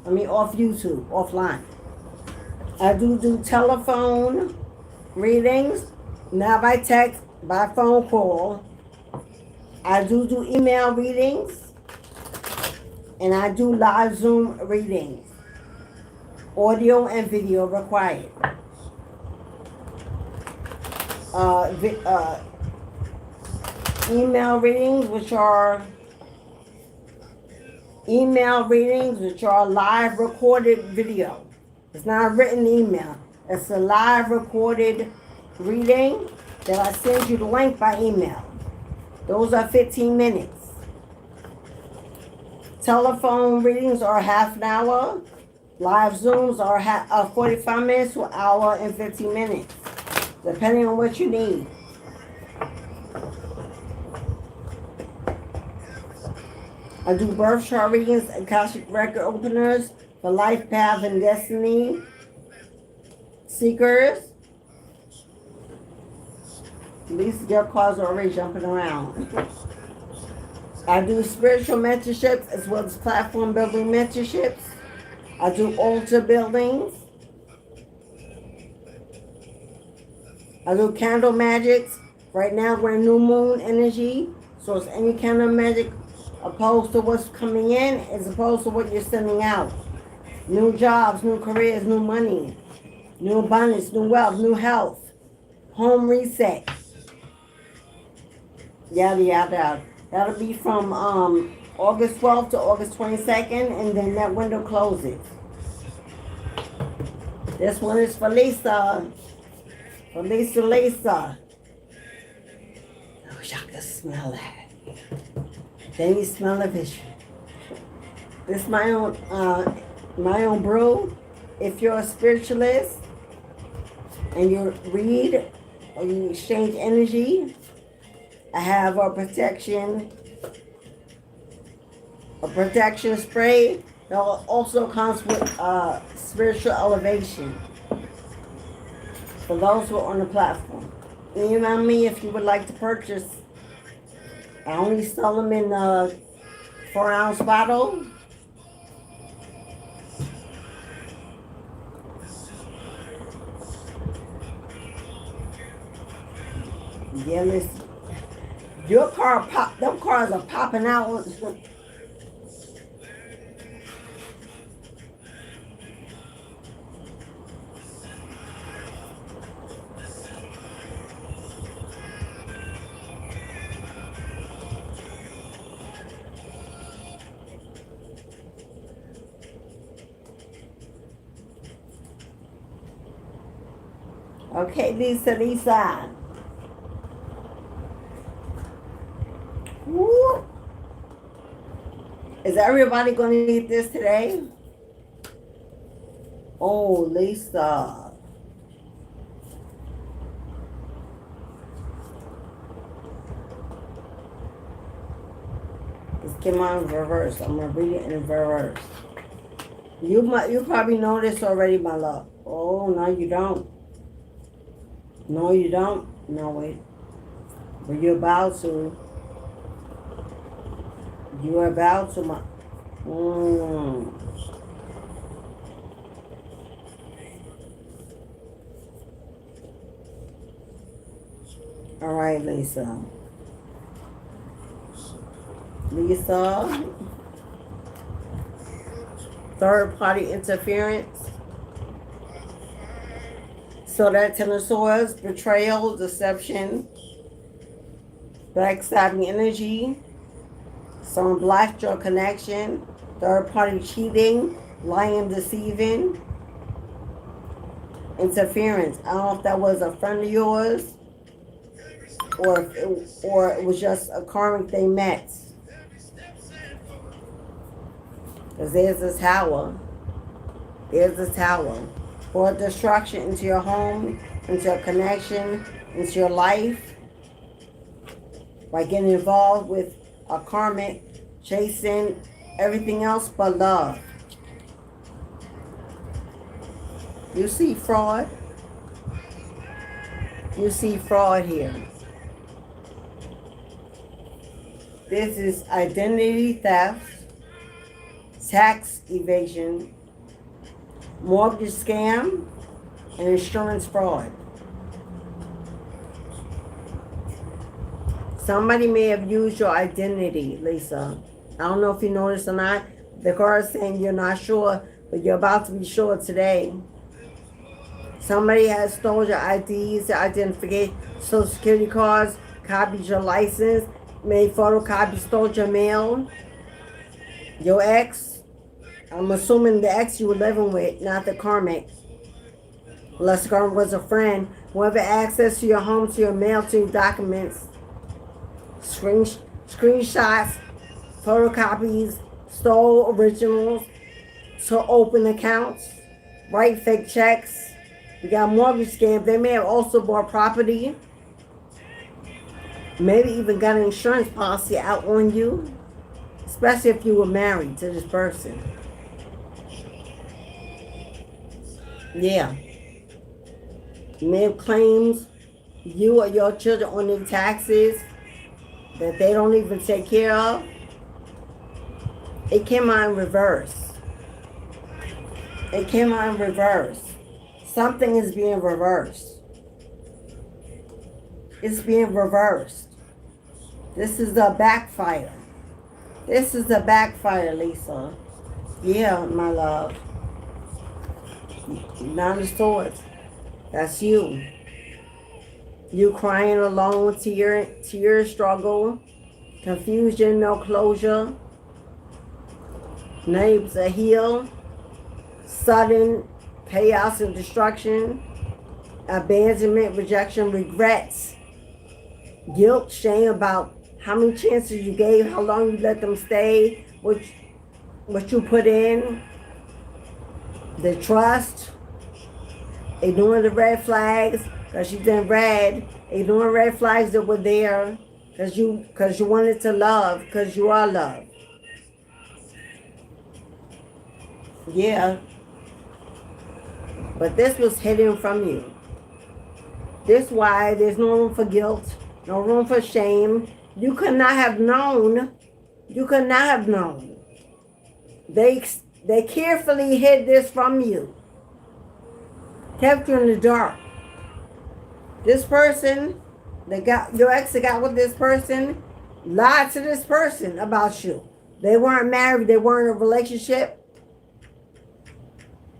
[SPEAKER 1] Off YouTube, offline. I do telephone readings. Not by text, by phone call. I do email readings. And I do live Zoom readings. Audio and video required. Email readings, which are live recorded video. It's not a written email. It's a live recorded reading that I send you the link by email. Those are 15 minutes. Telephone readings are half an hour. Live Zooms are 45 minutes to an hour and 15 minutes, depending on what you need. I do birth chart readings, Akashic record openers for life path and destiny seekers. At least your cards are already jumping around. I do spiritual mentorships as well as platform building mentorships. I do altar buildings. I do candle magics. Right now we're in new moon energy. So it's any kind of magic opposed to what's coming in as opposed to what you're sending out. New jobs, new careers, new money, new abundance, new wealth, new health, home reset. Yada, yada. That'll be from August 12th to August 22nd, and then that window closes. This one is for Lisa. For Lisa. I wish I could smell that. Then you smell a vision. This is my own brew. If you're a spiritualist and you read or you exchange energy, I have a protection spray that also comes with spiritual elevation for those who are on the platform. Email me if you would like to purchase. I only sell them in a 4-ounce bottle. Yeah, listen. Your car them cars are popping out. Okay, Lisa. Woo. Is everybody going to eat this today? Oh, Lisa. This came out in reverse. I'm going to read it in reverse. You probably know this already, my love. Oh, no, you don't. No, you don't. No, wait. But you're about to. You are about to... All right, Lisa. Lisa. Third-party interference. So that Ten of Swords, betrayal, deception, backstabbing energy. Someone blocked your connection. Third-party cheating, lying, deceiving, interference. I don't know if that was a friend of yours or it was just a karmic they met. Because there's this tower. There's this tower. For destruction into your home, into your connection, into your life. By getting involved with a karmic, chasing everything else but love. You see fraud? You see fraud here. This is identity theft, tax evasion, mortgage scam, and insurance fraud. Somebody may have used your identity, Lisa. I don't know if you noticed or not. The card is saying you're not sure, but you're about to be sure today. Somebody has stolen your IDs, your identification, social security cards, copied your license, made photocopies, stole your mail. Your ex, I'm assuming the ex you were living with, not the karmic. Unless the karmic was a friend. Whoever access to your home, to your mail, to your documents, screenshots, photocopies, stole originals, to open accounts, write fake checks. We got mortgage scams. They may have also bought property. Maybe even got an insurance policy out on you. Especially if you were married to this person. Yeah. You may have claims you or your children on their taxes that they don't even take care of. It came out in reverse. It came out in reverse. Something is being reversed. It's being reversed. This is a backfire. This is a backfire, Lisa. Yeah, my love. Nine of Swords. That's you. You crying alone to your struggle. Confusion, no closure. Names a heal. Sudden chaos and destruction. Abandonment, rejection, regrets. Guilt, shame about how many chances you gave, how long you let them stay, what you put in. The trust. Ignoring the red flags because she's in red. Ignoring red flags that were there because you wanted to love, because you are love. Yeah. But this was hidden from you. This why there's no room for guilt, no room for shame. You could not have known. You could not have known. They carefully hid this from you. Kept you in the dark. This person, your ex that got with this person, lied to this person about you. They weren't married. They weren't in a relationship.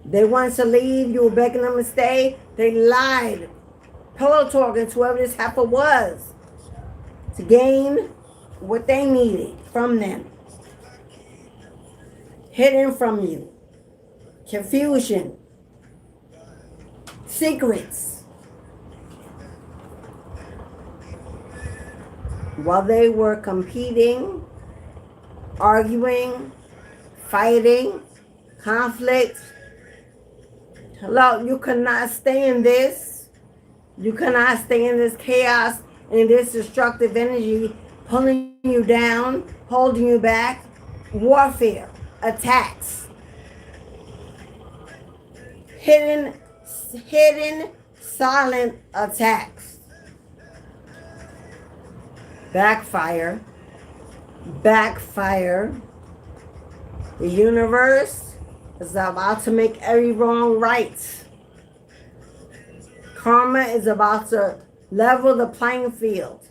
[SPEAKER 1] They wanted to leave. You were begging them to stay. They lied. Pillow talking to whoever this heifer was to gain what they needed from them. Hidden from you. Confusion. Secrets. While they were competing, arguing, fighting, conflict. Hello, you cannot stay in this. You cannot stay in this chaos and this destructive energy pulling you down, holding you back. Warfare, attacks. Hidden silent attacks. Backfire. backfire. The universe is about to make every wrong right. Karma is about to level the playing field.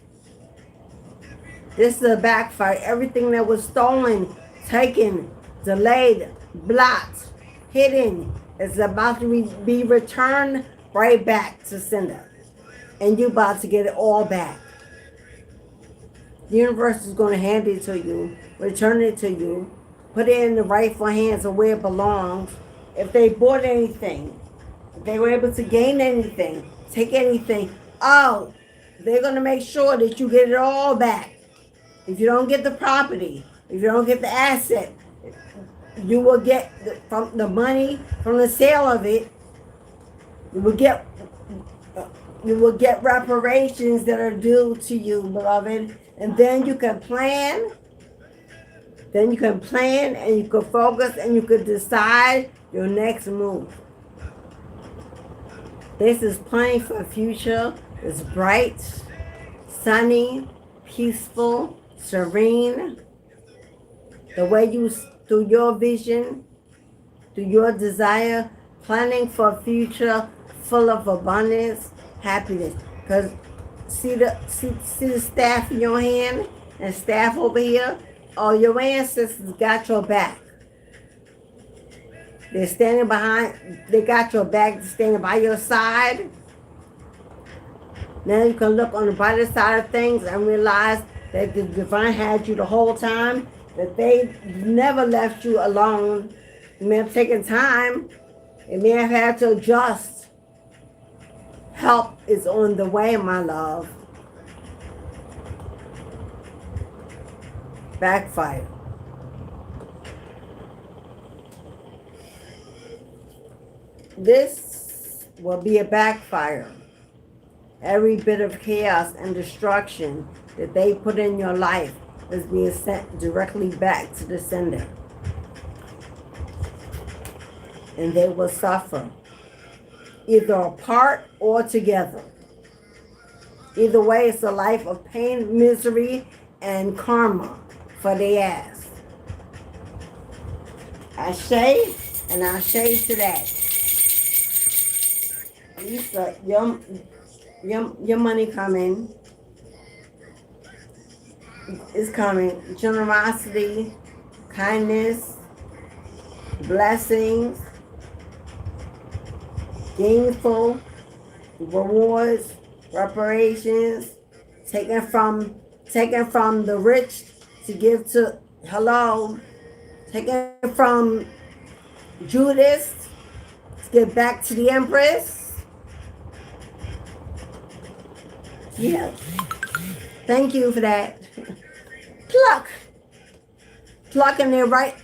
[SPEAKER 1] This is a backfire. Everything that was stolen, taken, delayed, blocked, hidden is about to be returned right back to sender. And you're about to get it all back. The universe is going to hand it to you, return it to you, put it in the rightful hands of where it belongs. If they bought anything, if they were able to gain anything, take anything, oh, they're going to make sure that you get it all back. If you don't get the property, if you don't get the asset, you will get from the money from the sale of it. You will get reparations that are due to you, beloved. And then you can plan. Then you can plan and you can focus and you can decide your next move. This is planning for the future. It's bright, sunny, peaceful, serene. The way you, through your vision, through your desire, planning for a future full of abundance, happiness. Because see the staff in your hand and staff over here? Oh, your ancestors got your back. They're standing behind, they got your back, they're standing by your side. Now you can look on the brighter side of things and realize that the divine had you the whole time, that they never left you alone. It may have taken time. It may have had to adjust. Help is on the way, my love. Backfire. This will be a backfire. Every bit of chaos and destruction that they put in your life is being sent directly back to the sender. And they will suffer, either apart or together. Either way, it's a life of pain, misery, and karma for their ass. Ashe and Ashe to that. Lisa, your money coming. It's coming. Generosity, kindness, blessings, gainful rewards, reparations, taken from the rich to give to taken from Judas to give back to the Empress. Yeah. Thank you for that. Pluck in there, right?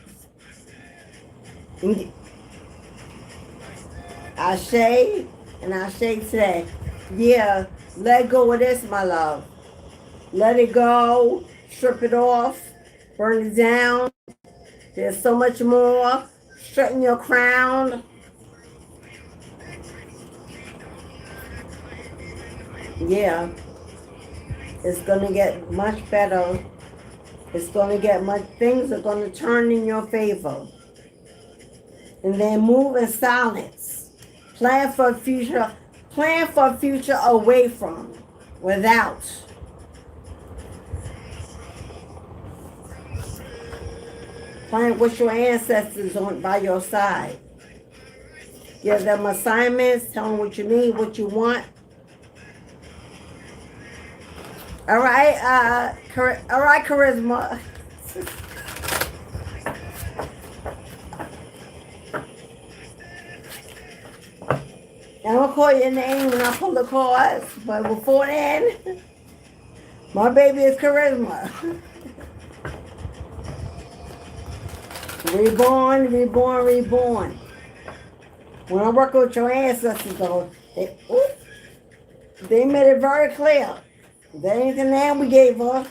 [SPEAKER 1] Ashe and Ashe today. Yeah, let go of this, my love. Let it go. Strip it off. Burn it down. There's so much more. Straighten your crown. Yeah. It's going to get much better. It's going to get things are going to turn in your favor. And then move in silence. Plan for a future away from, without. Plan with your ancestors by your side. Give them assignments, tell them what you need, what you want. All right, Charisma. And I'll call your name when I pull the cards, but before then, my baby is Charisma. Reborn, reborn, reborn. When I work with your ancestors, though, they made it very clear. That ain't the name we gave her.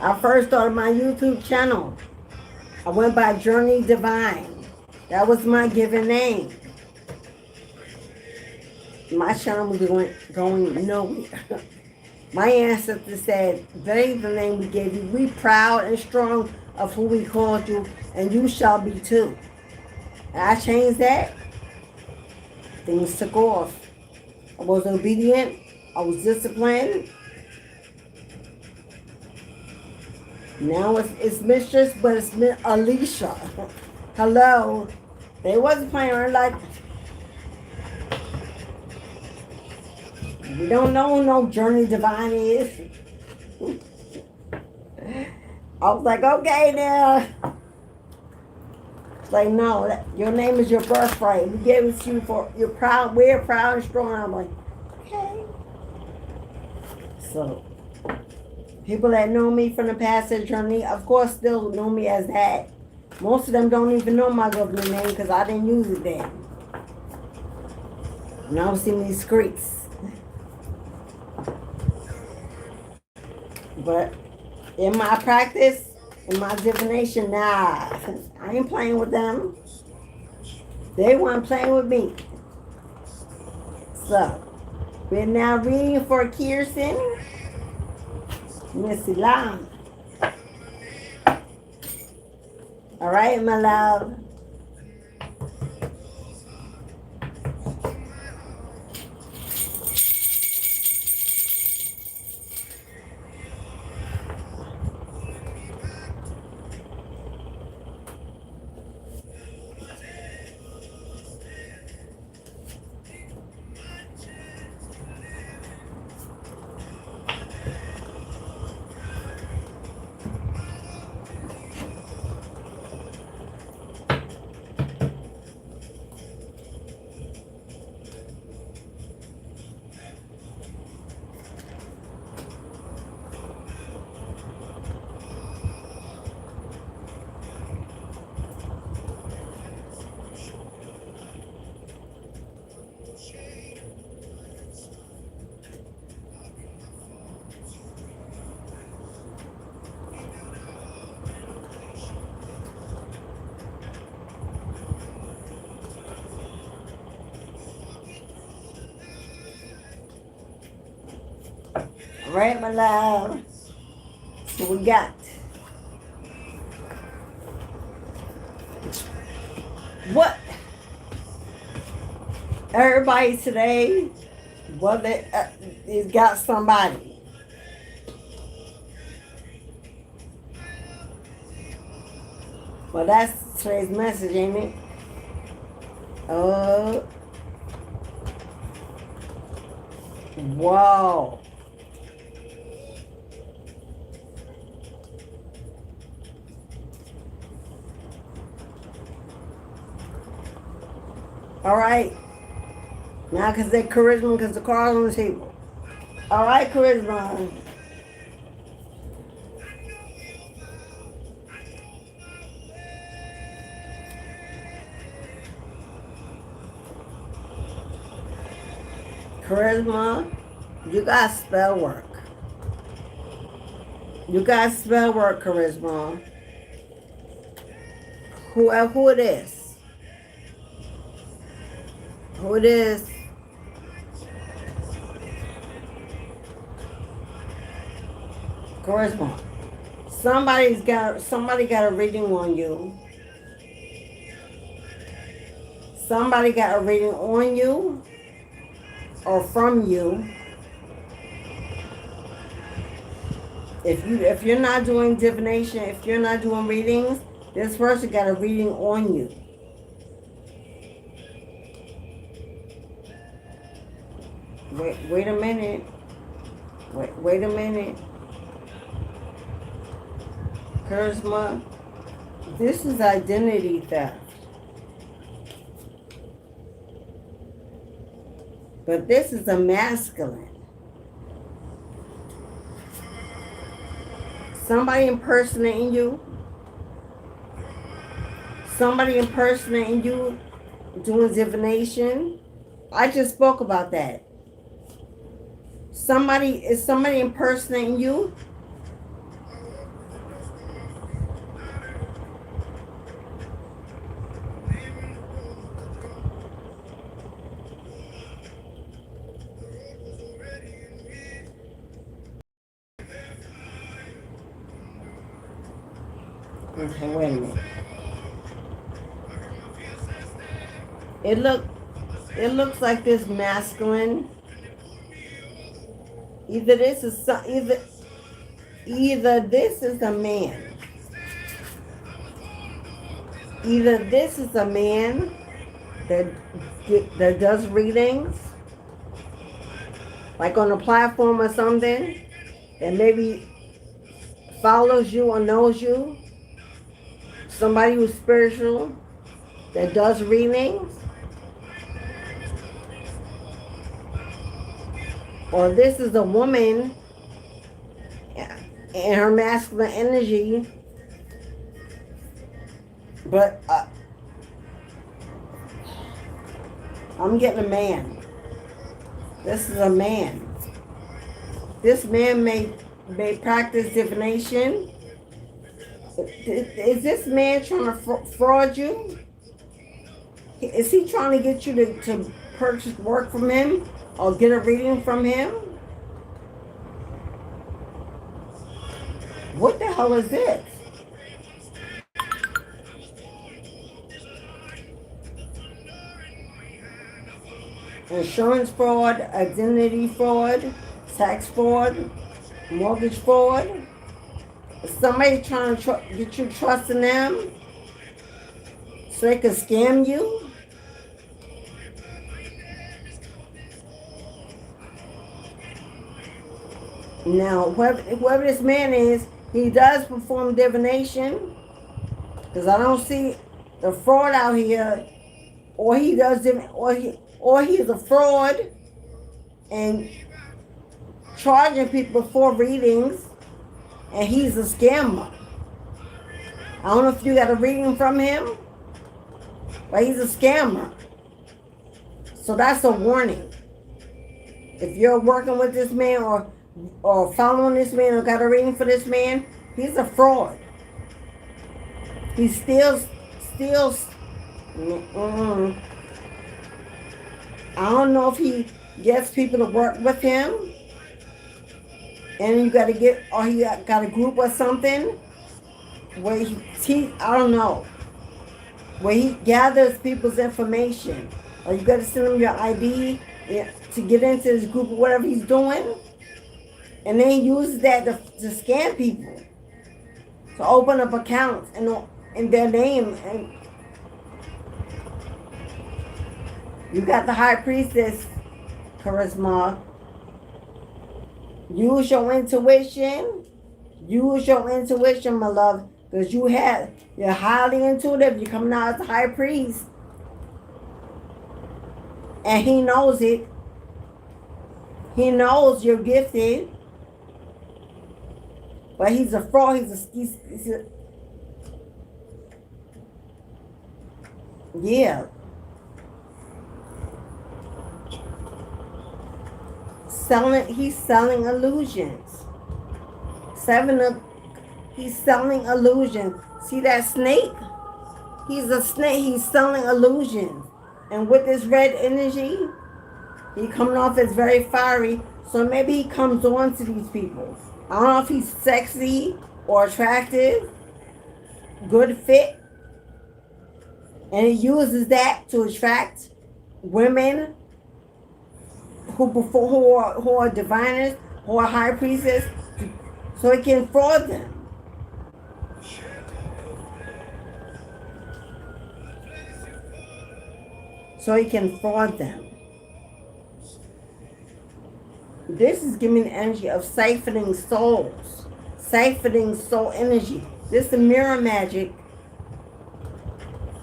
[SPEAKER 1] I first started my YouTube channel. I went by Journey Divine. That was my given name. My channel was going nowhere. My ancestors said, "Believe the name we gave you. We proud and strong of who we called you, and you shall be too." And I changed that. Things took off. I was obedient. I was disciplined. Now it's Mistress, but it's Alicia. Hello. They wasn't playing around like, we don't know who no Journey Divine is. I was like, okay now. It's like, no, your name is your birthright. We gave it to you for, you're proud, we're proud and strong. I'm like, okay. So, people that know me from the past journey, of course, still know me as that. Most of them don't even know my government name because I didn't use it then. And I was in these streets. But in my practice, in my divination, nah, I ain't playing with them. They weren't playing with me. So, we're now reading for Kirsten, Missy Lam. All right, my love. All right, my love. So we got what everybody today, whether it's got somebody. Well, that's today's message, ain't it? Whoa. All right. Now, because they're charisma, because the cards on the table. All right, charisma. Charisma, you got spell work. You got spell work, charisma. Who it is? Who it is? Charisma. Somebody got a reading on you. Somebody got a reading on you or from you. If you're not doing divination, if you're not doing readings, this person got a reading on you. Wait a minute. Wait a minute. Charisma, this is identity theft. But this is a masculine. Somebody impersonating you. Somebody impersonating you, doing divination. I just spoke about that. Is somebody impersonating you? Okay, wait a minute. It looks like this masculine. Either this is either this is a man. Either this is a man that does readings, like on a platform or something, that maybe follows you or knows you. Somebody who's spiritual that does readings. Or this is a woman and her masculine energy, but I'm getting a man. This is a man. This man may practice divination. Is this man trying to fraud you? Is he trying to get you to purchase work from him or get a reading from him? What the hell is this? Insurance fraud, identity fraud, tax fraud, mortgage fraud. Is somebody trying to get you trusting them so they can scam you? Now, whoever this man is, he does perform divination, because I don't see the fraud out here, or he does or he's a fraud and charging people for readings, and he's a scammer. I don't know if you got a reading from him, but he's a scammer. So that's a warning. If you're working with this man or following this man or got a reading for this man, he's a fraud. He steals. I don't know if he gets people to work with him, and you got to get, or he got a group or something where I don't know, where he gathers people's information, or you got to send him your ID to get into his group or whatever he's doing, and then he uses that to scam people, to open up accounts in their name. And you got the high priestess, Charisma. Use your intuition. Use your intuition, my love, because you're highly intuitive. You're coming out as a high priest, and he knows it. He knows you're gifted, but he's a fraud. Yeah. He's selling illusions. He's selling illusions. See that snake? He's a snake. He's selling illusions. And with this red energy, he coming off as very fiery. So maybe he comes on to these people. I don't know if he's sexy or attractive, good fit, and he uses that to attract women who are diviners, who are high priestess, so he can fraud them. So he can fraud them. This is giving the energy of siphoning souls, siphoning soul energy. This is mirror magic.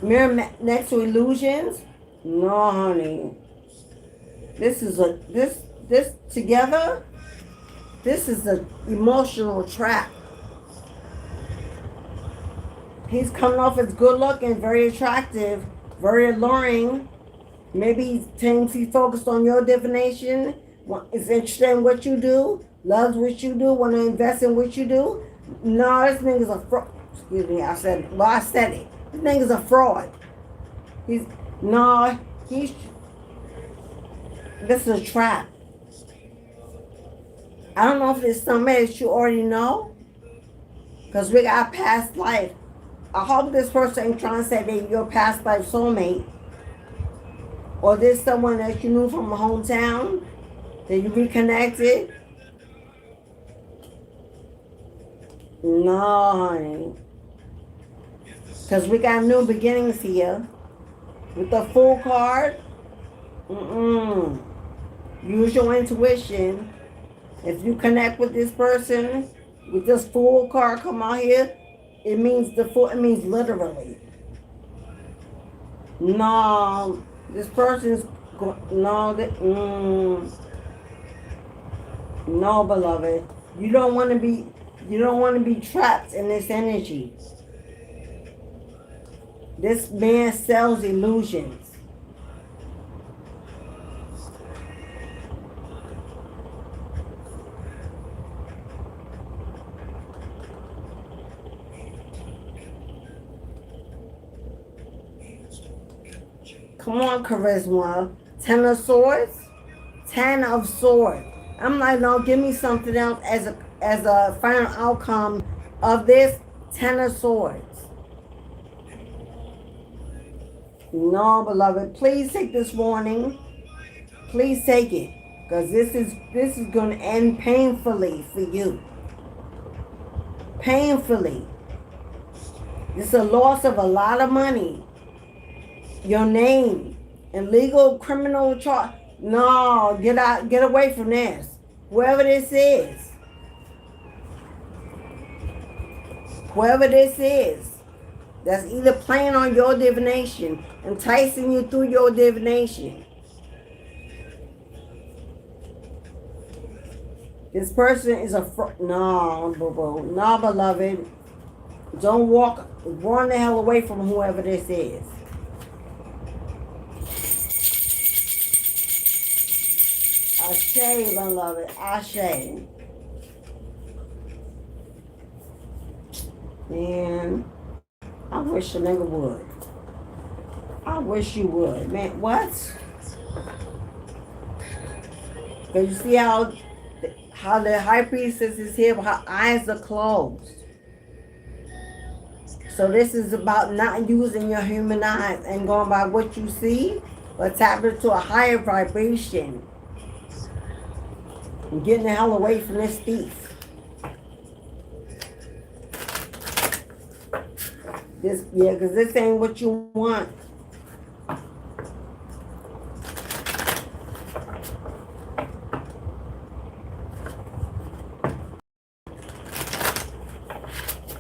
[SPEAKER 1] Next to illusions? No, honey. This is this together. This is an emotional trap. He's coming off as good looking, very attractive, very alluring. Maybe he thinks he's focused on your divination, is interested in what you do, loves what you do, want to invest in what you do. No, this nigga's a fraud. Excuse me, I said it. This nigga's a fraud. This is a trap. I don't know if it's somebody that you already know, because we got past life. I hope this person ain't trying to say that your past life soulmate, or this someone that you knew from a hometown that you reconnected. No, honey. Because we got new beginnings here. With the Fool card, use your intuition. If you connect with this person, with this Fool card come out here, it means the Fool, it means literally. No, this person's, no, no, beloved. You don't want to be trapped in this energy. This man sells illusions. Come on, Charisma. Ten of Swords? Ten of Swords. I'm like, no, give me something else as a final outcome of this. Ten of Swords. No, beloved, please take this warning. Please take it, because this is going to end painfully for you. Painfully. This is a loss of a lot of money. Your name and legal criminal charge. No, get out, get away from this. Whoever this is. Whoever this is. That's either playing on your divination, enticing you through your divination. This person is a no, boo-boo. No, beloved. Don't run the hell away from whoever this is. Ashe, beloved. Ashe. Man. I wish a nigga would. I wish you would. Man, what? Because you see how the high priestess is here, but her eyes are closed. So this is about not using your human eyes and going by what you see, but tapping into a higher vibration. And getting the hell away from this thief. Because this ain't what you want.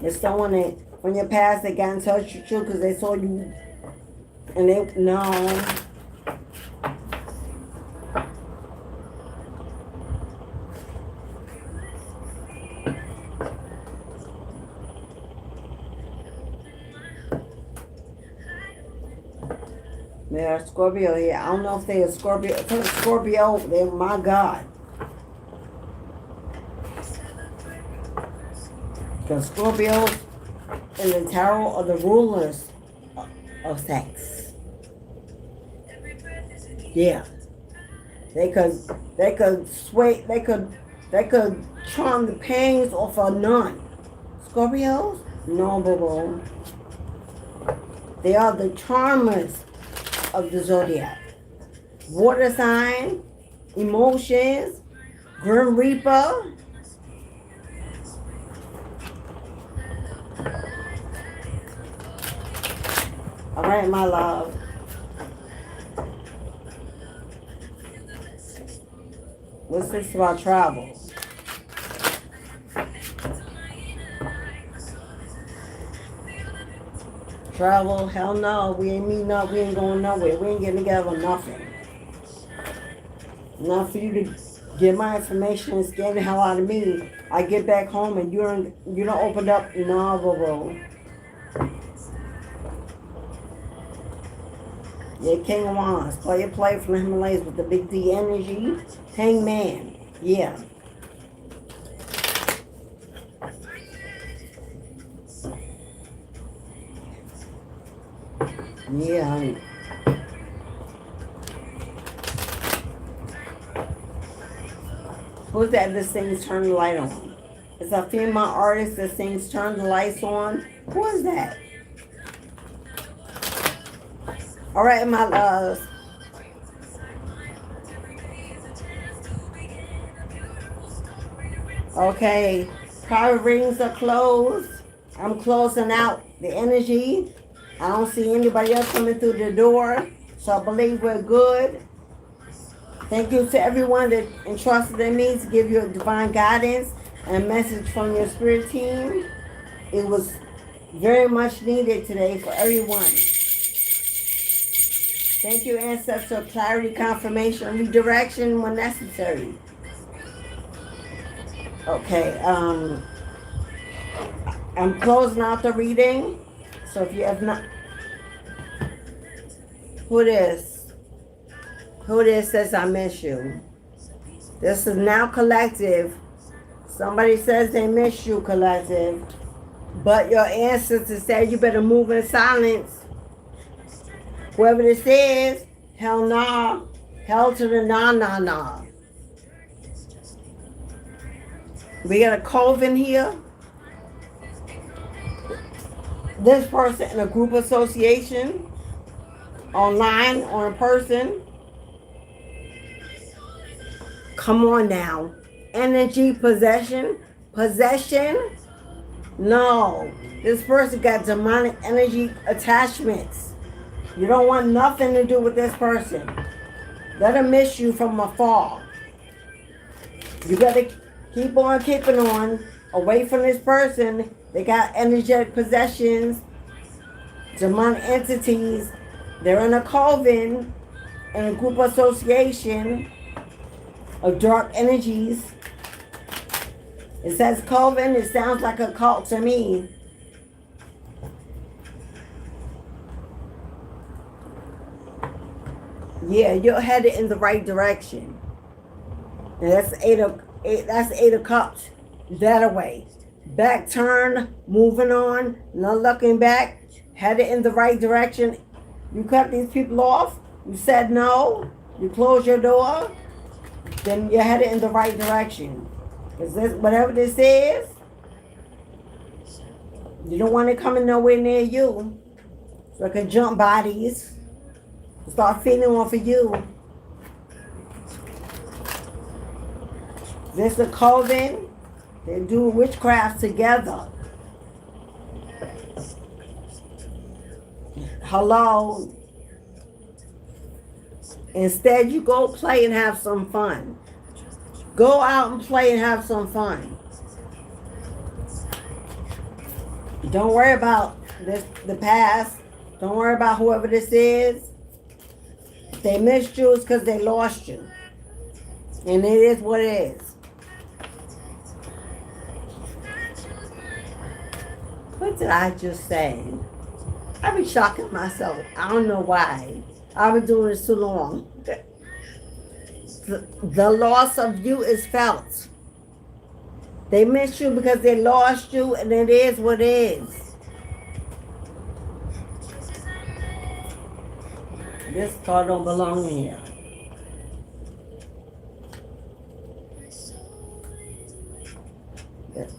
[SPEAKER 1] There's someone that, from your past, that got in touch with you because they saw you, and they, no. They're a Scorpio here. I don't know if they're a Scorpio. If they're a Scorpio, they're my God. Because Scorpios in the tarot are the rulers of sex. Yeah. They could sway, they could charm the pangs off a nun. Scorpios? No, boo-boo. They are the charmers of the zodiac. Water sign, emotions, Grim Reaper. All right, my love. What's this about travel? Travel? Hell no. We ain't meeting up. We ain't going nowhere. We ain't getting together. Nothing. Enough for you to get my information and scare the hell out of me. I get back home and you don't open up. No, bro. Yeah, King of Wands. Play from the Himalayas with the big D energy. Hangman. Yeah. Yeah, honey. Who's that that sings Turn the Light On? It's a female artist that sings Turn the Lights On. Who is that? All right, my loves. Okay, private readings are closed. I'm closing out the energy. I don't see anybody else coming through the door, so I believe we're good. Thank you to everyone that entrusted in me to give you a divine guidance and a message from your spirit team. It was very much needed today for everyone. Thank you, ancestor. Clarity, confirmation, redirection when necessary. Okay, I'm closing out the reading. So if you have not, who this says I miss you. This is now collective. Somebody says they miss you, collective. But your ancestors said you better move in silence. Whoever this is, hell nah. Hell to the nah. We got a coven here. This person in a group association, online or in person. Come on now. Energy, possession. No. This person got demonic energy attachments. You don't want nothing to do with this person. Let them miss you from afar. You gotta keep on keeping on away from this person. They got energetic possessions, demonic entities. They're in a coven, in a group association of dark energies. It says coven. It sounds like a cult to me. Yeah, you're headed in the right direction. And that's eight of cups. That way. Back turn, moving on, not looking back, headed in the right direction. You cut these people off. You said no. You close your door. Then you're headed in the right direction. Because this, whatever this is, you don't want it coming nowhere near you. So it can jump bodies. Start feeding off of you. This is a coven. They do witchcraft together. Hello. Instead, you go play and have some fun. Go out and play and have some fun. Don't worry about this, the past. Don't worry about whoever this is. If they missed you, it's because they lost you. And it is what it is. What did I just say? I be shocking myself. I don't know why. I've been doing this too long. The loss of you is felt. They missed you because they lost you, and it is what it is. This car don't belong in here.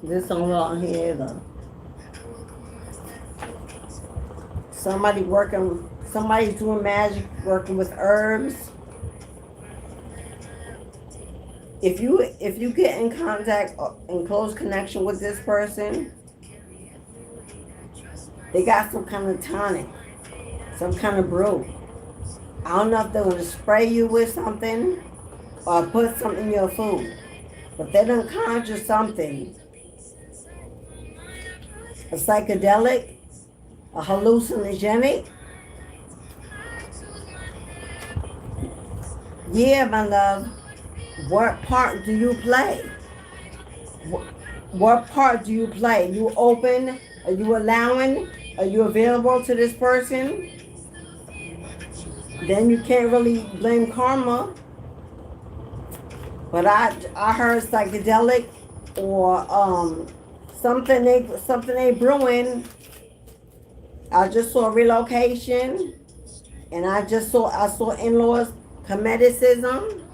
[SPEAKER 1] This don't belong here either. Somebody's doing magic, working with herbs. If you get in contact, in close connection with this person, they got some kind of tonic, some kind of brew. I don't know if they will spray you with something or put something in your food, but they done conjure something. A psychedelic, a hallucinogenic. Yeah, my love. What part do you play? What part do you play? You open? Are you allowing? Are you available to this person? Then you can't really blame karma. But I heard psychedelic or something they brewing. I just saw relocation, and I saw in-laws comedicism.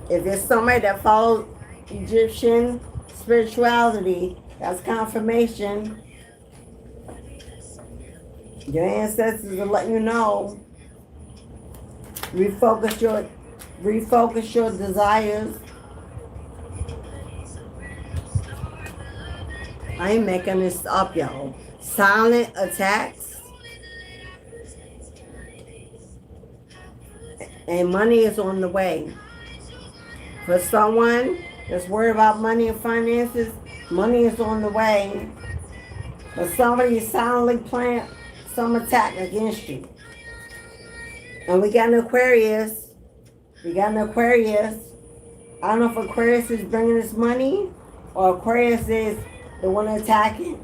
[SPEAKER 1] If it's somebody that follows Egyptian spirituality, that's confirmation. Your ancestors are letting you know. Refocus your desires. I ain't making this up, y'all. Silent attacks. And money is on the way. For someone that's worried about money and finances, money is on the way. But somebody is silently planning some attack against you. And we got an Aquarius. I don't know if Aquarius is bringing us money or Aquarius is the one attacking.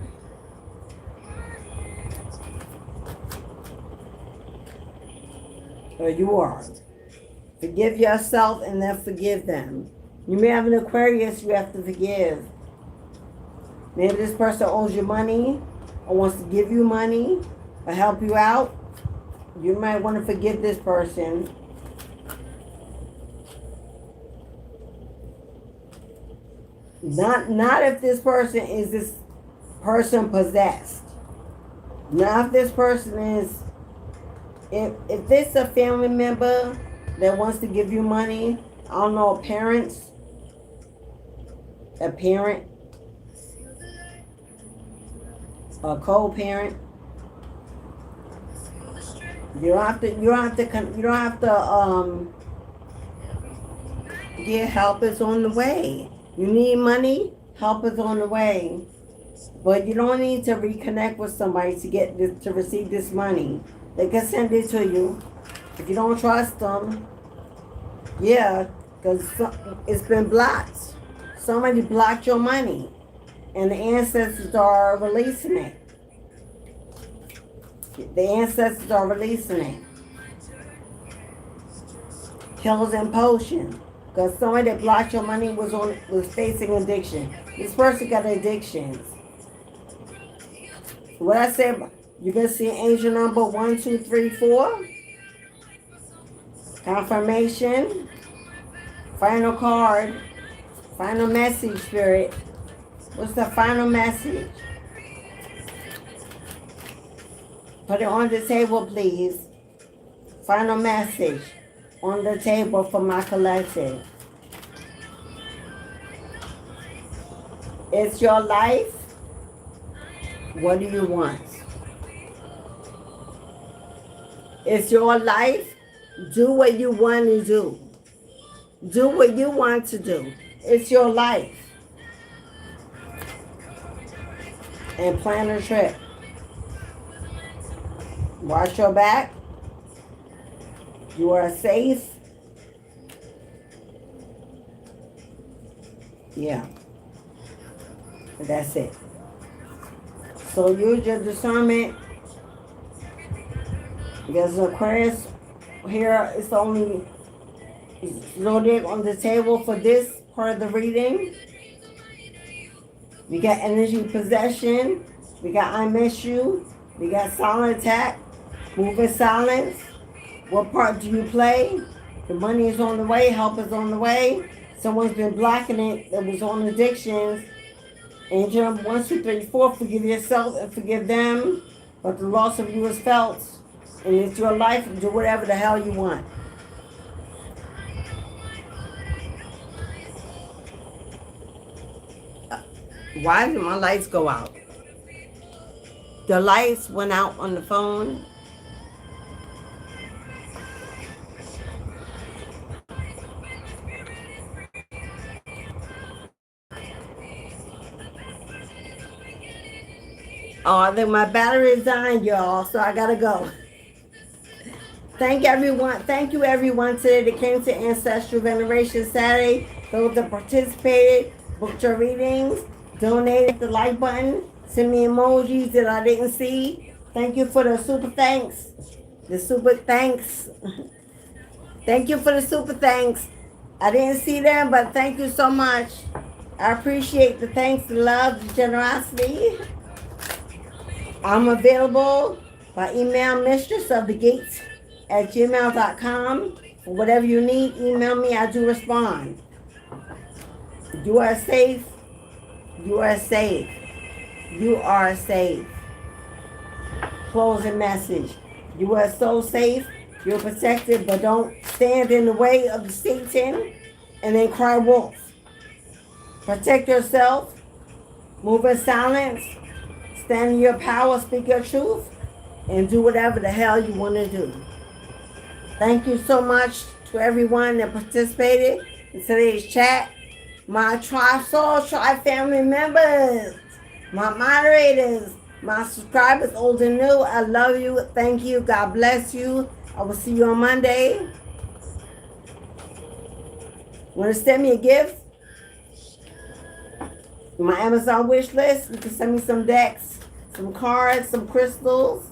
[SPEAKER 1] Or you are. Forgive yourself and then forgive them. You may have an Aquarius you have to forgive. Maybe this person owes you money or wants to give you money or help you out. You might want to forgive this person. Not if this person is this person possessed. Not if this person is, if this a family member that wants to give you money, I don't know, a parent, a co-parent. You don't have to get help is on the way. You need money, help is on the way. But you don't need to reconnect with somebody to receive this money. They can send it to you. If you don't trust them, yeah, because it's been blocked. Somebody blocked your money, and the ancestors are releasing it. Pills and potions. Because somebody that blocked your money was facing addiction. This person got addictions. What I said, you're going to see angel number 1234. Confirmation. Final card. Final message, Spirit. What's the final message? Put it on the table, please. Final message on the table for my collective. It's your life. What do you want? It's your life. Do what you want to do. Do what you want to do. It's your life. And plan a trip. Watch your back. You are safe. Yeah. That's it. So use your discernment. There's an Aquarius here. It's only zodiac on the table for this part of the reading. We got energy possession. We got I miss you. We got silent attack. Move in silence. What part do you play? The money is on the way. Help is on the way. Someone's been blocking it that was on addictions. Angel number 1234, forgive yourself and forgive them. But the loss of you is felt. And it's your life. Do whatever the hell you want. Why did my lights go out? The lights went out on the phone. Oh, I think my battery is dying, y'all, so I gotta go. Thank you everyone today that came to Ancestral Veneration Saturday. Those that participated, booked your readings, donated the like button, send me emojis that I didn't see. Thank you for the super thanks. Thank you for the super thanks. I didn't see them, but thank you so much. I appreciate the thanks, the love, the generosity. I'm available by email mistressofthegate@gmail.com. For whatever you need, email me. I do respond. You are safe. You are safe. You are safe. Closing message. You are so safe. You're protected, but don't stand in the way of the Satan and then cry wolf. Protect yourself. Move in silence. Stand in your power. Speak your truth. And do whatever the hell you want to do. Thank you so much to everyone that participated in today's chat. My Tri-Soul Tribe family members, my moderators, my subscribers, old and new, I love you. Thank you. God bless you. I will see you on Monday. Want to send me a gift? My Amazon wish list. You can send me some decks, some cards, some crystals.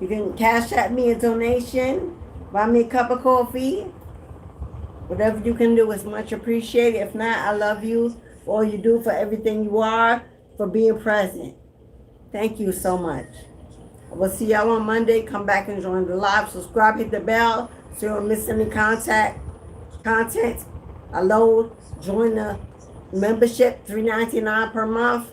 [SPEAKER 1] You can cash at me a donation. Buy me a cup of coffee. Whatever you can do is much appreciated. If not, I love you for all you do, for everything you are, for being present. Thank you so much. I will see y'all on Monday. Come back and join the live. Subscribe, hit the bell so you don't miss any content. Join the membership, $3.99 per month.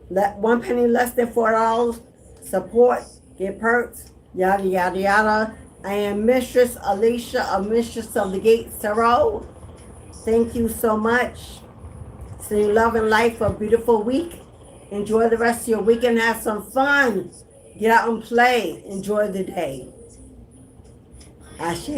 [SPEAKER 1] 1 penny less than $4. Support, get perks, yada yada yada. I am Mistress Alicia of Mistress of the Gate Tarot. Thank you so much. See you love and life for a beautiful week. Enjoy the rest of your weekend. Have some fun. Get out and play. Enjoy the day. Ashe.